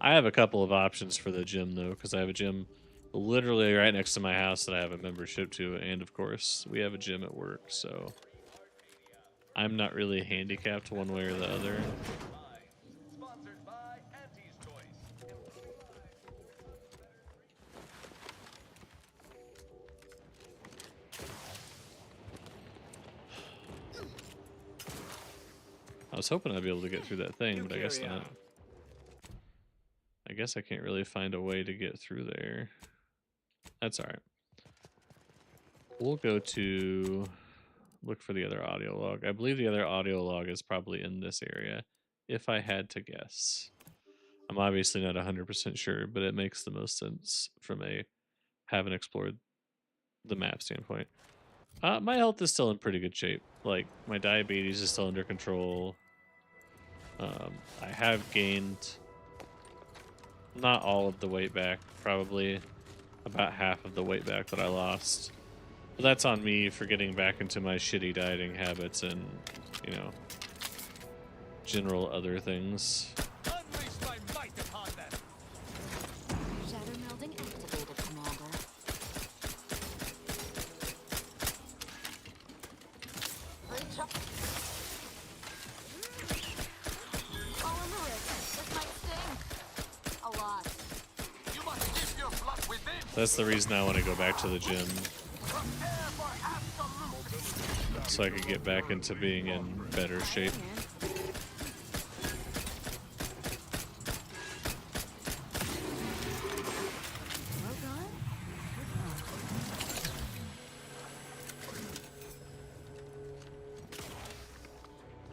I have a couple of options for the gym, though, because I have a gym literally right next to my house that I have a membership to, and of course, we have a gym at work, so I'm not really handicapped one way or the other. I was hoping I'd be able to get through that thing, but I guess not. I guess I can't really find a way to get through there. That's alright. We'll go to look for the other audio log. I believe the other audio log is probably in this area, if I had to guess. I'm obviously not 100% sure, but it makes the most sense from a haven't explored the map standpoint. My health is still in pretty good shape. Like, my diabetes is still under control. I have gained not all of the weight back, probably about half of the weight back that I lost. But that's on me for getting back into my shitty dieting habits and, you know, general other things. Unleash my might upon them. Shadow melding activated, Commander. Oh, Emmerich, this might sting. A lot. You must keep your blood within. That's the reason I want to go back to the gym. So I could get back into being in better shape.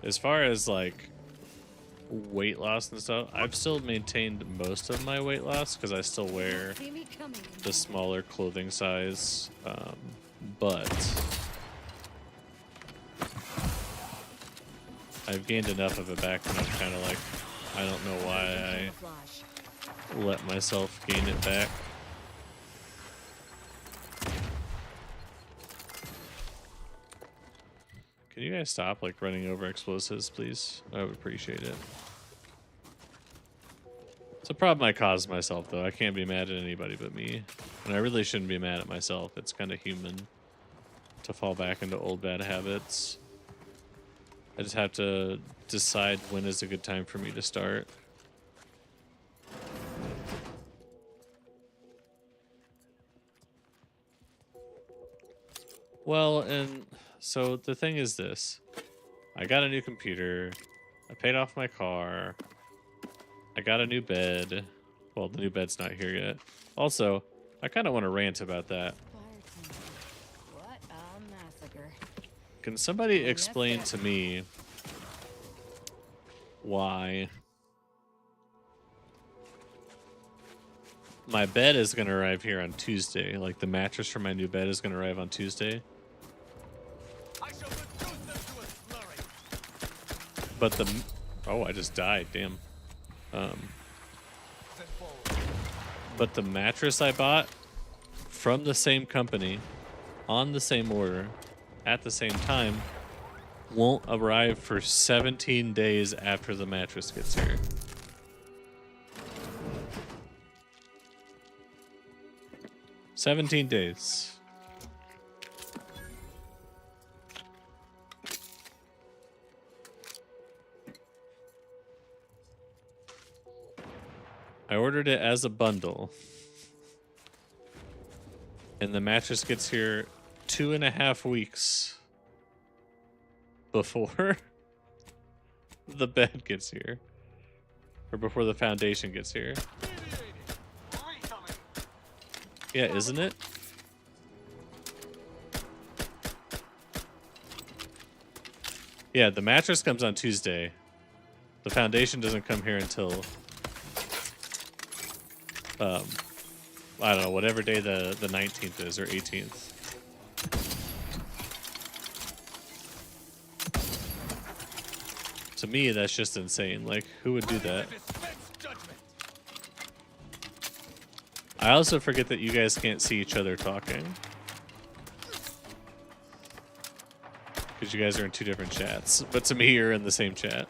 As far as like weight loss and stuff, I've still maintained most of my weight loss because I still wear the smaller clothing size, but I've gained enough of it back and I'm kind of like, I don't know why I let myself gain it back. Can you guys stop like running over explosives, please? I would appreciate it. It's a problem I caused myself, though. I can't be mad at anybody but me. And I really shouldn't be mad at myself. It's kind of human to fall back into old bad habits. I just have to decide when is a good time for me to start. Well, and so the thing is this. I got a new computer. I paid off my car. I got a new bed. Well, the new bed's not here yet. Also, I kind of want to rant about that. What a massacre. Can somebody explain to me why my bed is going to arrive here on Tuesday? Like the mattress for my new bed is going to arrive on Tuesday. But the... Oh, I just died. Damn. But the mattress I bought from the same company, on the same order, at the same time, won't arrive for 17 days after the mattress gets here. "17 days. I ordered it as a bundle. And the mattress gets here 2.5 weeks before the bed gets here. Or before the foundation gets here. Yeah, isn't it? Yeah, the mattress comes on Tuesday. The foundation doesn't come here until... I don't know, whatever day the 19th is, or 18th. To me, that's just insane. Like, who would do that? I also forget that you guys can't see each other talking. Because you guys are in 2 different chats. But to me, you're in the same chat.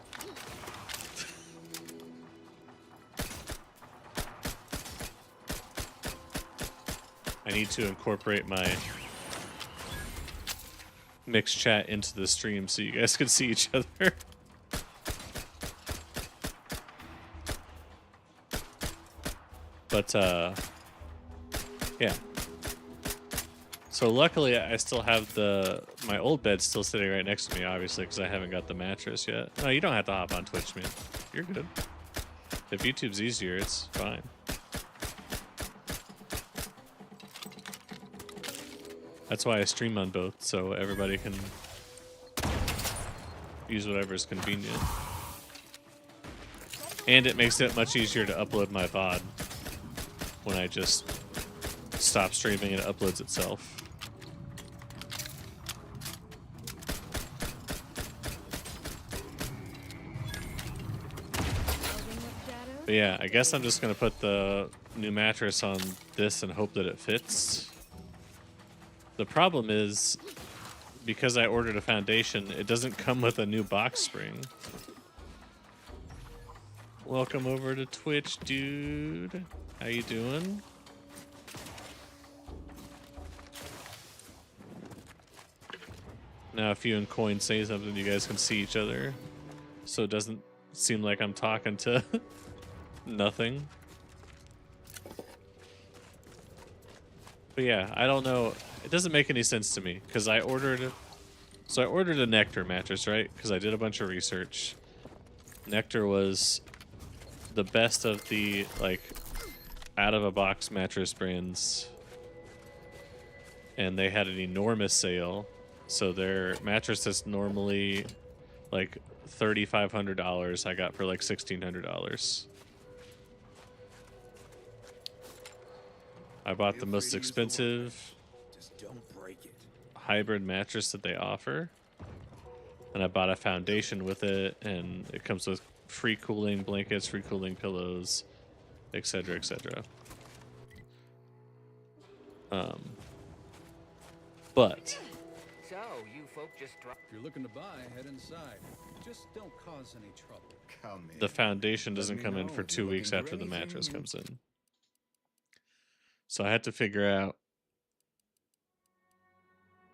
I need to incorporate my mixed chat into the stream so you guys can see each other. But, yeah. So luckily I still have my old bed still sitting right next to me, obviously, because I haven't got the mattress yet. No, you don't have to hop on Twitch, man. You're good. If YouTube's easier, it's fine. That's why I stream on both, so everybody can use whatever's convenient. And it makes it much easier to upload my VOD when I just stop streaming and it uploads itself. But yeah, I guess I'm just gonna put the new mattress on this and hope that it fits. The problem is, because I ordered a foundation, it doesn't come with a new box spring. Welcome over to Twitch, dude. How you doing? Now if you and Coin say something, you guys can see each other. So it doesn't seem like I'm talking to nothing. But yeah, I don't know. It doesn't make any sense to me because I ordered a Nectar mattress, right? Because I did a bunch of research. Nectar was the best of the like out of a box mattress brands, and they had an enormous sale. So their mattress that's normally like $3,500 I got for like $1,600. I bought the most expensive Just don't break it. hybrid mattress that they offer. And I bought a foundation with it, and it comes with free cooling blankets, free cooling pillows, etc., etc. But So, you folk just If you're looking to buy, head inside. Just don't cause any trouble. Come in. the foundation doesn't me come in know for if 2 you're weeks looking for after the anything mattress new. comes in. So I had to figure out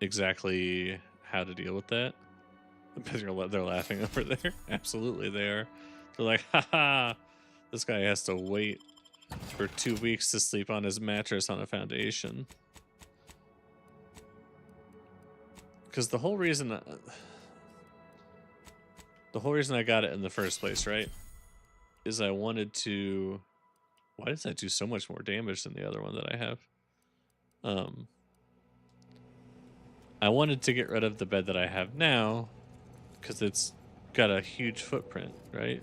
exactly how to deal with that. They're laughing over there. Absolutely, they are. They're like, haha, this guy has to wait for 2 weeks to sleep on his mattress on a foundation. Because the whole reason I got it in the first place, right, is I wanted to. Why does that do so much more damage than the other one that I have? I wanted to get rid of the bed that I have now because it's got a huge footprint, right?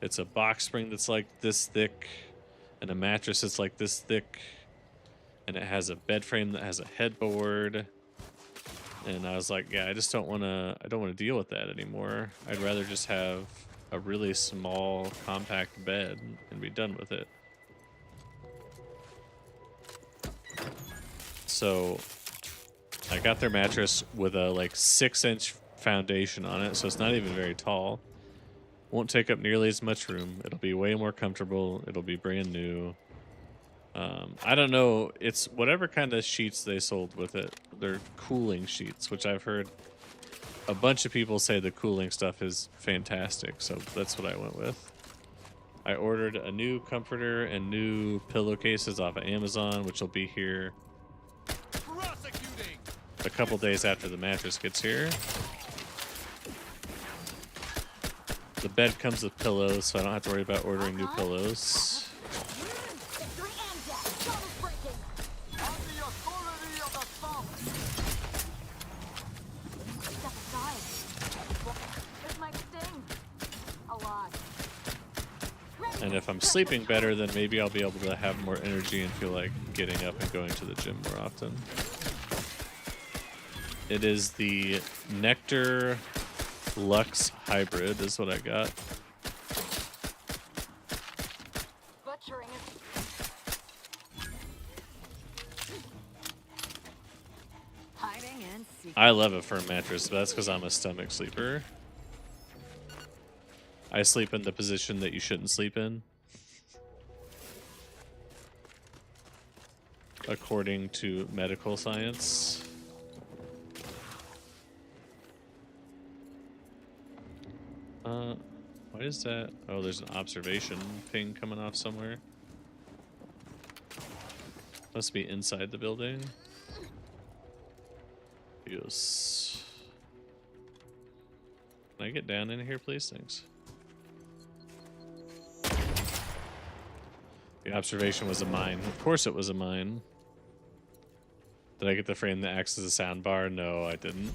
It's a box spring that's like this thick and a mattress that's like this thick, and it has a bed frame that has a headboard. And I was like, yeah, I don't want to deal with that anymore. I'd rather just have a really small, compact bed and be done with it. So I got their mattress with a like 6-inch foundation on it, so it's not even very tall. Won't take up nearly as much room. It'll be way more comfortable. It'll be brand new. I don't know. It's whatever kind of sheets they sold with it. They're cooling sheets, which I've heard a bunch of people say the cooling stuff is fantastic. So that's what I went with. I ordered a new comforter and new pillowcases off of Amazon, which will be here a couple days after the mattress gets here. The bed comes with pillows, so I don't have to worry about ordering new pillows. And if I'm sleeping better, then maybe I'll be able to have more energy and feel like getting up and going to the gym more often. It is the Nectar Lux Hybrid is what I got. Butchering it. Hiding and seeking. I love a firm mattress, but that's because I'm a stomach sleeper. I sleep in the position that you shouldn't sleep in, according to medical science. What is that? Oh, there's an observation ping coming off somewhere. Must be inside the building. Yes. Can I get down in here, please? Thanks. The observation was a mine. Of course it was a mine. Did I get the frame that acts as a sound bar? No, I didn't.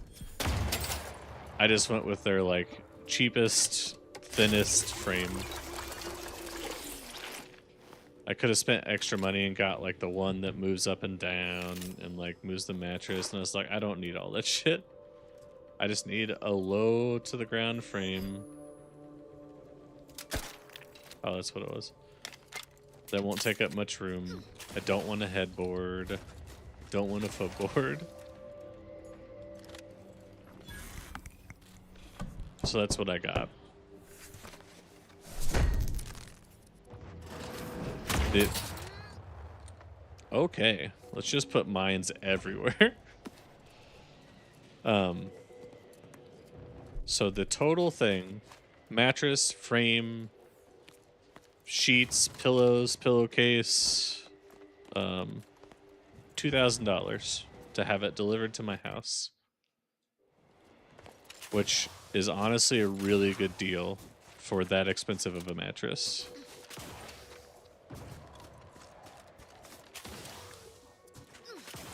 I just went with their, like, cheapest, thinnest frame. I could have spent extra money and got, like, the one that moves up and down and, like, moves the mattress. And I was like, I don't need all that shit. I just need a low-to-the-ground frame. Oh, that's what it was. That won't take up much room. I don't want a headboard. Don't want a footboard. So that's what I got. Okay, let's just put mines everywhere. So the total thing, mattress, frame, sheets, pillows, pillowcase, $2,000 to have it delivered to my house, which is honestly a really good deal for that expensive of a mattress.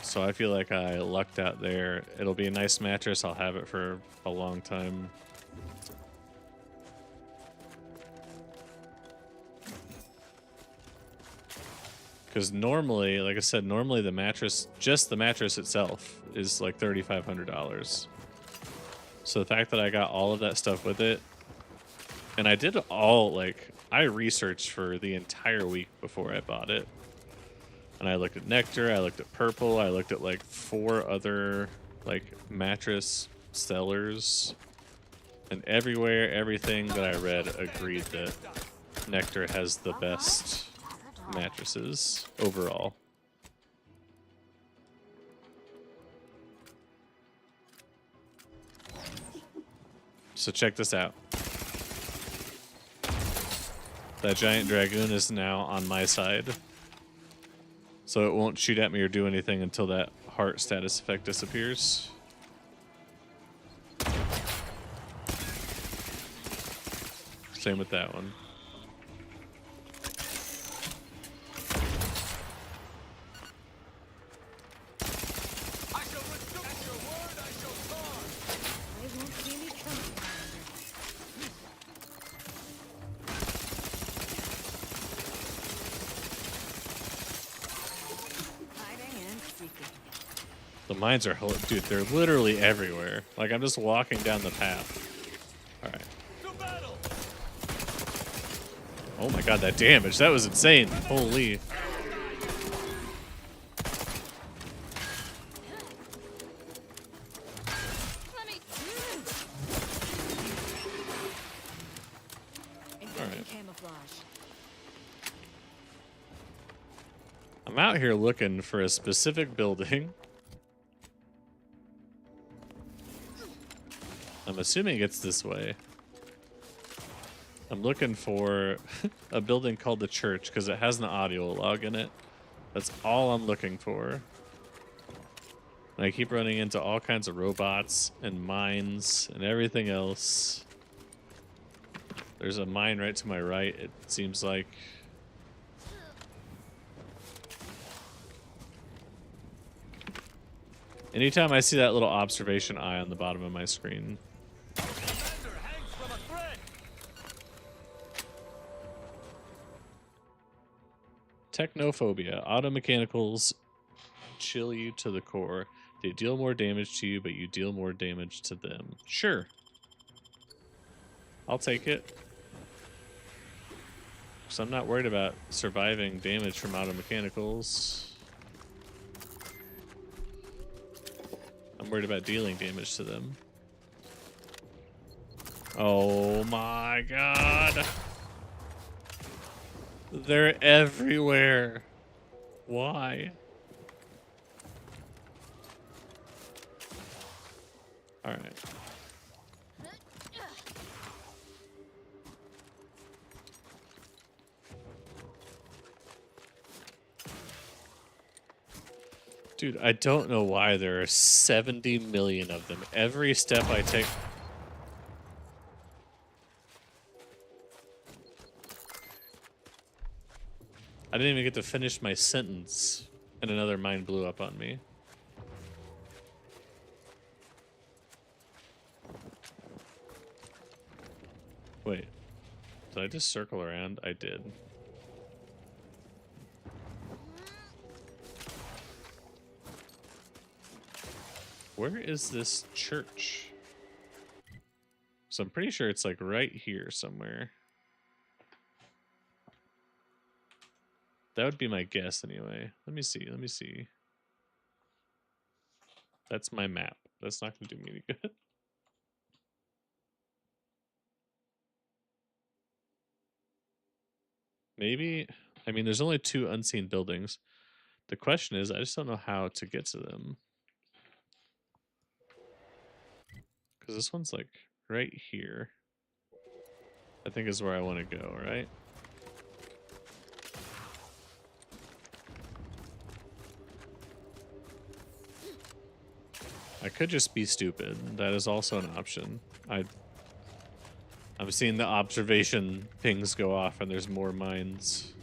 So I feel like I lucked out there. It'll be a nice mattress. I'll have it for a long time. Because normally, like I said, normally the mattress, just the mattress itself, is like $3,500. So the fact that I got all of that stuff with it, and I did all, like, I researched for the entire week before I bought it. And I looked at Nectar, I looked at Purple, I looked at like 4 other like mattress sellers. And everywhere, everything that I read agreed that Nectar has the best mattresses overall. So check this out. That giant dragoon is now on my side. So it won't shoot at me or do anything until that heart status effect disappears. Same with that one. The mines are, dude, they're literally everywhere. Like, I'm just walking down the path. Alright. Oh my god, that damage. That was insane. Holy. Alright. I'm out here looking for a specific building. I'm assuming it's this way. I'm looking for a building called the church because it has an audio log in it. That's all I'm looking for. And I keep running into all kinds of robots and mines and everything else. There's a mine right to my right, it seems like. Anytime I see that little observation eye on the bottom of my screen. Technophobia. Auto mechanicals chill you to the core. They deal more damage to you, but you deal more damage to them. Sure. I'll take it. So I'm not worried about surviving damage from auto mechanicals. I'm worried about dealing damage to them. Oh my god. They're everywhere. Why? Alright. Dude, I don't know why there are 70 million of them. Every step I take... I didn't even get to finish my sentence, and another mine blew up on me. Wait, did I just circle around? I did. Where is this church? So I'm pretty sure it's like right here somewhere. That would be my guess anyway. Let me see, let me see. That's my map. That's not going to do me any good. Maybe, I mean, there's only 2 unseen buildings. The question is, I just don't know how to get to them. Because this one's like right here. I think is where I want to go, right? I could just be stupid. That is also an option. I'm seeing the observation pings go off and there's more mines.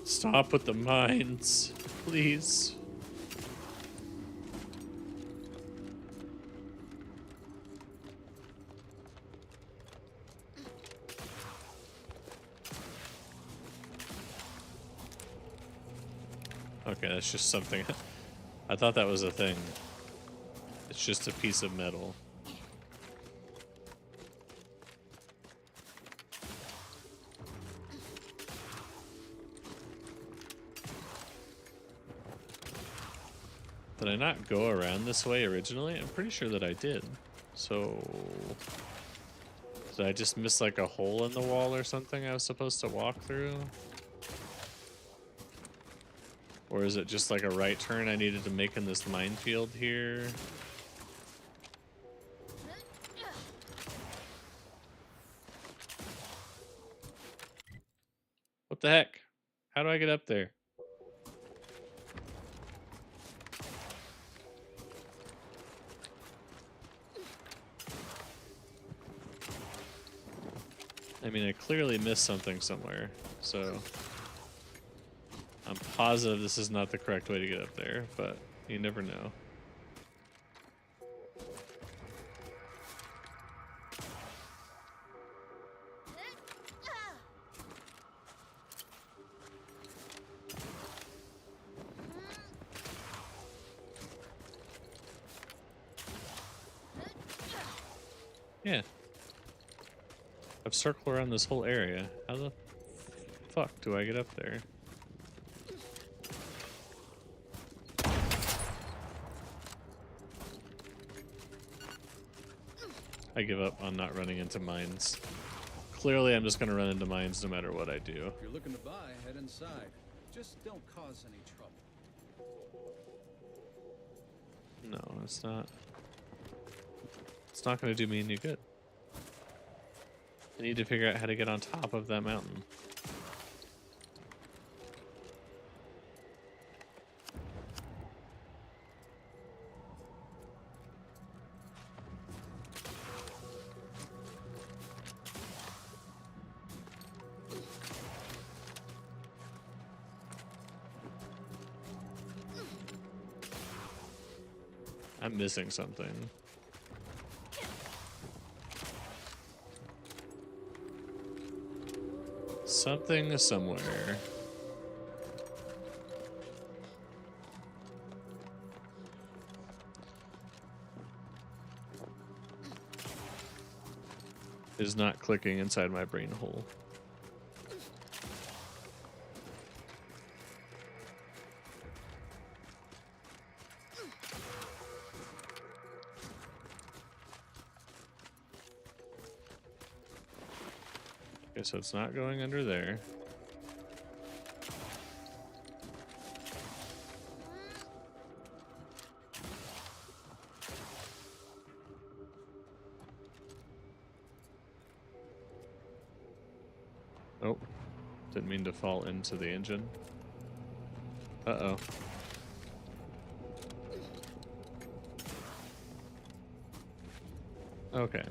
Stop with the mines, please. Okay, that's just something. I thought that was a thing. It's just a piece of metal. Did I not go around this way originally? I'm pretty sure that I did. So... did I just miss like a hole in the wall or something I was supposed to walk through? Or is it just like a right turn I needed to make in this minefield here? What the heck? How do I get up there? I mean, I clearly missed something somewhere, so I'm positive this is not the correct way to get up there, but you never know. Yeah. I've circled around this whole area. How the fuck do I get up there? I give up on not running into mines. Clearly, I'm just gonna run into mines no matter what I do. If you're looking to buy, head inside. Just don't cause any trouble. No, it's not. It's not gonna do me any good. I need to figure out how to get on top of that mountain. I'm missing something. Something somewhere. Is not clicking inside my brain hole. Okay, so it's not going under there. Oh, didn't mean to fall into the engine. Uh-oh. Okay.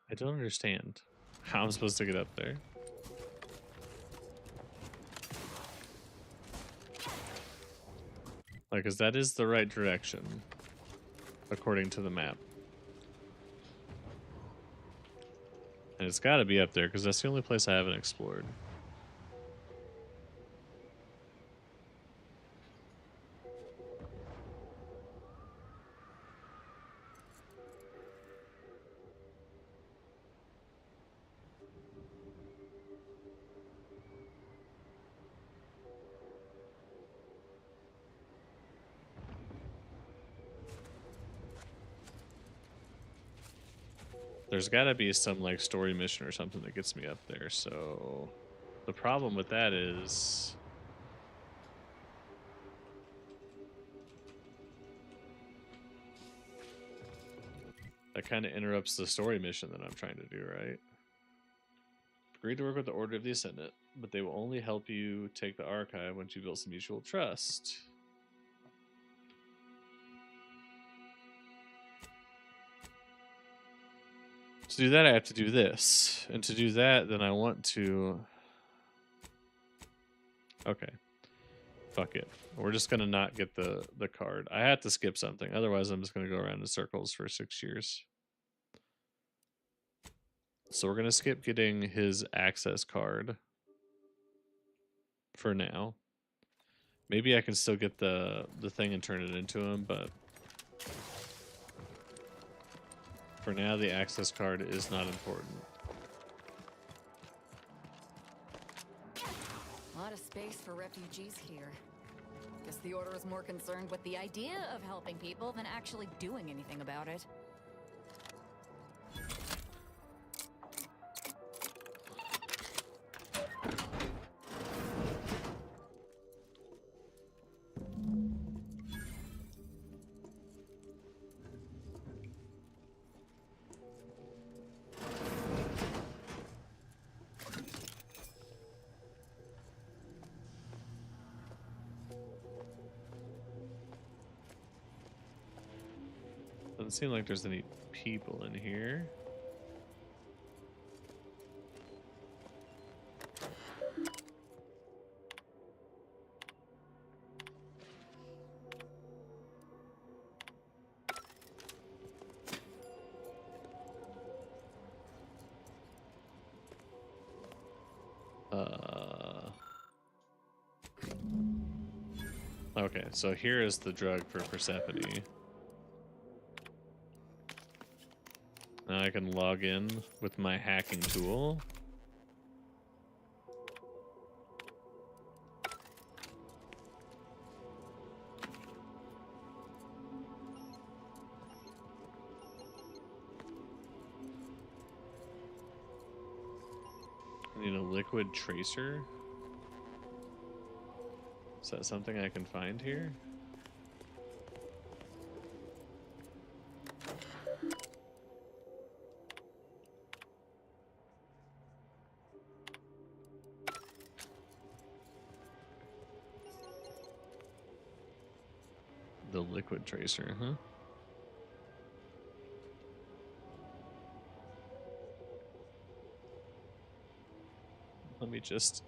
I don't understand how I'm supposed to get up there. Like, 'cause that is the right direction, according to the map. And it's gotta be up there, because that's the only place I haven't explored. There's gotta be some like story mission or something that gets me up there, so the problem with that is that kind of interrupts the story mission that I'm trying to do, right? Agreed to work with the Order of the Ascendant, but they will only help you take the archive once you build some mutual trust. To do that, I have to do this. And to do that, then I want to... Okay. Fuck it. We're just gonna not get the card. I had to skip something. Otherwise, I'm just gonna go around in circles for 6 years. So we're gonna skip getting his access card for now. Maybe I can still get the thing and turn it into him, but for now, the access card is not important. A lot of space for refugees here. Guess the Order is more concerned with the idea of helping people than actually doing anything about it. Doesn't seem like there's any people in here. Okay, so here is the drug for Persephone. Now I can log in with my hacking tool. I need a liquid tracer. Is that something I can find here? The liquid tracer, huh? Let me just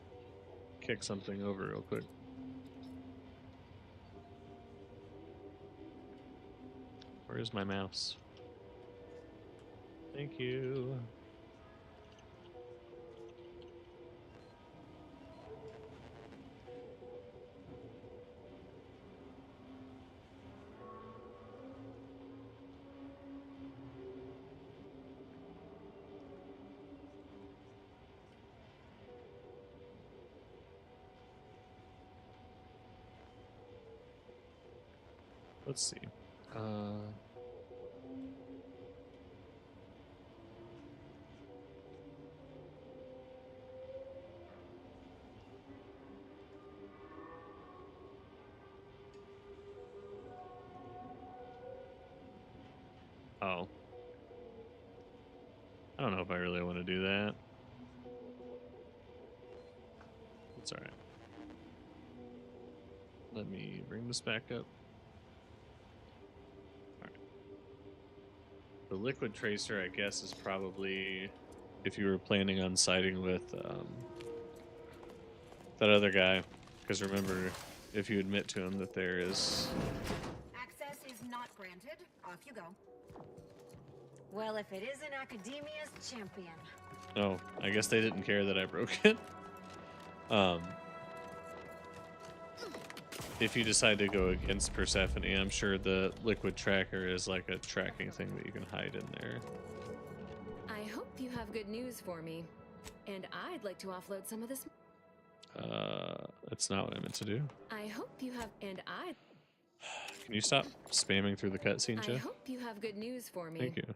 kick something over real quick. Where's my mouse? Thank you. Let's see. Oh. I don't know if I really want to do that. It's alright. Let me bring this back up. The liquid tracer, I guess, is probably if you were planning on siding with that other guy. Because remember, if you admit to him that there is... Access is not granted. Off you go. Well, if it isn't Academia's champion. Oh, I guess they didn't care that I broke it. If you decide to go against Persephone, I'm sure the liquid tracker is like a tracking thing that you can hide in there. I hope you have good news for me. And I'd like to offload some of this. That's not what I meant to do. I hope you have, and I... Can you stop spamming through the cutscene, I Jeff? hope you have good news for me. Thank you.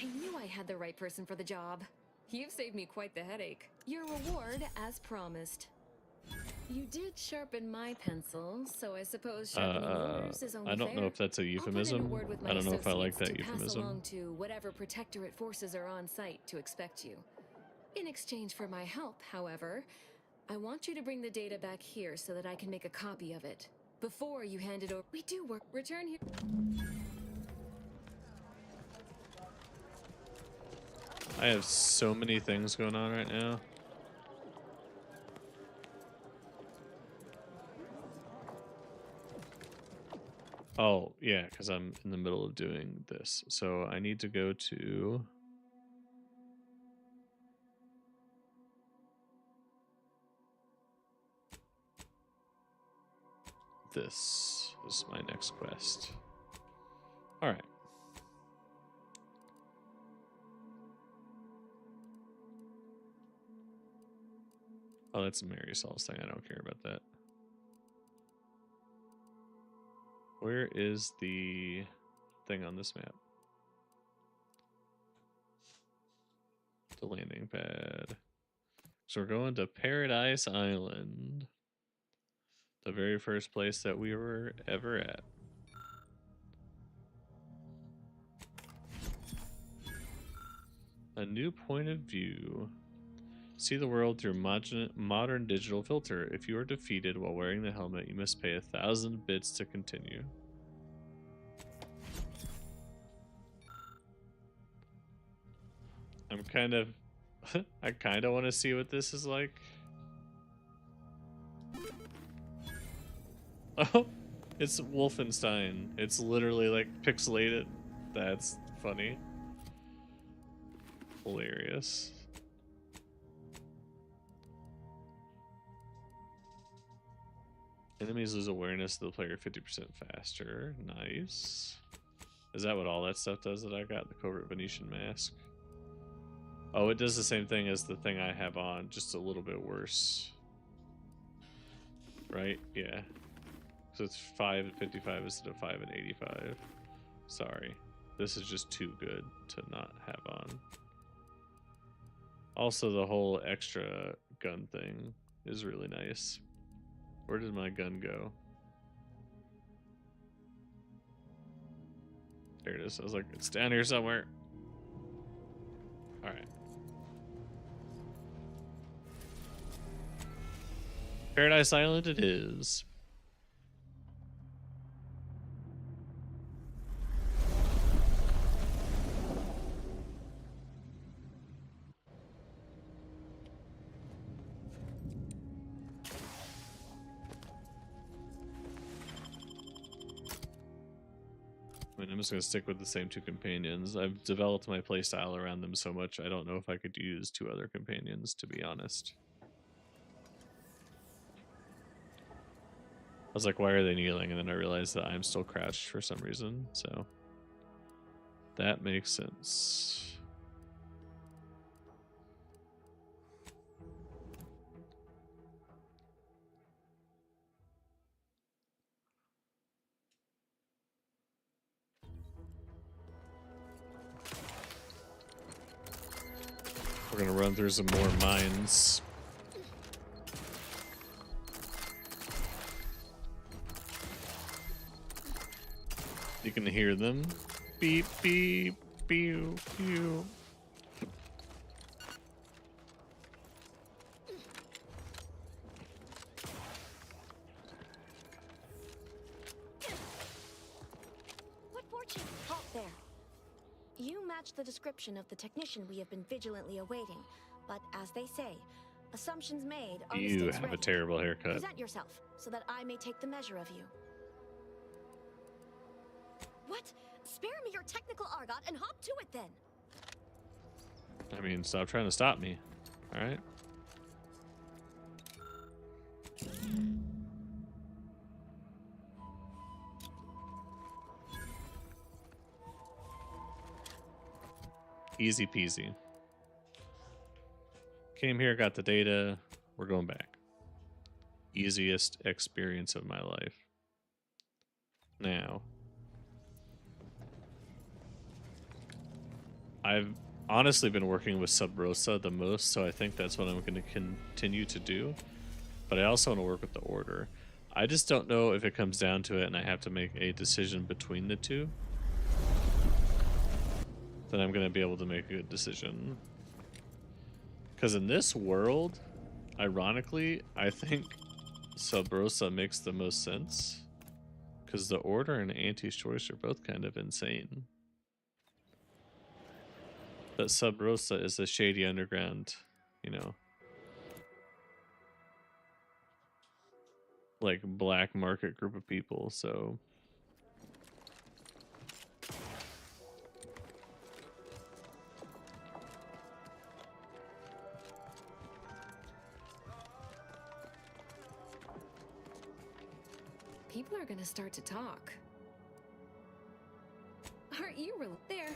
I knew I had the right person for the job. You've saved me quite the headache. Your reward, as promised. You did sharpen my pencil, so I suppose sharpening yours is only I don't fair. know if that's a euphemism. I don't know if I like that euphemism. Pass along to whatever protectorate forces are on site to expect you. In exchange for my help, however, I want you to bring the data back here so that I can make a copy of it. Before you hand it over, we do work. Return here. I have so many things going on right now. Oh, yeah, because I'm in the middle of doing this. So I need to go to... This is my next quest. All right. Oh, that's a Mary Saul's thing. I don't care about that. Where is the thing on this map? The landing pad. So we're going to Paradise Island. The very first place that we were ever at. A new point of view. See the world through modern digital filter. If you are defeated while wearing the helmet, you must pay 1,000 bits to continue. I'm kind of... I kind of want to see what this is like. Oh, it's Wolfenstein. It's literally like pixelated. That's funny. Hilarious. Enemies lose awareness of the player 50% faster. Nice. Is that what all that stuff does that I got? The Covert Venetian Mask? Oh, it does the same thing as the thing I have on, just a little bit worse. Right? Yeah. So it's 5 and 55 instead of 5 and 85. Sorry. This is just too good to not have on. Also, the whole extra gun thing is really nice. Where did my gun go? There it is. I was like, it's down here somewhere. Alright. Paradise Island it is. I mean, I'm just going to stick with the same two companions. I've developed my playstyle around them so much, I don't know if I could use 2 other companions, to be honest. I was like, why are they kneeling? And then I realized that I'm still crouched for some reason, so that makes sense. We're gonna run through some more mines. You can hear them. Beep, beep, pew, pew. What fortune? Halt there. You match the description of the technician we have been vigilantly awaiting, but as they say, assumptions made are You mistakes have a ready. terrible haircut. Present yourself so that I may take the measure of you. What? Spare me your technical argot and hop to it then. I mean, stop trying to stop me. All right. Easy peasy. Came here, got the data. We're going back. Easiest experience of my life. Now, I've honestly been working with Sub Rosa the most, so I think that's what I'm going to continue to do. But I also want to work with the Order. I just don't know if it comes down to it and I have to make a decision between the two. Then I'm going to be able to make a good decision. Because in this world, ironically, I think Sub Rosa makes the most sense. Because the Order and Auntie's Choice are both kind of insane. But Sub Rosa is a shady underground, you know, like black market group of people, so people are gonna start to talk. Aren't you there?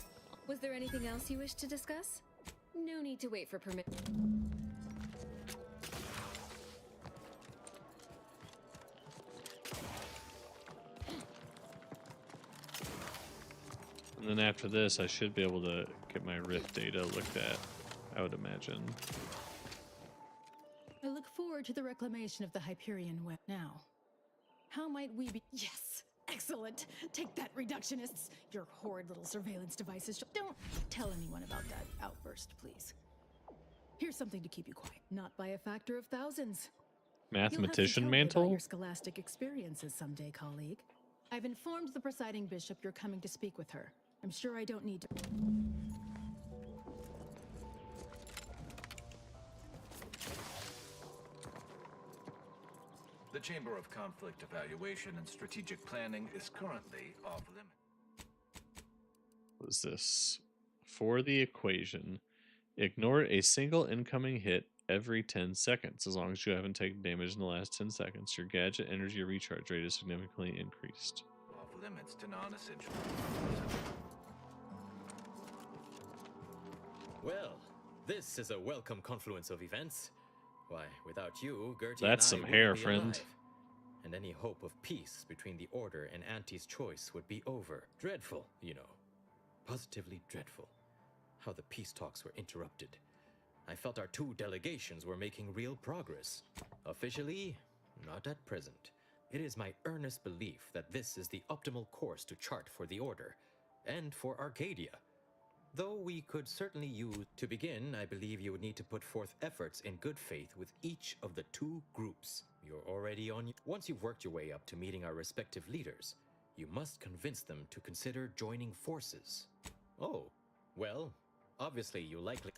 Was there anything else you wish to discuss? No need to wait for permit. And then after this, I should be able to get my Rift data looked at, I would imagine. I look forward to the reclamation of the Hyperion web now. How might we be— Yes! Excellent! Take that, reductionists! Your horrid little surveillance devices. Don't tell anyone about that outburst, please. Here's something to keep you quiet. Not by a factor of thousands. Mathematician You'll have to tell me about mantle? your scholastic experiences someday, colleague. I've informed the presiding bishop you're coming to speak with her. I'm sure I don't need to. The Chamber of Conflict Evaluation and Strategic Planning is currently off limits. What is this? For the equation, ignore a single incoming hit every 10 seconds. As long as you haven't taken damage in the last 10 seconds, your gadget energy recharge rate is significantly increased. Off limits to non-essential. Well, this is a welcome confluence of events. Why, without you, Gertie That's and I some wouldn't hair, be friend. alive. And any hope of peace between the Order and Auntie's Choice would be over. Dreadful, you know. Positively dreadful. How the peace talks were interrupted. I felt our two delegations were making real progress. Officially, not at present. It is my earnest belief that this is the optimal course to chart for the Order, and for Arcadia. Though we could certainly use— To begin, I believe you would need to put forth efforts in good faith with each of the two groups. You're already on— Once you've worked your way up to meeting our respective leaders, you must convince them to consider joining forces. Oh, well, obviously you likely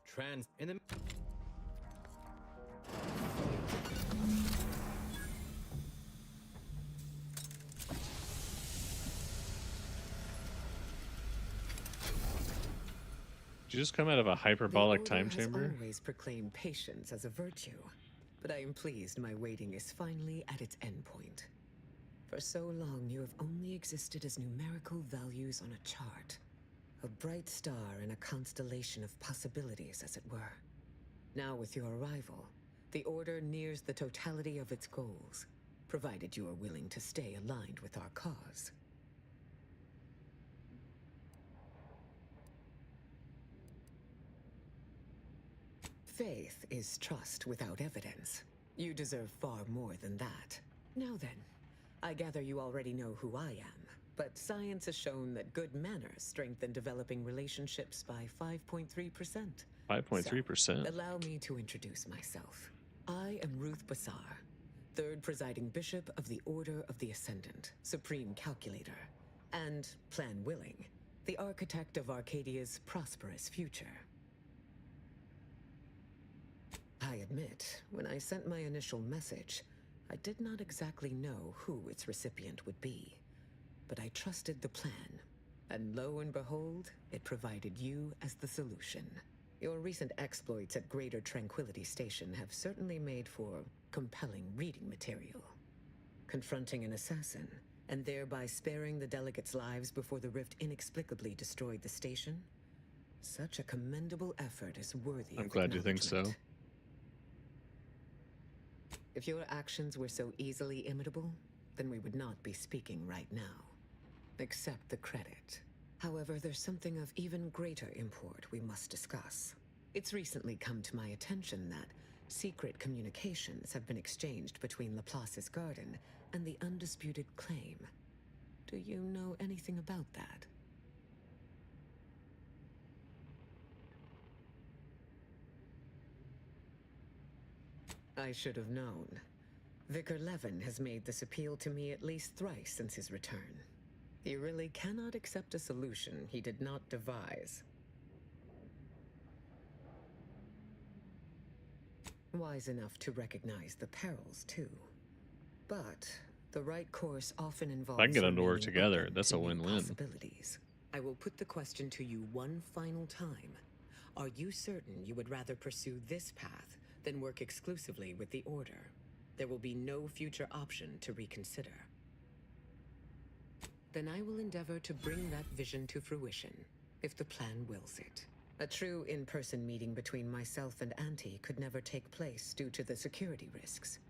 in the— Did you just come out of a hyperbolic time The Order chamber? has always proclaimed patience as a virtue, but I am pleased my waiting is finally at its endpoint. For so long, you have only existed as numerical values on a chart. A bright star in a constellation of possibilities, as it were. Now with your arrival, the Order nears the totality of its goals, provided you are willing to stay aligned with our cause. Faith is trust without evidence. You deserve far more than that. Now then, I gather you already know who I am, but science has shown that good manners strengthen developing relationships by 5.3%. 5.3%. So, allow me to introduce myself. I am Ruth Bassar, third presiding bishop of the Order of the Ascendant, supreme calculator, and, plan willing, the architect of Arcadia's prosperous future. I admit, when I sent my initial message, I did not exactly know who its recipient would be. But I trusted the plan, and lo and behold, it provided you as the solution. Your recent exploits at Greater Tranquility Station have certainly made for compelling reading material. Confronting an assassin, and thereby sparing the delegates' lives before the rift inexplicably destroyed the station? Such a commendable effort is worthy I'm of glad you think so. acknowledgement. If your actions were so easily imitable, then we would not be speaking right now. Accept the credit. However, there's something of even greater import we must discuss. It's recently come to my attention that secret communications have been exchanged between Laplace's garden and the undisputed claim. Do you know anything about that? I should have known. Vicar Levin has made this appeal to me at least thrice since his return. He really cannot accept a solution he did not devise. Wise enough to recognize the perils, too. But the right course often involves— I can get them to work remaining together. open That's to a new win-win. possibilities. I will put the question to you one final time. Are you certain you would rather pursue this path than work exclusively with the Order? There will be no future option to reconsider. Then I will endeavor to bring that vision to fruition, if the plan wills it. A true in-person meeting between myself and Auntie could never take place due to the security risks.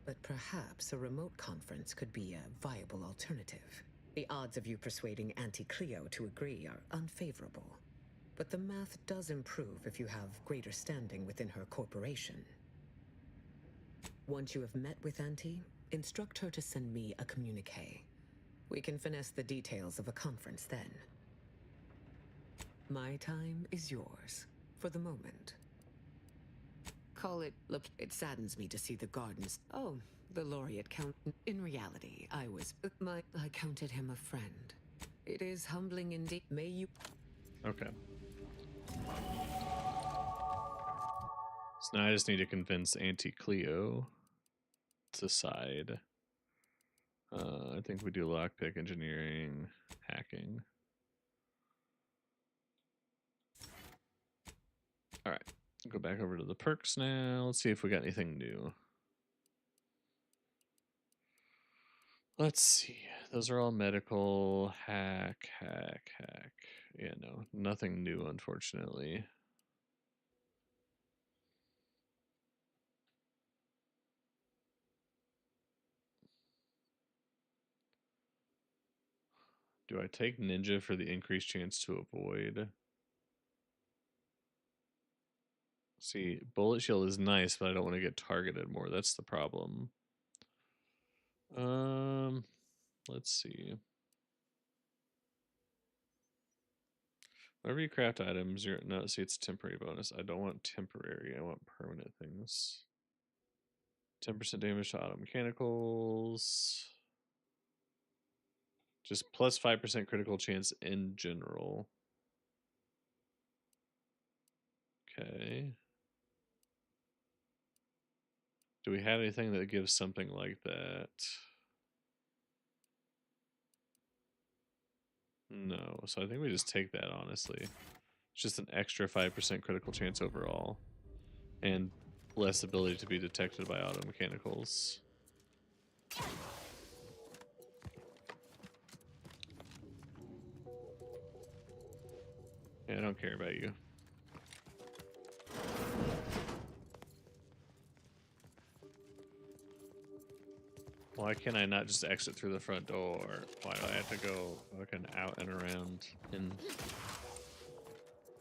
But perhaps a remote conference could be a viable alternative. The odds of you persuading Auntie Cleo to agree are unfavorable. But the math does improve if you have greater standing within her corporation. Once you have met with Auntie, instruct her to send me a communique. We can finesse the details of a conference then. My time is yours, for the moment. Call it, look, it saddens me to see the gardens. Oh, the laureate count. In reality, I counted him a friend. It is humbling indeed. May you... Okay. So now I just need to convince Auntie Cleo to side. I think we do lockpick, engineering, hacking. All right, go back over to the perks now. Let's see if we got anything new. Let's see. Those are all medical. Hack. Yeah, no, nothing new, unfortunately. Do I take ninja for the increased chance to avoid? See, bullet shield is nice, but I don't want to get targeted more. That's the problem. Let's see. Whenever you craft items, no, see, it's temporary bonus. I don't want temporary. I want permanent things. 10% damage to auto mechanicals. Just plus 5% critical chance in general. Okay. Do we have anything that gives something like that? No, so I think we just take that, honestly. It's just an extra 5% critical chance overall. And less ability to be detected by auto mechanicals. Yeah, I don't care about you. Why can I not just exit through the front door? Why do I have to go fucking out and around in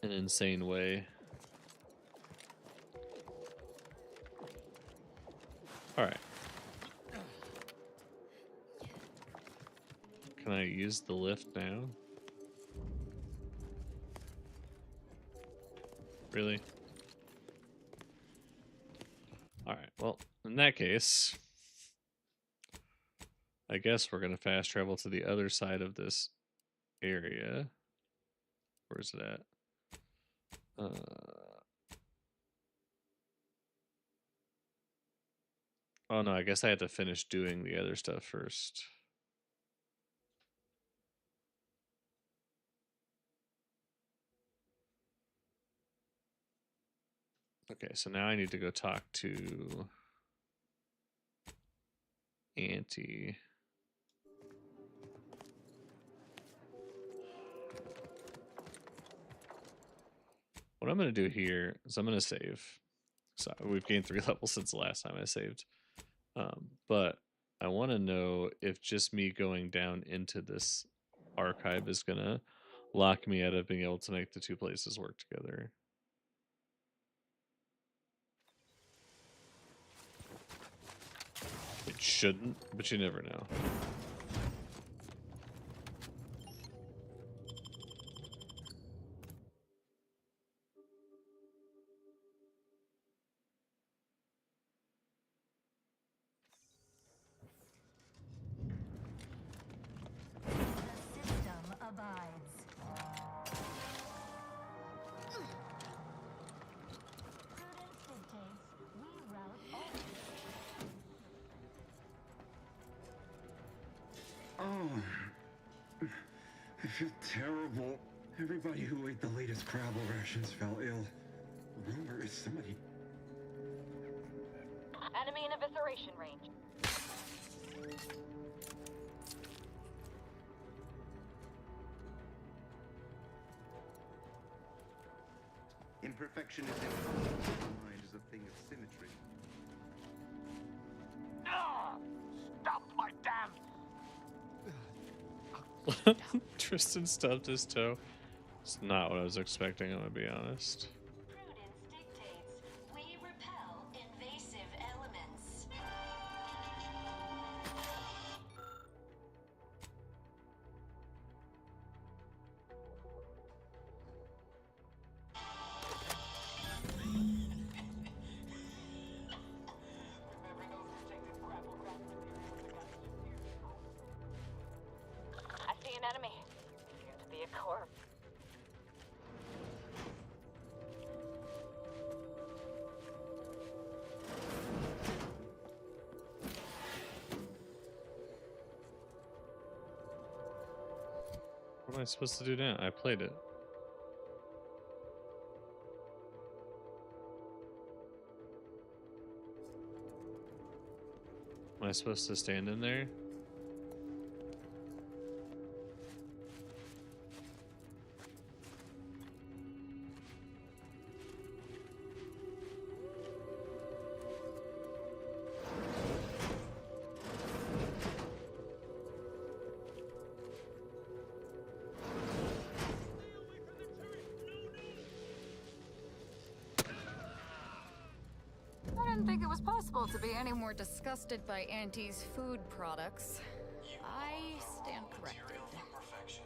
an insane way? Alright. Can I use the lift now? Really? Alright, well, in that case, I guess we're going to fast travel to the other side of this area. Where's it at? Oh no, I guess I had to finish doing the other stuff first. Okay, so now I need to go talk to Auntie. What I'm going to do here is I'm going to save. So we've gained 3 levels since the last time I saved. But I want to know if just me going down into this archive is going to lock me out of being able to make the 2 places work together. It shouldn't, but you never know. I feel terrible. Everybody who ate the latest Crabble rations fell ill. Rumor is somebody... Enemy in evisceration range. Imperfection is impossible. The mind is a thing of symmetry. Stop my damn... Tristan stubbed his toe. It's not what I was expecting, I'm gonna be honest. Prudence dictates we repel invasive elements. I see an enemy. Seems to be a corpse. What am I supposed to do now? I played it. Am I supposed to stand in there? I didn't think it was possible to be any more disgusted by Auntie's food products. I stand corrected. Perfection.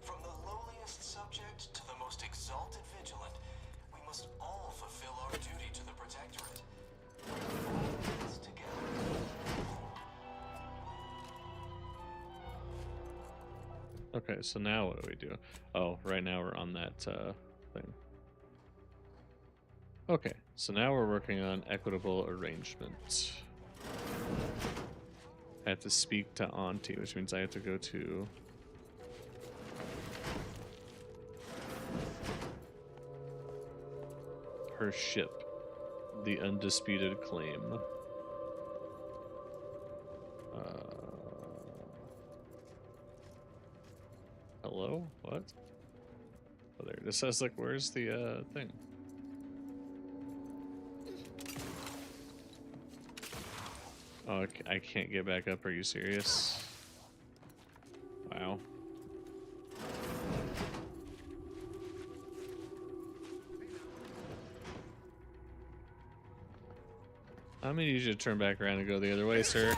From the lowliest subject to the most exalted vigilant, we must all fulfill our duty to the Protectorate. It's together. Okay, so now what do we do? Oh, right now we're on that thing. Okay, so now we're working on equitable arrangement. I have to speak to Auntie, which means I have to go to her ship, the Undisputed Claim. Hello? What? Oh, there. This says, like, where's the thing? Oh, I can't get back up. Are you serious? Wow. I'm gonna need you to turn back around and go the other way, sir.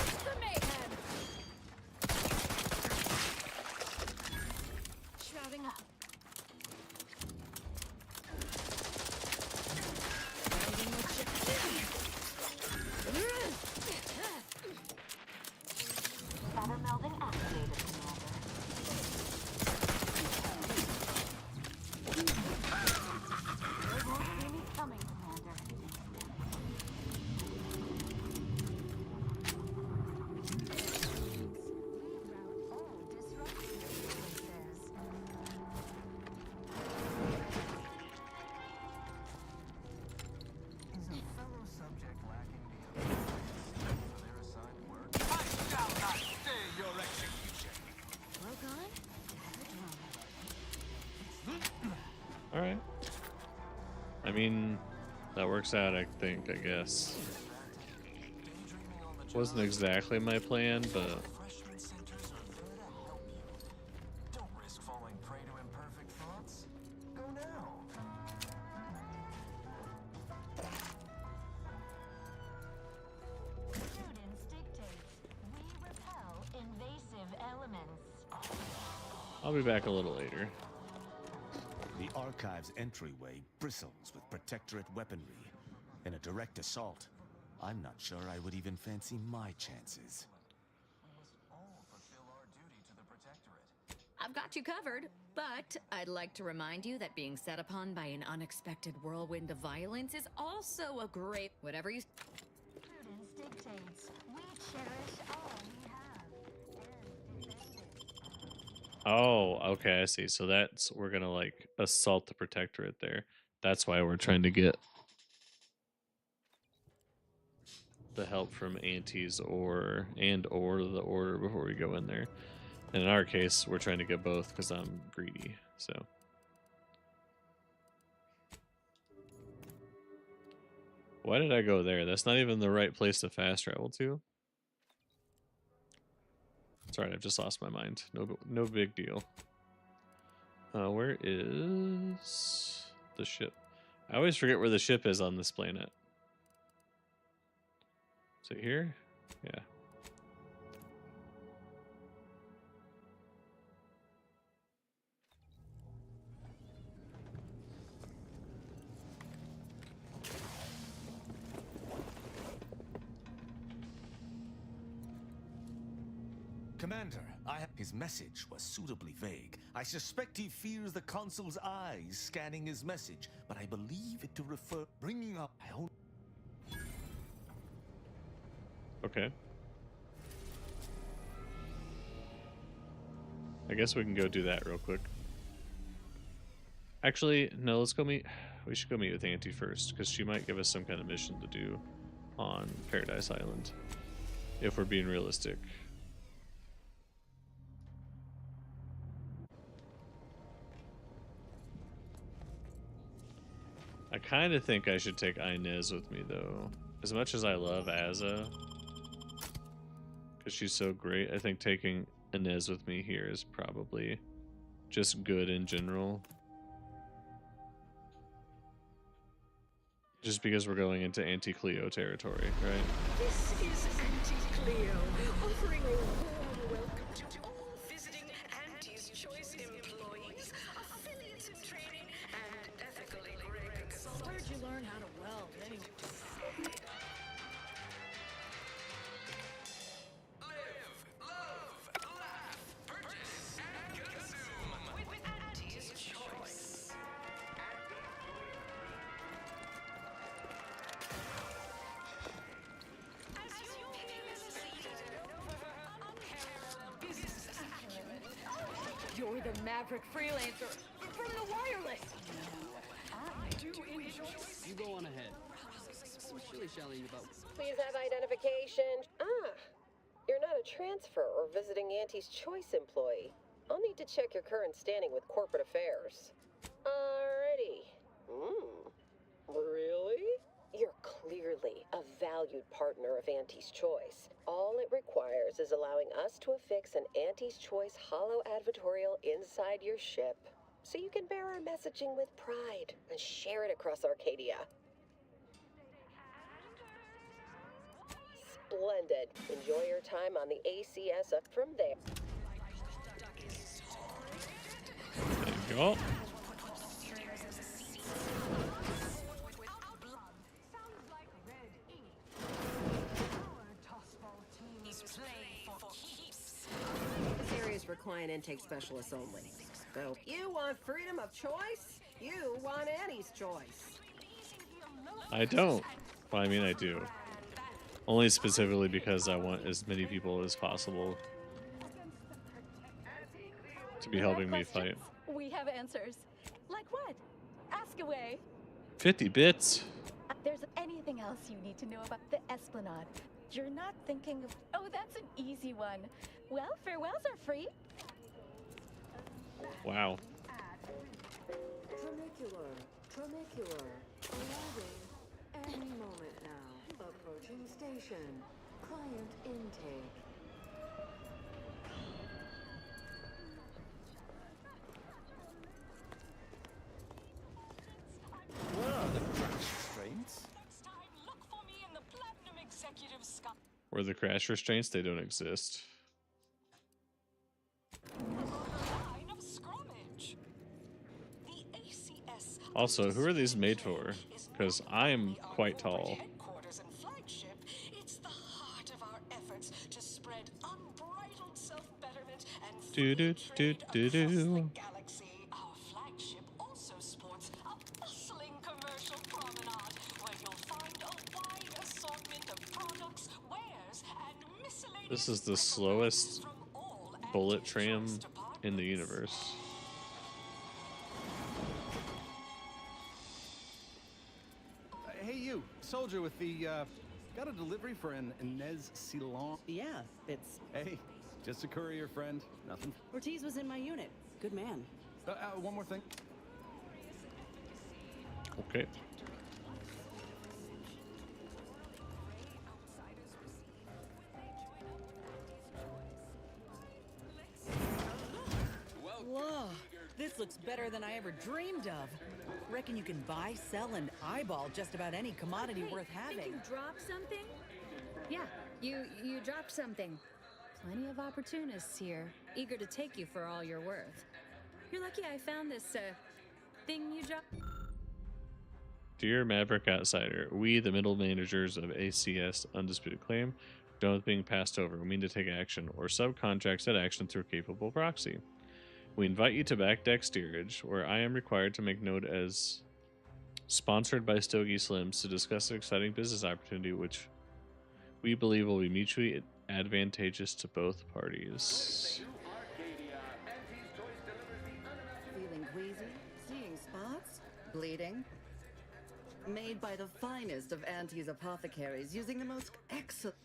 Shrouding up. Battle melding activated, Commander. They won't see me coming, Commander. Is a fellow subject lacking the ability for their assigned work? I shall not stay your execution. All right. I mean, that works out, I think, I guess. Wasn't exactly my plan, but Refreshment centers are there to help you. Don't risk falling prey to imperfect thoughts. Go now. Prudence dictates we repel invasive elements. I'll be back a little later. The Archive's entryway bristles with Protectorate weaponry. In a direct assault, I'm not sure I would even fancy my chances. I've got you covered, but I'd like to remind you that being set upon by an unexpected whirlwind of violence is also a great whatever you. Prudence dictates we cherish all we have. Oh, okay, I see. So that's, we're gonna like assault the Protectorate there. That's why we're trying to get the help from Auntie's or the Order before we go in there. And in our case, we're trying to get both because I'm greedy. So Why did I go there? That's not even the right place to fast travel to. It's alright, I've just lost my mind. No big deal. Where is the ship? I always forget where the ship is on this planet. Is it here? Yeah. Commander, his message was suitably vague. I suspect he fears the consul's eyes scanning his message, but I believe it to refer bringing up my own. Okay. I guess we can go do that real quick. Actually, no, let's go meet. We should go meet with Auntie first, because she might give us some kind of mission to do on Paradise Island, if we're being realistic. I kind of think I should take Inez with me, though. As much as I love Azza, because she's so great, I think taking Inez with me here is probably just good in general. Just because we're going into Auntie Cleo territory, right? This is Auntie Cleo, offering a warm welcome to all visiting Auntie's Choice employees, affiliates in training, and ethically great consultants. Where'd you learn how to weld, anyway? You're the maverick freelancer from the wireless. You go on ahead. I'm shilly-shallying about. Please have identification. You're not a transfer or visiting Auntie's Choice employee. I'll need to check your current standing with corporate affairs. Alrighty. Really? You're clearly a valued partner of Auntie's Choice. All it requires is allowing us to affix an Auntie's Choice holo advertorial inside your ship, so you can bear our messaging with pride and share it across Arcadia. Splendid. Enjoy your time on the ACS up from there. There you go. This area is for client intake specialists only. So, you want freedom of choice? You want Annie's choice. I don't. Well, I mean, I do. Only specifically because I want as many people as possible to be helping me fight. We have answers. Like what? Ask away. 50 bits. There's anything else you need to know about the Esplanade. You're not thinking of... Oh, that's an easy one. Well, farewells are free. Wow. Tramicular. Arriving any moment now. Approaching station. Client intake. Where are the crash restraints? Where the crash restraints, they don't exist. Also, who are these made for? Because I'm quite tall. Do do do do do. This is the slowest bullet tram in the universe. Hey, you, soldier with the, got a delivery for an Inez Silon? Yeah, it's... Hey, just a courier friend, nothing. Ortiz was in my unit. Good man. One more thing. Okay. This looks better than I ever dreamed of. Reckon you can buy, sell, and eyeball just about any commodity worth having. You dropped something? Yeah, you dropped something. Plenty of opportunists here, eager to take you for all you're worth. You're lucky I found this, thing you dropped. Dear Maverick Outsider, we, the middle managers of ACS Undisputed Claim, done with being passed over. We mean to take action or subcontract said action through capable proxy. We invite you to Backdeck Steerage, where I am required to make note as sponsored by Stogie Slims to discuss an exciting business opportunity which we believe will be mutually advantageous to both parties. Feeling queasy? Seeing spots? Bleeding? Made by the finest of Auntie's apothecaries using the most excellent...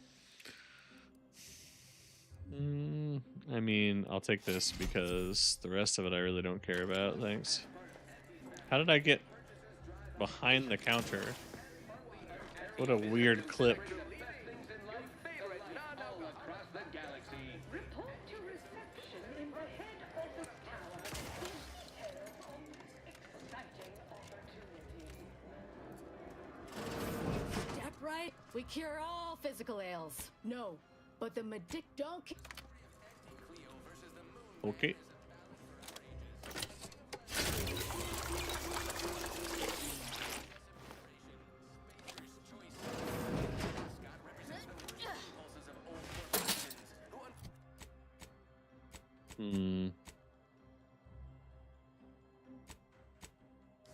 I mean, I'll take this because the rest of it I really don't care about, thanks. How did I get behind the counter? What a weird clip. Step right, we cure all physical ails. No, but the medic don't. Okay.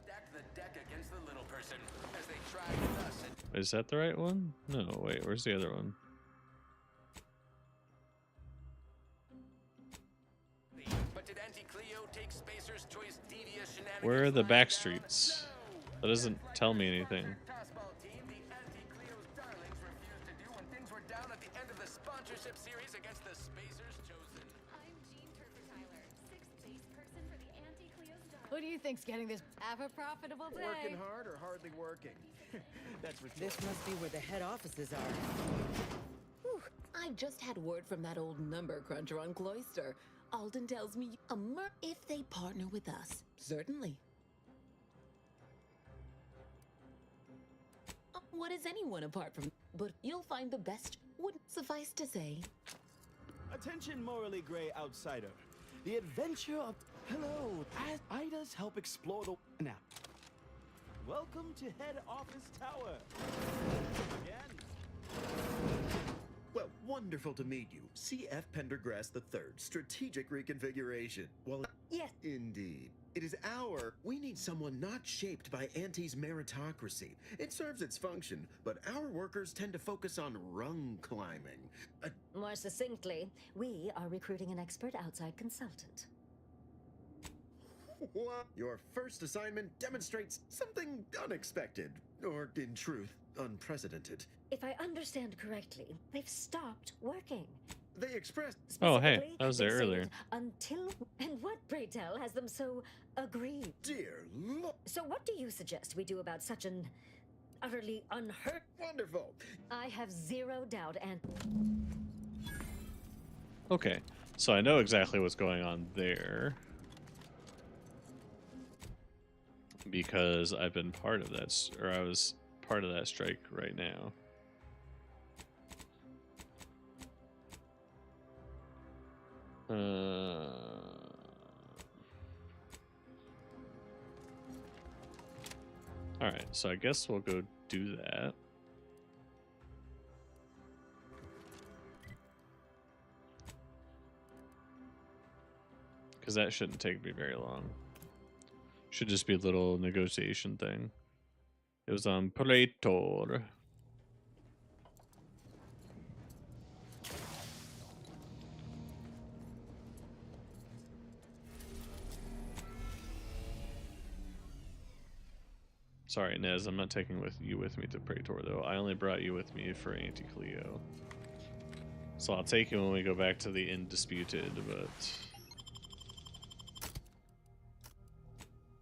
Stack the deck against the little person as they tried with us. Is that the right one? No, wait, where's the other one? But did Auntie Cleo take Spacer's Choice devious shenanigans? Where are the back streets? That doesn't tell me anything. Fastball team, the Auntie Cleo's darlings refused to do when things were down at the end of the sponsorship series against the Spacers chosen. I'm Jean Turfer-Tyler, 6th base person for the Auntie Cleo's daughter. Who do you think's getting this? Have a profitable day. Working hard or hardly working? That's what. This must be where the head offices are. Whew, I just had word from that old number cruncher on Cloister. Alden tells me if they partner with us. Certainly. What is anyone apart from? But you'll find the best. Wouldn't suffice to say. Attention, morally gray outsider. The adventure of hello. As Idas help explore the now. Welcome to Head Office Tower. Again. Well, wonderful to meet you. C.F. Pendergrass III, Strategic Reconfiguration. Well, yes. Indeed. It is we need someone not shaped by Auntie's meritocracy. It serves its function, but our workers tend to focus on rung climbing. More succinctly, we are recruiting an expert outside consultant. What? Your first assignment demonstrates something unexpected, or in truth, unprecedented. If I understand correctly, they've stopped working. They expressed... Oh, hey, I was there earlier. Until... And what, pray tell, has them so agreed? Dear Lord. So what do you suggest we do about such an utterly unheard... Wonderful. I have zero doubt and... Okay, so I know exactly what's going on there. Because I've been part of that, or I was part of that strike right now. Alright, so I guess we'll go do that. Because that shouldn't take me very long. Should just be a little negotiation thing. It was on Praetor. Sorry, Nez, I'm not taking you with me to Praetor, though. I only brought you with me for Auntie Cleo. So I'll take you when we go back to the Indisputed, but...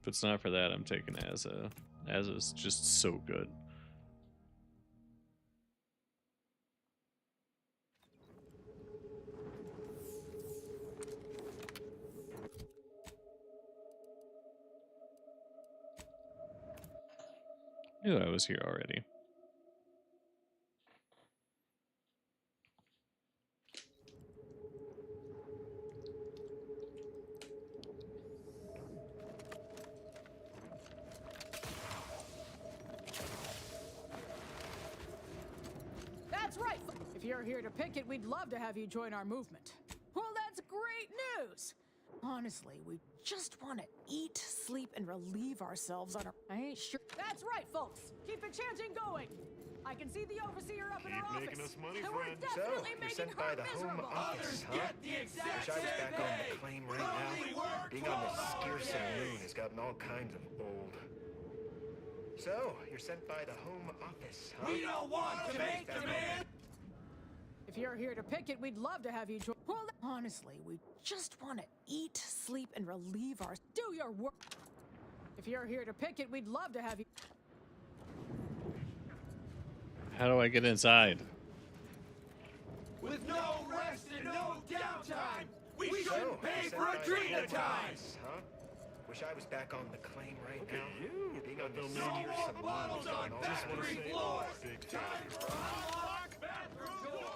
if it's not for that, I'm taking Azza. Azza's just so good. Knew I was here already. That's right. If you're here to picket, we'd love to have you join our movement. Well, that's great news. Honestly, we just want to eat, sleep, and relieve ourselves on our... I ain't sure... That's right, folks. Keep the chanting going. I can see the overseer up in her office. making us money, and friend. we're definitely You're making sent her by the Home miserable. Office, huh? Wish I was back on the claim right now. Being on this scarce moon has gotten all kinds of old. So, you're sent by the Home Office, huh? We don't want Wish to I was make back on demand. If you're here to picket, we'd love to have you join. Well, honestly, we just want to eat, sleep, and relieve our... Do your work. If you're here to picket, we'd love to have you... How do I get inside? With no rest and no downtime, we shouldn't pay for a drink time, huh? Wish I was back on the claim right now. Being on this scarce moon has gotten all kinds of old. Time for unlock bathroom doors.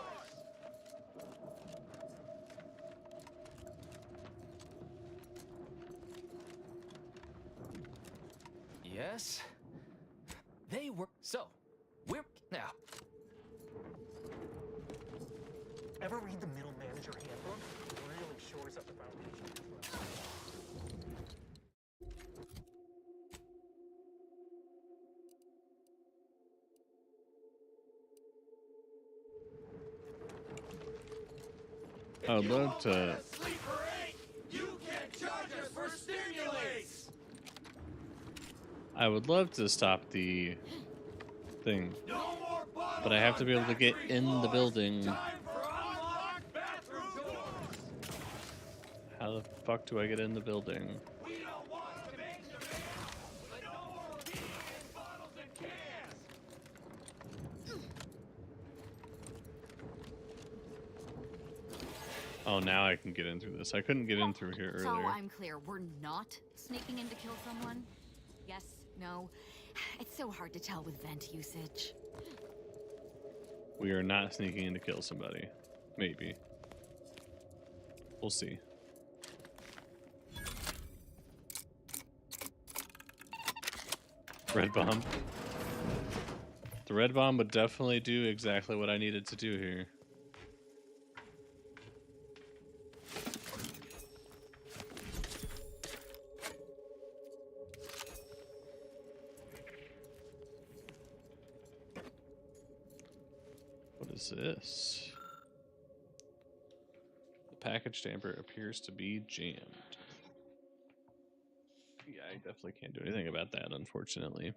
Yes? They were... So, we're... Now. Ever read the Middle Manager Handbook? It really shores up the foundation. I would love to. You can't charge us for stimulates! I would love to stop the thing, but I have to be able to get in the building. How the fuck do I get in the building? Oh, now I can get in through this. I couldn't get in through here So earlier. I'm clear, we're not sneaking in to kill someone? Yes? No? It's so hard to tell with vent usage. We are not sneaking in to kill somebody. Maybe. We'll see. Red bomb. The red bomb would definitely do exactly what I needed to do here. What is this? The package tamper appears to be jammed. Yeah, I definitely can't do anything about that, unfortunately.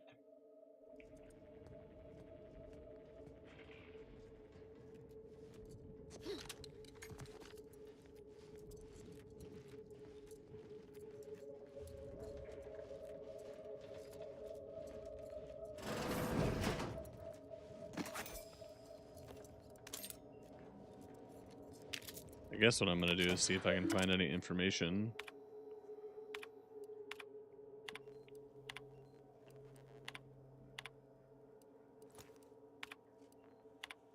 I guess what I'm gonna do is see if I can find any information.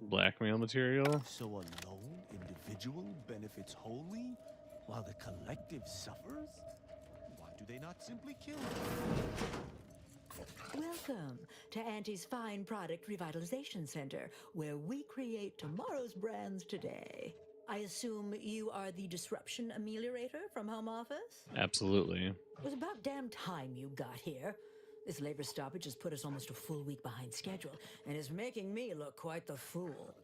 Blackmail material? So a lone individual benefits wholly, while the collective suffers? Why do they not simply kill him? Welcome to Auntie's Fine Product Revitalization Center, where we create tomorrow's brands today. I assume you are the disruption ameliorator from home office? Absolutely. It was about damn time you got here. This labor stoppage has put us almost a full week behind schedule, and is making me look quite the fool.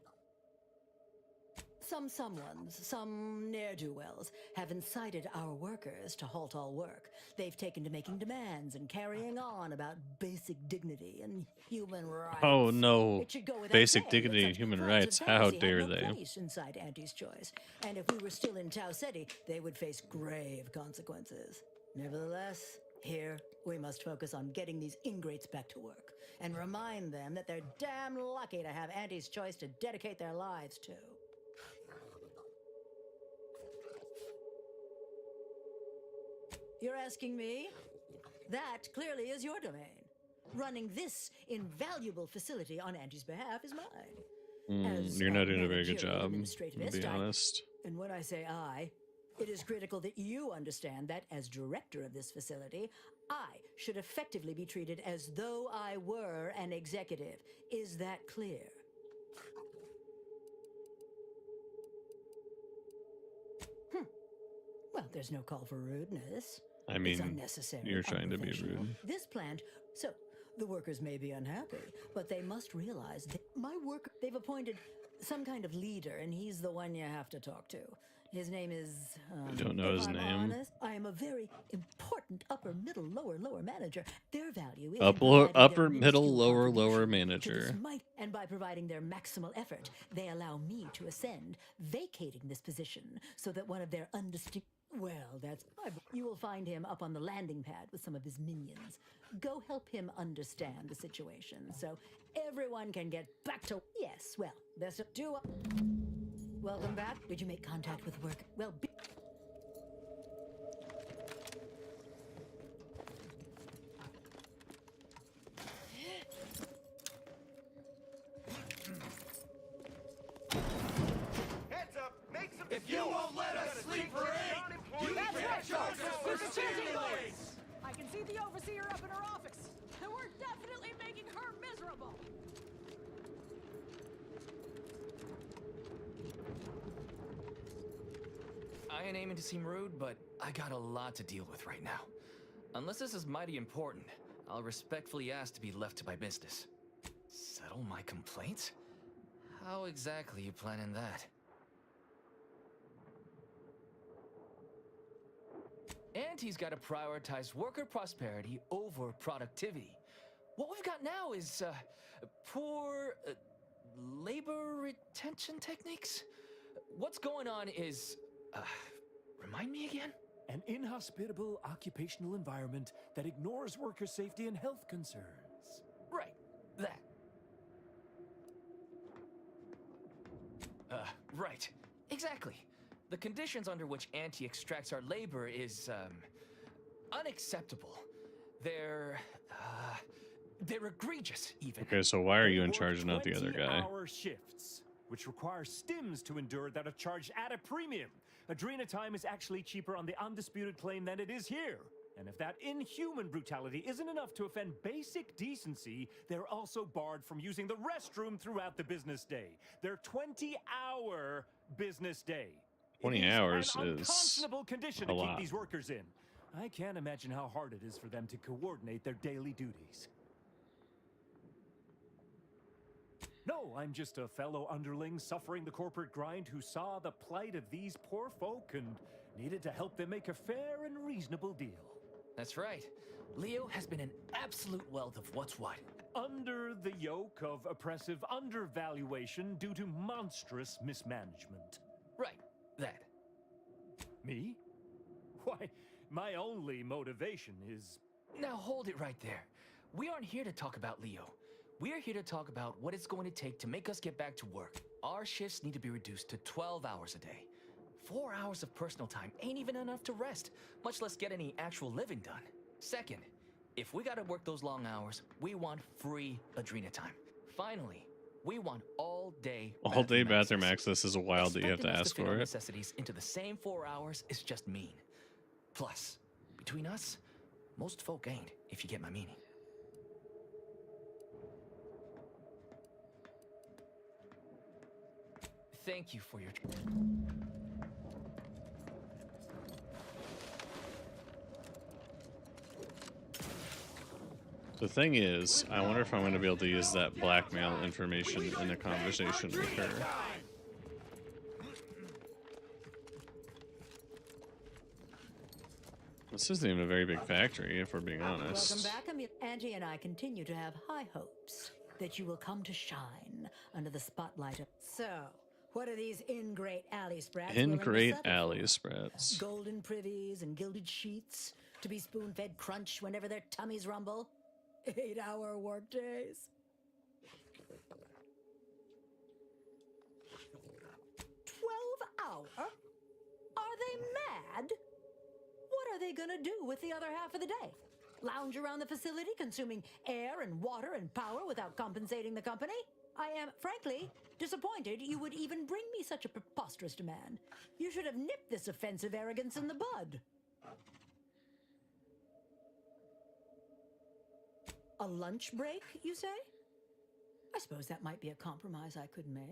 Some ne'er-do-wells have incited our workers to halt all work. They've taken to making demands and carrying on about basic dignity and human rights. Oh no. It should go without Basic saying dignity that and such human crimes rights. of How heresy dare have no they? place inside Auntie's Choice. And if we were still in Tau Ceti, they would face grave consequences. Nevertheless, here we must focus on getting these ingrates back to work and remind them that they're damn lucky to have Auntie's Choice to dedicate their lives to. You're asking me? That clearly is your domain. Running this invaluable facility on Andy's behalf is mine. As You're not doing a very good managerial job, to administrativist, be I- honest. And when I say I, it is critical that you understand that as director of this facility, I should effectively be treated as though I were an executive. Is that clear? Well, there's no call for rudeness. I It's mean, unnecessary. you're trying to be unprofessional. rude. This plant, so the workers may be unhappy, but they must realize that my work, they've appointed some kind of leader, and he's the one you have to talk to. His name is. I don't know if his I'm name. honest, I am a very important upper, middle, lower manager. Their value is in Upper, providing their upper middle, minuscule lower contribution to manager. this might- and by providing their maximal effort, they allow me to ascend, vacating this position so that one of their undistinct. Well, that's. You will find him up on the landing pad with some of his minions. Go help him understand the situation so everyone can get back to. Yes, well, best of do. Welcome back. Did you make contact with work? Well, Heads up! Make some. If you won't let us sleep for 8, you That's can't right, charge folks. us We're for the chanting stimulants. voice. I can see the overseer up in her office, and we're definitely making her miserable. I ain't aiming to seem rude, but I got a lot to deal with right now. Unless this is mighty important, I'll respectfully ask to be left to my business. Settle my complaints? How exactly you planning that? Auntie's gotta prioritize worker prosperity over productivity. What we've got now is, poor, labor retention techniques? What's going on is, remind me again? An inhospitable occupational environment that ignores worker safety and health concerns. Right, that. Right, exactly. The conditions under which Auntie extracts our labor is, unacceptable. They're egregious, even. Okay, so why are you in charge and not the other guy? 20-hour shifts, which require stims to endure that are charged at a premium. Adrena time is actually cheaper on the undisputed claim than it is here. And if that inhuman brutality isn't enough to offend basic decency, they're also barred from using the restroom throughout the business day. Their 20-hour business day. 20 It is hours an is unconscionable condition a to keep lot. these workers in. I can't imagine how hard it is for them to coordinate their daily duties. No, I'm just a fellow underling suffering the corporate grind who saw the plight of these poor folk and needed to help them make a fair and reasonable deal. That's right. Leo has been an absolute wealth of what's what. Under the yoke of oppressive undervaluation due to monstrous mismanagement. Right, that. Me? Why, my only motivation is... Now hold it right there. We aren't here to talk about Leo. We're here to talk about what it's going to take to make us get back to work. Our shifts need to be reduced to 12 hours a day. 4 hours of personal time ain't even enough to rest, much less get any actual living done. Second, if we gotta work those long hours, we want free Adrena time. Finally, we want all-day Bathroom access is wild that you have to Expecting us ask fit our for it. necessities into the same 4 hours is just mean. Plus, between us, most folk ain't, if you get my meaning. Thank you for your... The thing is, I wonder if I'm going to be able to use that blackmail information in a conversation with her. This isn't even a very big factory, if we're being honest. Welcome back. Auntie and I continue to have high hopes that you will come to shine under the spotlight of. So, what are these ingrate alley sprats? willing to Ingrate settle for? alley sprats. Golden privies and gilded sheets to be spoon-fed crunch whenever their tummies rumble. 8-hour work days. 12 hour? Are they mad? What are they gonna do with the other half of the day? Lounge around the facility, consuming air and water and power without compensating the company? I am, frankly, disappointed you would even bring me such a preposterous demand. You should have nipped this offensive arrogance in the bud. A lunch break, you say? I suppose that might be a compromise I could make.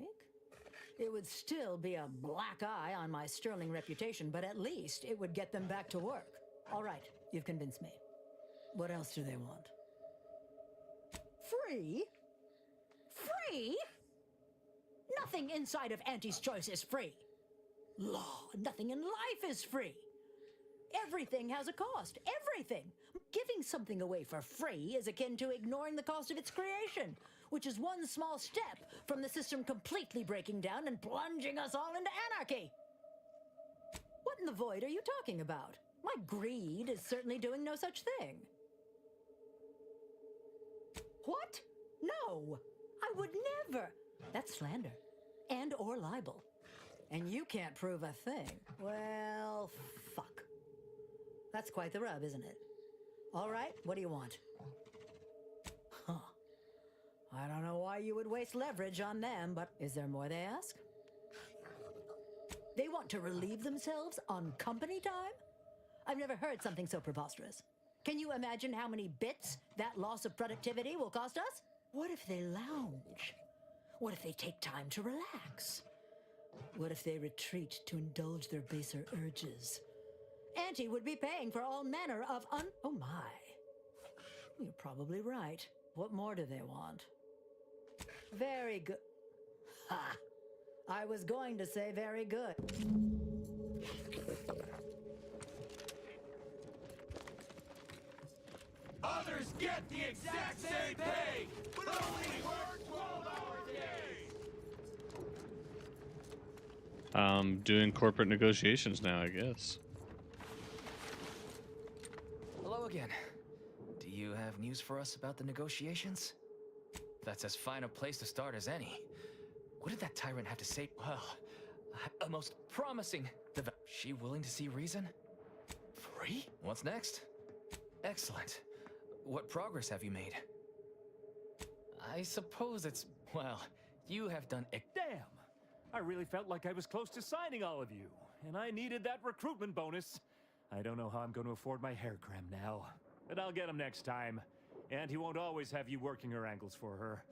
It would still be a black eye on my sterling reputation, but at least it would get them back to work. All right, you've convinced me. What else do they want? Free? Free? Nothing inside of Auntie's Choice is free. Law, nothing in life is free. Everything has a cost. Everything. Giving something away for free is akin to ignoring the cost of its creation, which is one small step from the system completely breaking down and plunging us all into anarchy. What in the void are you talking about? My greed is certainly doing no such thing. What? No, I would never. That's slander and or libel. And you can't prove a thing. Well, fuck. That's quite the rub, isn't it? All right, what do you want? Huh. I don't know why you would waste leverage on them, but is there more they ask? They want to relieve themselves on company time? I've never heard something so preposterous. Can you imagine how many bits that loss of productivity will cost us? What if they lounge? What if they take time to relax? What if they retreat to indulge their baser urges? Auntie would be paying for all manner of Oh my. You're probably right. What more do they want? Very good. Ha! I was going to say very good. Others get the exact same pay, but only work 12 hours a day. Doing corporate negotiations now, I guess. Hello again. Do you have news for us about the negotiations? That's as fine a place to start as any. What did that tyrant have to say? Well, a most promising She willing to see reason? Free? What's next? Excellent. What progress have you made? I suppose it's, well, you have done Damn! I really felt like I was close to signing all of you, and I needed that recruitment bonus. I don't know how I'm going to afford my hair cram now, but I'll get him next time. And he won't always have you working her angles for her.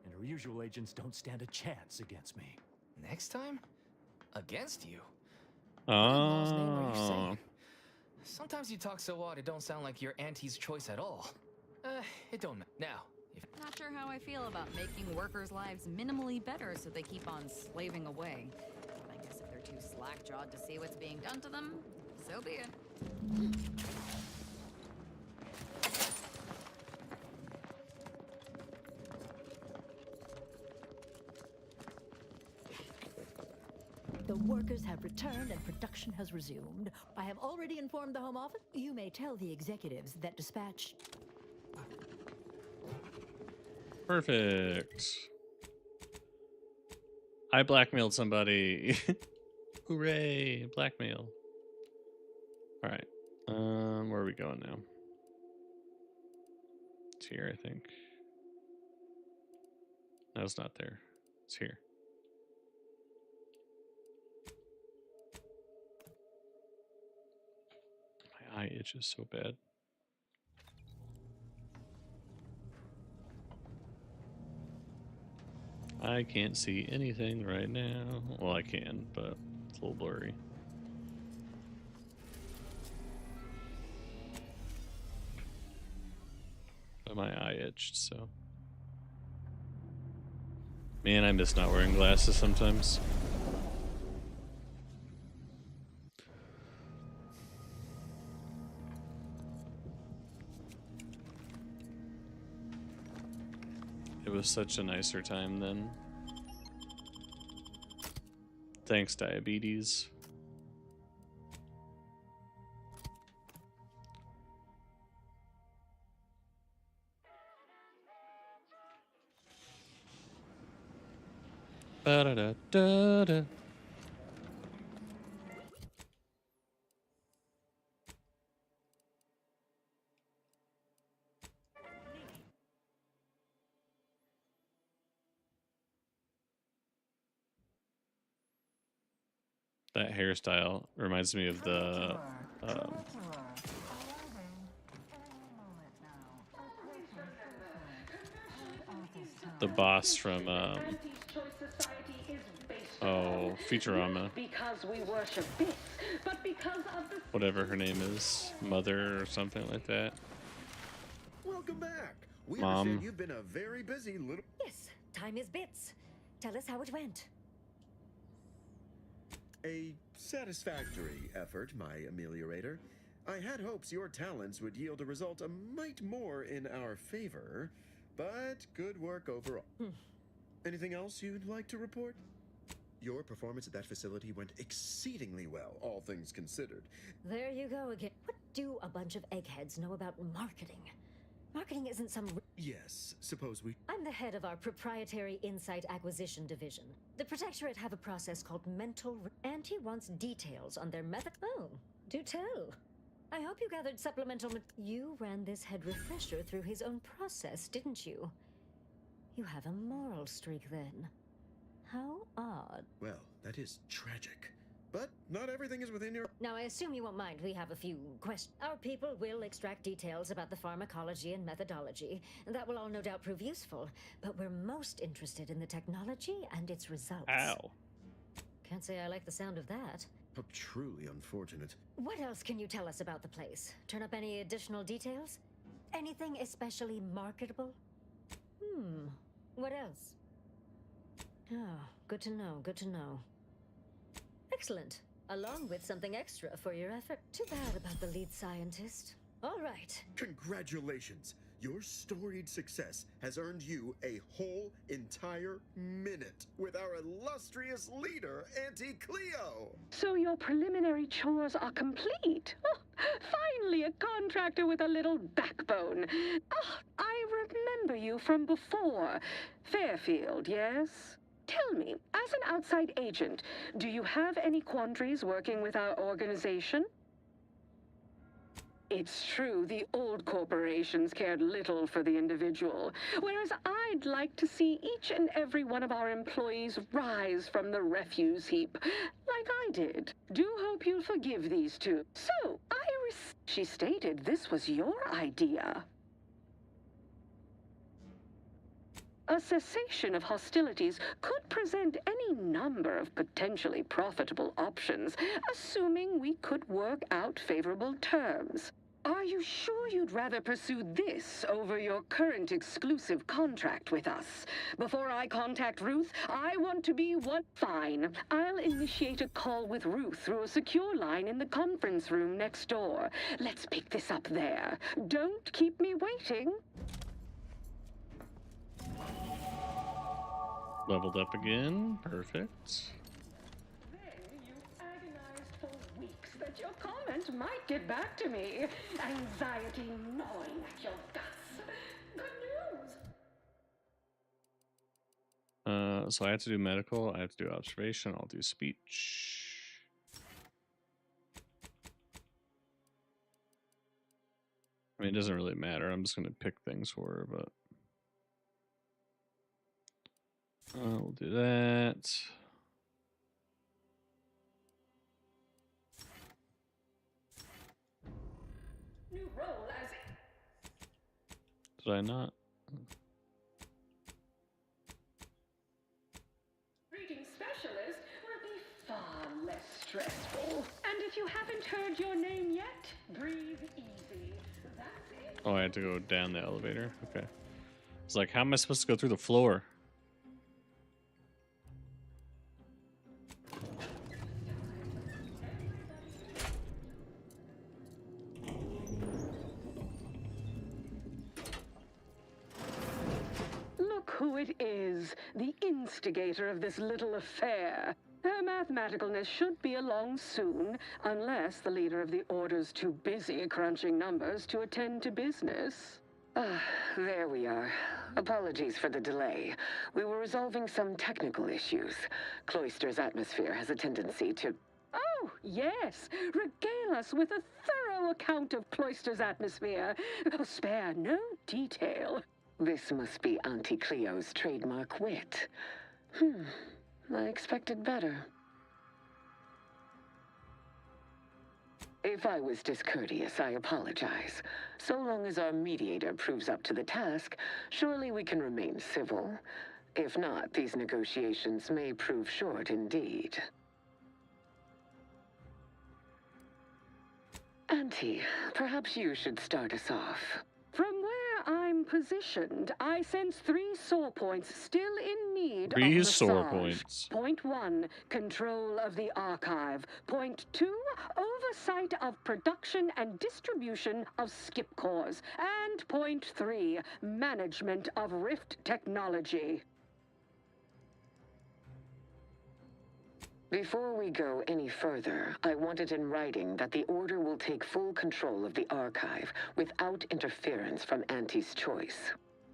And her usual agents don't stand a chance against me. Next time? Against you? Oh. Sometimes you talk so odd it don't sound like you're Auntie's Choice at all. It don't matter. Now, if Not sure how I feel about making workers' lives minimally better so they keep on slaving away. But I guess if they're too slack-jawed to see what's being done to them, so be it. The workers have returned and production has resumed. I have already informed the Home Office. You may tell the executives that dispatch... Perfect. I blackmailed somebody. Hooray, blackmail. All right. Where are we going now? It's here, I think. No, it's not there. It's here. My eye itches so bad. I can't see anything right now. Well, I can, but it's a little blurry. But my eye itched, so. Man, I miss not wearing glasses sometimes. It was such a nicer time then. Thanks, diabetes. Ba-da-da-da-da. That hairstyle reminds me of the boss from Futurama. Because we worship this, but because of the Whatever her name is, Mother or something like that. Welcome back. We Mom. understand you've been a very busy little. Yes, time is bits. Tell us how it went. A satisfactory effort, my ameliorator. I had hopes your talents would yield a result a mite more in our favor, but good work overall. Anything else you'd like to report? Your performance at that facility went exceedingly well, all things considered. There you go again. What do a bunch of eggheads know about marketing? Marketing isn't some... Yes, suppose we... I'm the head of our proprietary insight acquisition division. The Protectorate have a process called mental... Auntie wants details on their method... Oh, do tell. I hope you gathered supplemental... You ran this head refresher through his own process, didn't you? You have a moral streak then. How odd. Well, that is tragic. But not everything is within your... Now, I assume you won't mind. We have a few questions. Our people will extract details about the pharmacology and methodology, and that will all no doubt prove useful. But we're most interested in the technology and its results. Ow. Can't say I like the sound of that. How truly unfortunate. What else can you tell us about the place? Turn up any additional details? Anything especially marketable? What else? Oh, good to know, good to know. Excellent. Along with something extra for your effort. Too bad about the lead scientist. All right. Congratulations. Your storied success has earned you a whole entire minute with our illustrious leader, Auntie Cleo. So your preliminary chores are complete. Oh, finally a contractor with a little backbone. Oh, I remember you from before. Fairfield, yes? Tell me, as an outside agent, do you have any quandaries working with our organization? It's true, the old corporations cared little for the individual, whereas I'd like to see each and every one of our employees rise from the refuse heap, like I did. Do hope you'll forgive these two. So, Iris, she stated this was your idea. A cessation of hostilities could present any number of potentially profitable options, assuming we could work out favorable terms. Are you sure you'd rather pursue this over your current exclusive contract with us? Before I contact Ruth, I want to be one. Fine. I'll initiate a call with Ruth through a secure line in the conference room next door. Let's pick this up there. Don't keep me waiting. Leveled up again. Perfect. Then you agonized for weeks that your comment might get back to me. Anxiety gnawing at your guts. Good news. So I have to do medical. I have to do observation. I'll do speech. I mean, it doesn't really matter. I'm just gonna pick things for her, but. We'll do that. New role as Did I not? reading specialist will be far less stressful. And if you haven't heard your name yet, breathe easy. That's it. Oh, I had to go down the elevator. Okay. It's like, how am I supposed to go through the floor? Look who it is, the instigator of this little affair. Her mathematicalness should be along soon, unless the leader of the Order's too busy crunching numbers to attend to business. There we are. Apologies for the delay. We were resolving some technical issues. Cloister's atmosphere has a tendency to... Oh, yes! Regale us with a thorough account of Cloister's atmosphere. Oh, spare no detail. This must be Auntie Cleo's trademark wit. I expected better. If I was discourteous, I apologize. So long as our mediator proves up to the task, surely we can remain civil. If not, these negotiations may prove short indeed. Auntie, perhaps you should start us off. From where I'm positioned, I sense 3 sore points still in need of 3 massage. sore points. Point 1, control of the archive. Point 2, oversight of production and distribution of skip cores. And point 3, management of Rift technology. Before we go any further, I want it in writing that the Order will take full control of the archive without interference from Auntie's choice.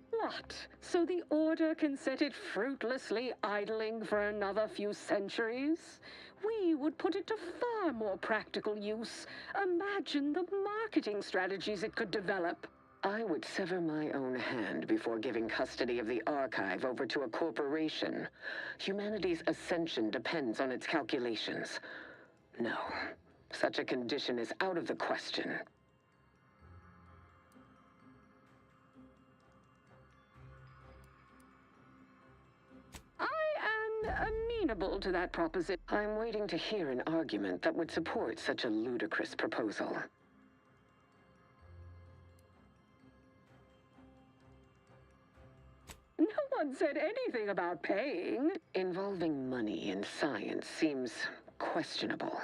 What? So the Order can set it fruitlessly idling for another few centuries? We would put it to far more practical use. Imagine the marketing strategies it could develop. I would sever my own hand before giving custody of the archive over to a corporation. Humanity's ascension depends on its calculations. No, such a condition is out of the question. I am amenable to that proposition. I'm waiting to hear an argument that would support such a ludicrous proposal. No one said anything about paying. Involving money in science seems questionable.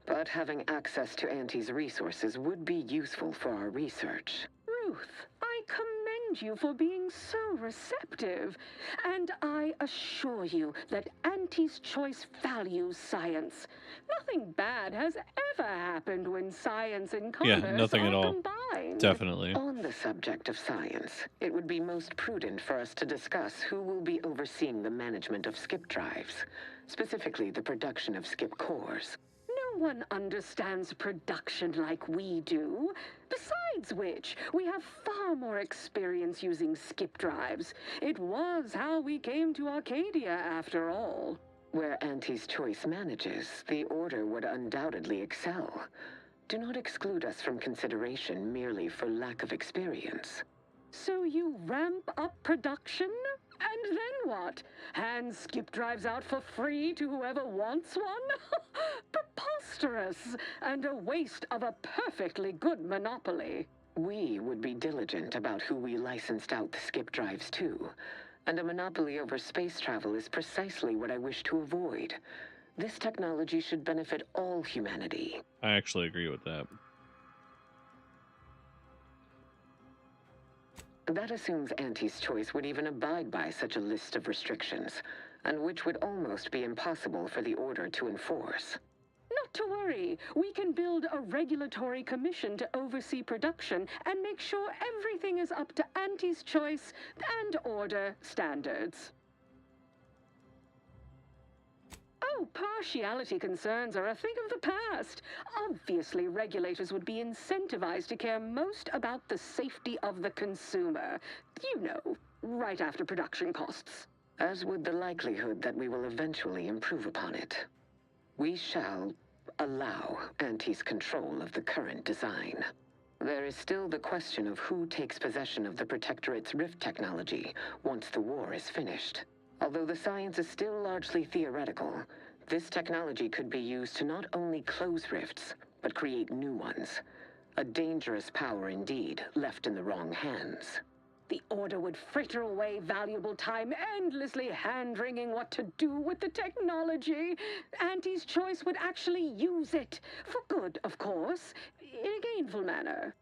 But having access to Auntie's resources would be useful for our research. Ruth, I commend you for being so receptive. And I assure you that Auntie's choice values science. Nothing bad has ever happened when science and commerce nothing are at all. combined. Definitely. On the subject of science, it would be most prudent for us to discuss who will be overseeing the management of skip drives, specifically the production of skip cores. No one understands production like we do. Besides which, we have far more experience using skip drives. It was how we came to Arcadia, after all. Where Auntie's choice manages, the Order would undoubtedly excel. Do not exclude us from consideration merely for lack of experience. So you ramp up production? And then what? Hand skip drives out for free to whoever wants one? Preposterous! And a waste of a perfectly good monopoly. We would be diligent about who we licensed out the skip drives to. And a monopoly over space travel is precisely what I wish to avoid. This technology should benefit all humanity. I actually agree with that. That assumes Auntie's choice would even abide by such a list of restrictions, and which would almost be impossible for the Order to enforce. Not to worry. We can build a regulatory commission to oversee production and make sure everything is up to Auntie's choice and Order standards. Oh, partiality concerns are a thing of the past. Obviously, regulators would be incentivized to care most about the safety of the consumer. You know, right after production costs. As would the likelihood that we will eventually improve upon it. We shall allow Auntie's control of the current design. There is still the question of who takes possession of the Protectorate's Rift technology once the war is finished. Although the science is still largely theoretical, this technology could be used to not only close rifts, but create new ones. A dangerous power indeed, left in the wrong hands. The Order would fritter away valuable time endlessly hand-wringing what to do with the technology. Auntie's choice would actually use it. For good, of course. In a gainful manner.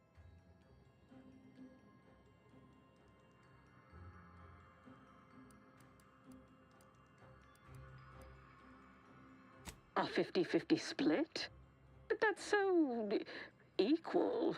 A 50-50 split? But that's so equal.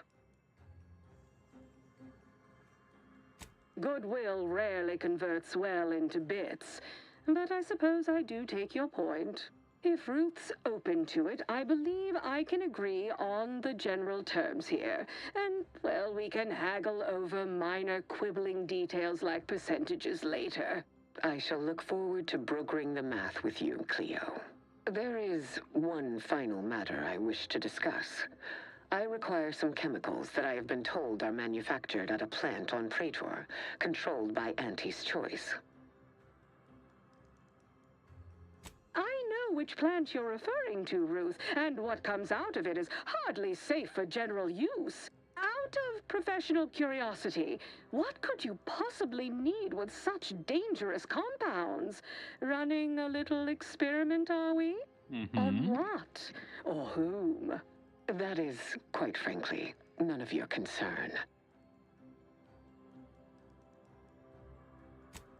Goodwill rarely converts well into bits, but I suppose I do take your point. If Ruth's open to it, I believe I can agree on the general terms here. And, well, we can haggle over minor quibbling details like percentages later. I shall look forward to brokering the math with you, Cleo. There is one final matter I wish to discuss. I require some chemicals that I have been told are manufactured at a plant on Praetor, controlled by Auntie's choice. I know which plant you're referring to, Ruth, and what comes out of it is hardly safe for general use. Out of professional curiosity, what could you possibly need with such dangerous compounds? Running a little experiment, are we? On what? Or whom? That is, quite frankly, none of your concern.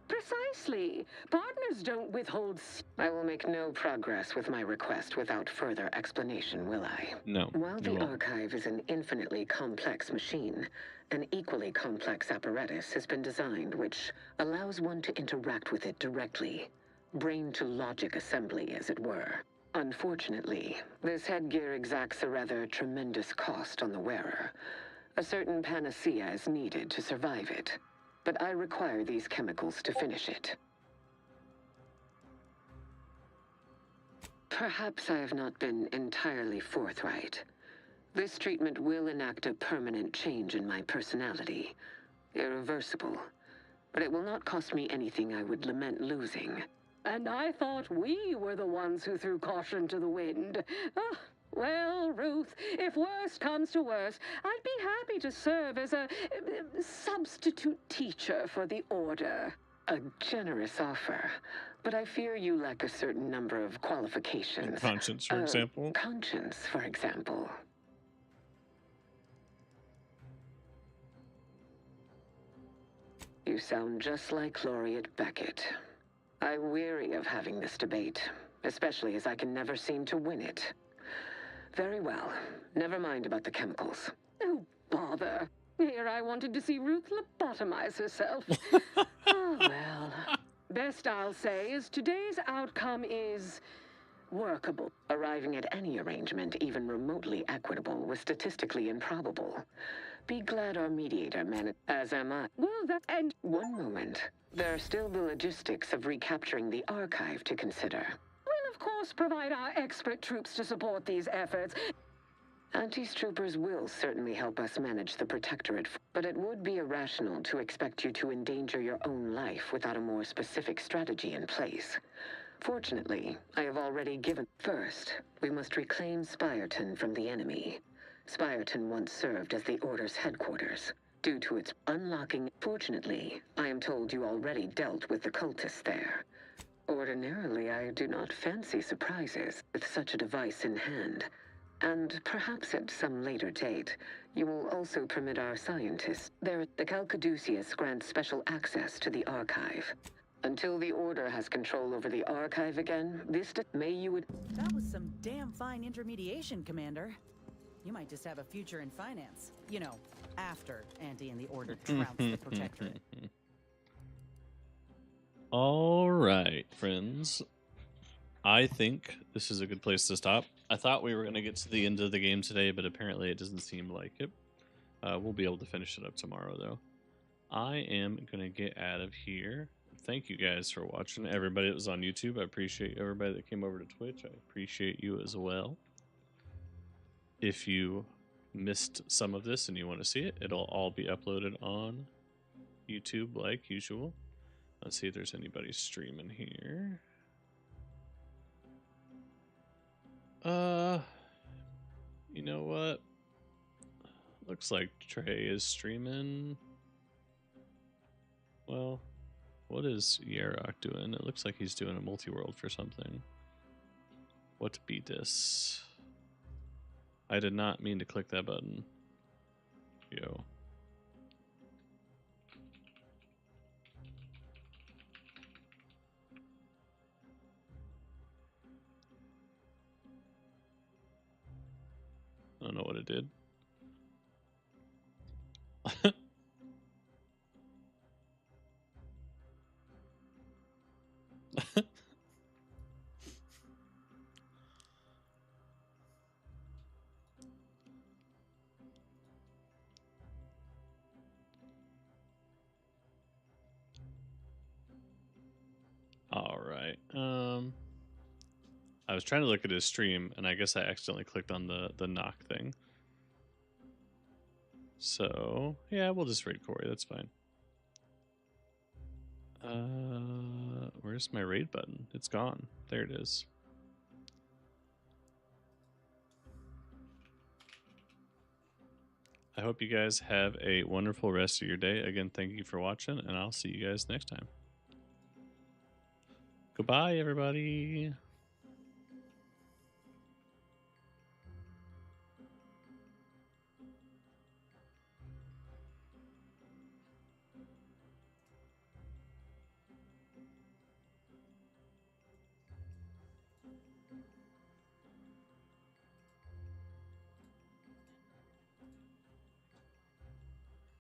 Precisely. Partners don't withhold. I will make no progress with my request without further explanation, will I? No. While the you won't. archive is an infinitely complex machine, an equally complex apparatus has been designed which allows one to interact with it directly. Brain-to-logic assembly, as it were. Unfortunately, this headgear exacts a rather tremendous cost on the wearer. A certain panacea is needed to survive it. But I require these chemicals to finish it. Perhaps I have not been entirely forthright. This treatment will enact a permanent change in my personality. Irreversible. But it will not cost me anything I would lament losing. And I thought we were the ones who threw caution to the wind. Ah, well, Ruth, if worst comes to worst, I'd be happy to serve as a substitute teacher for the Order. A generous offer, but I fear you lack a certain number of qualifications. Conscience, for example. Conscience, for example. You sound just like Laureate Beckett. I weary of having this debate, especially as I can never seem to win it. Very well. Never mind about the chemicals. Oh, bother. Here I wanted to see Ruth lobotomize herself. Oh, well. Best I'll say is today's outcome is workable. Arriving at any arrangement even remotely equitable was statistically improbable. Be glad our mediator managed, as am I. Well, that and... One moment. There are still the logistics of recapturing the archive to consider. We'll, of course, provide our expert troops to support these efforts. Auntie's troopers will certainly help us manage the Protectorate, but it would be irrational to expect you to endanger your own life without a more specific strategy in place. Fortunately, I have already given... First, we must reclaim Spireton from the enemy. Spireton once served as the Order's headquarters. Due to its unlocking... Fortunately, I am told you already dealt with the cultists there. Ordinarily, I do not fancy surprises with such a device in hand. And perhaps at some later date, you will also permit our scientists. The Calcaduceus grants special access to the archive. Until the Order has control over the archive again, may you would... That was some damn fine intermediation, Commander. You might just have a future in finance. You know, after Auntie and the Order trounce the Protectorate. All right, friends. I think this is a good place to stop. I thought we were going to get to the end of the game today, but apparently it doesn't seem like it. We'll be able to finish it up tomorrow, though. I am going to get out of here. Thank you guys for watching. Everybody that was on YouTube, I appreciate everybody that came over to Twitch. I appreciate you as well. If you missed some of this and you want to see it, it'll all be uploaded on YouTube like usual. Let's see if there's anybody streaming here. You know what? Looks like Trey is streaming. Well, what is Yarok doing? It looks like he's doing a multi-world for something. What beat this? I did not mean to click that button. Yo. I don't know what it did. All right. was trying to look at his stream, and I guess I accidentally clicked on the knock thing. So, yeah, we'll just raid Corey. That's fine. Where's my raid button? It's gone. There it is. I hope you guys have a wonderful rest of your day. Again, thank you for watching, and I'll see you guys next time. Goodbye, everybody.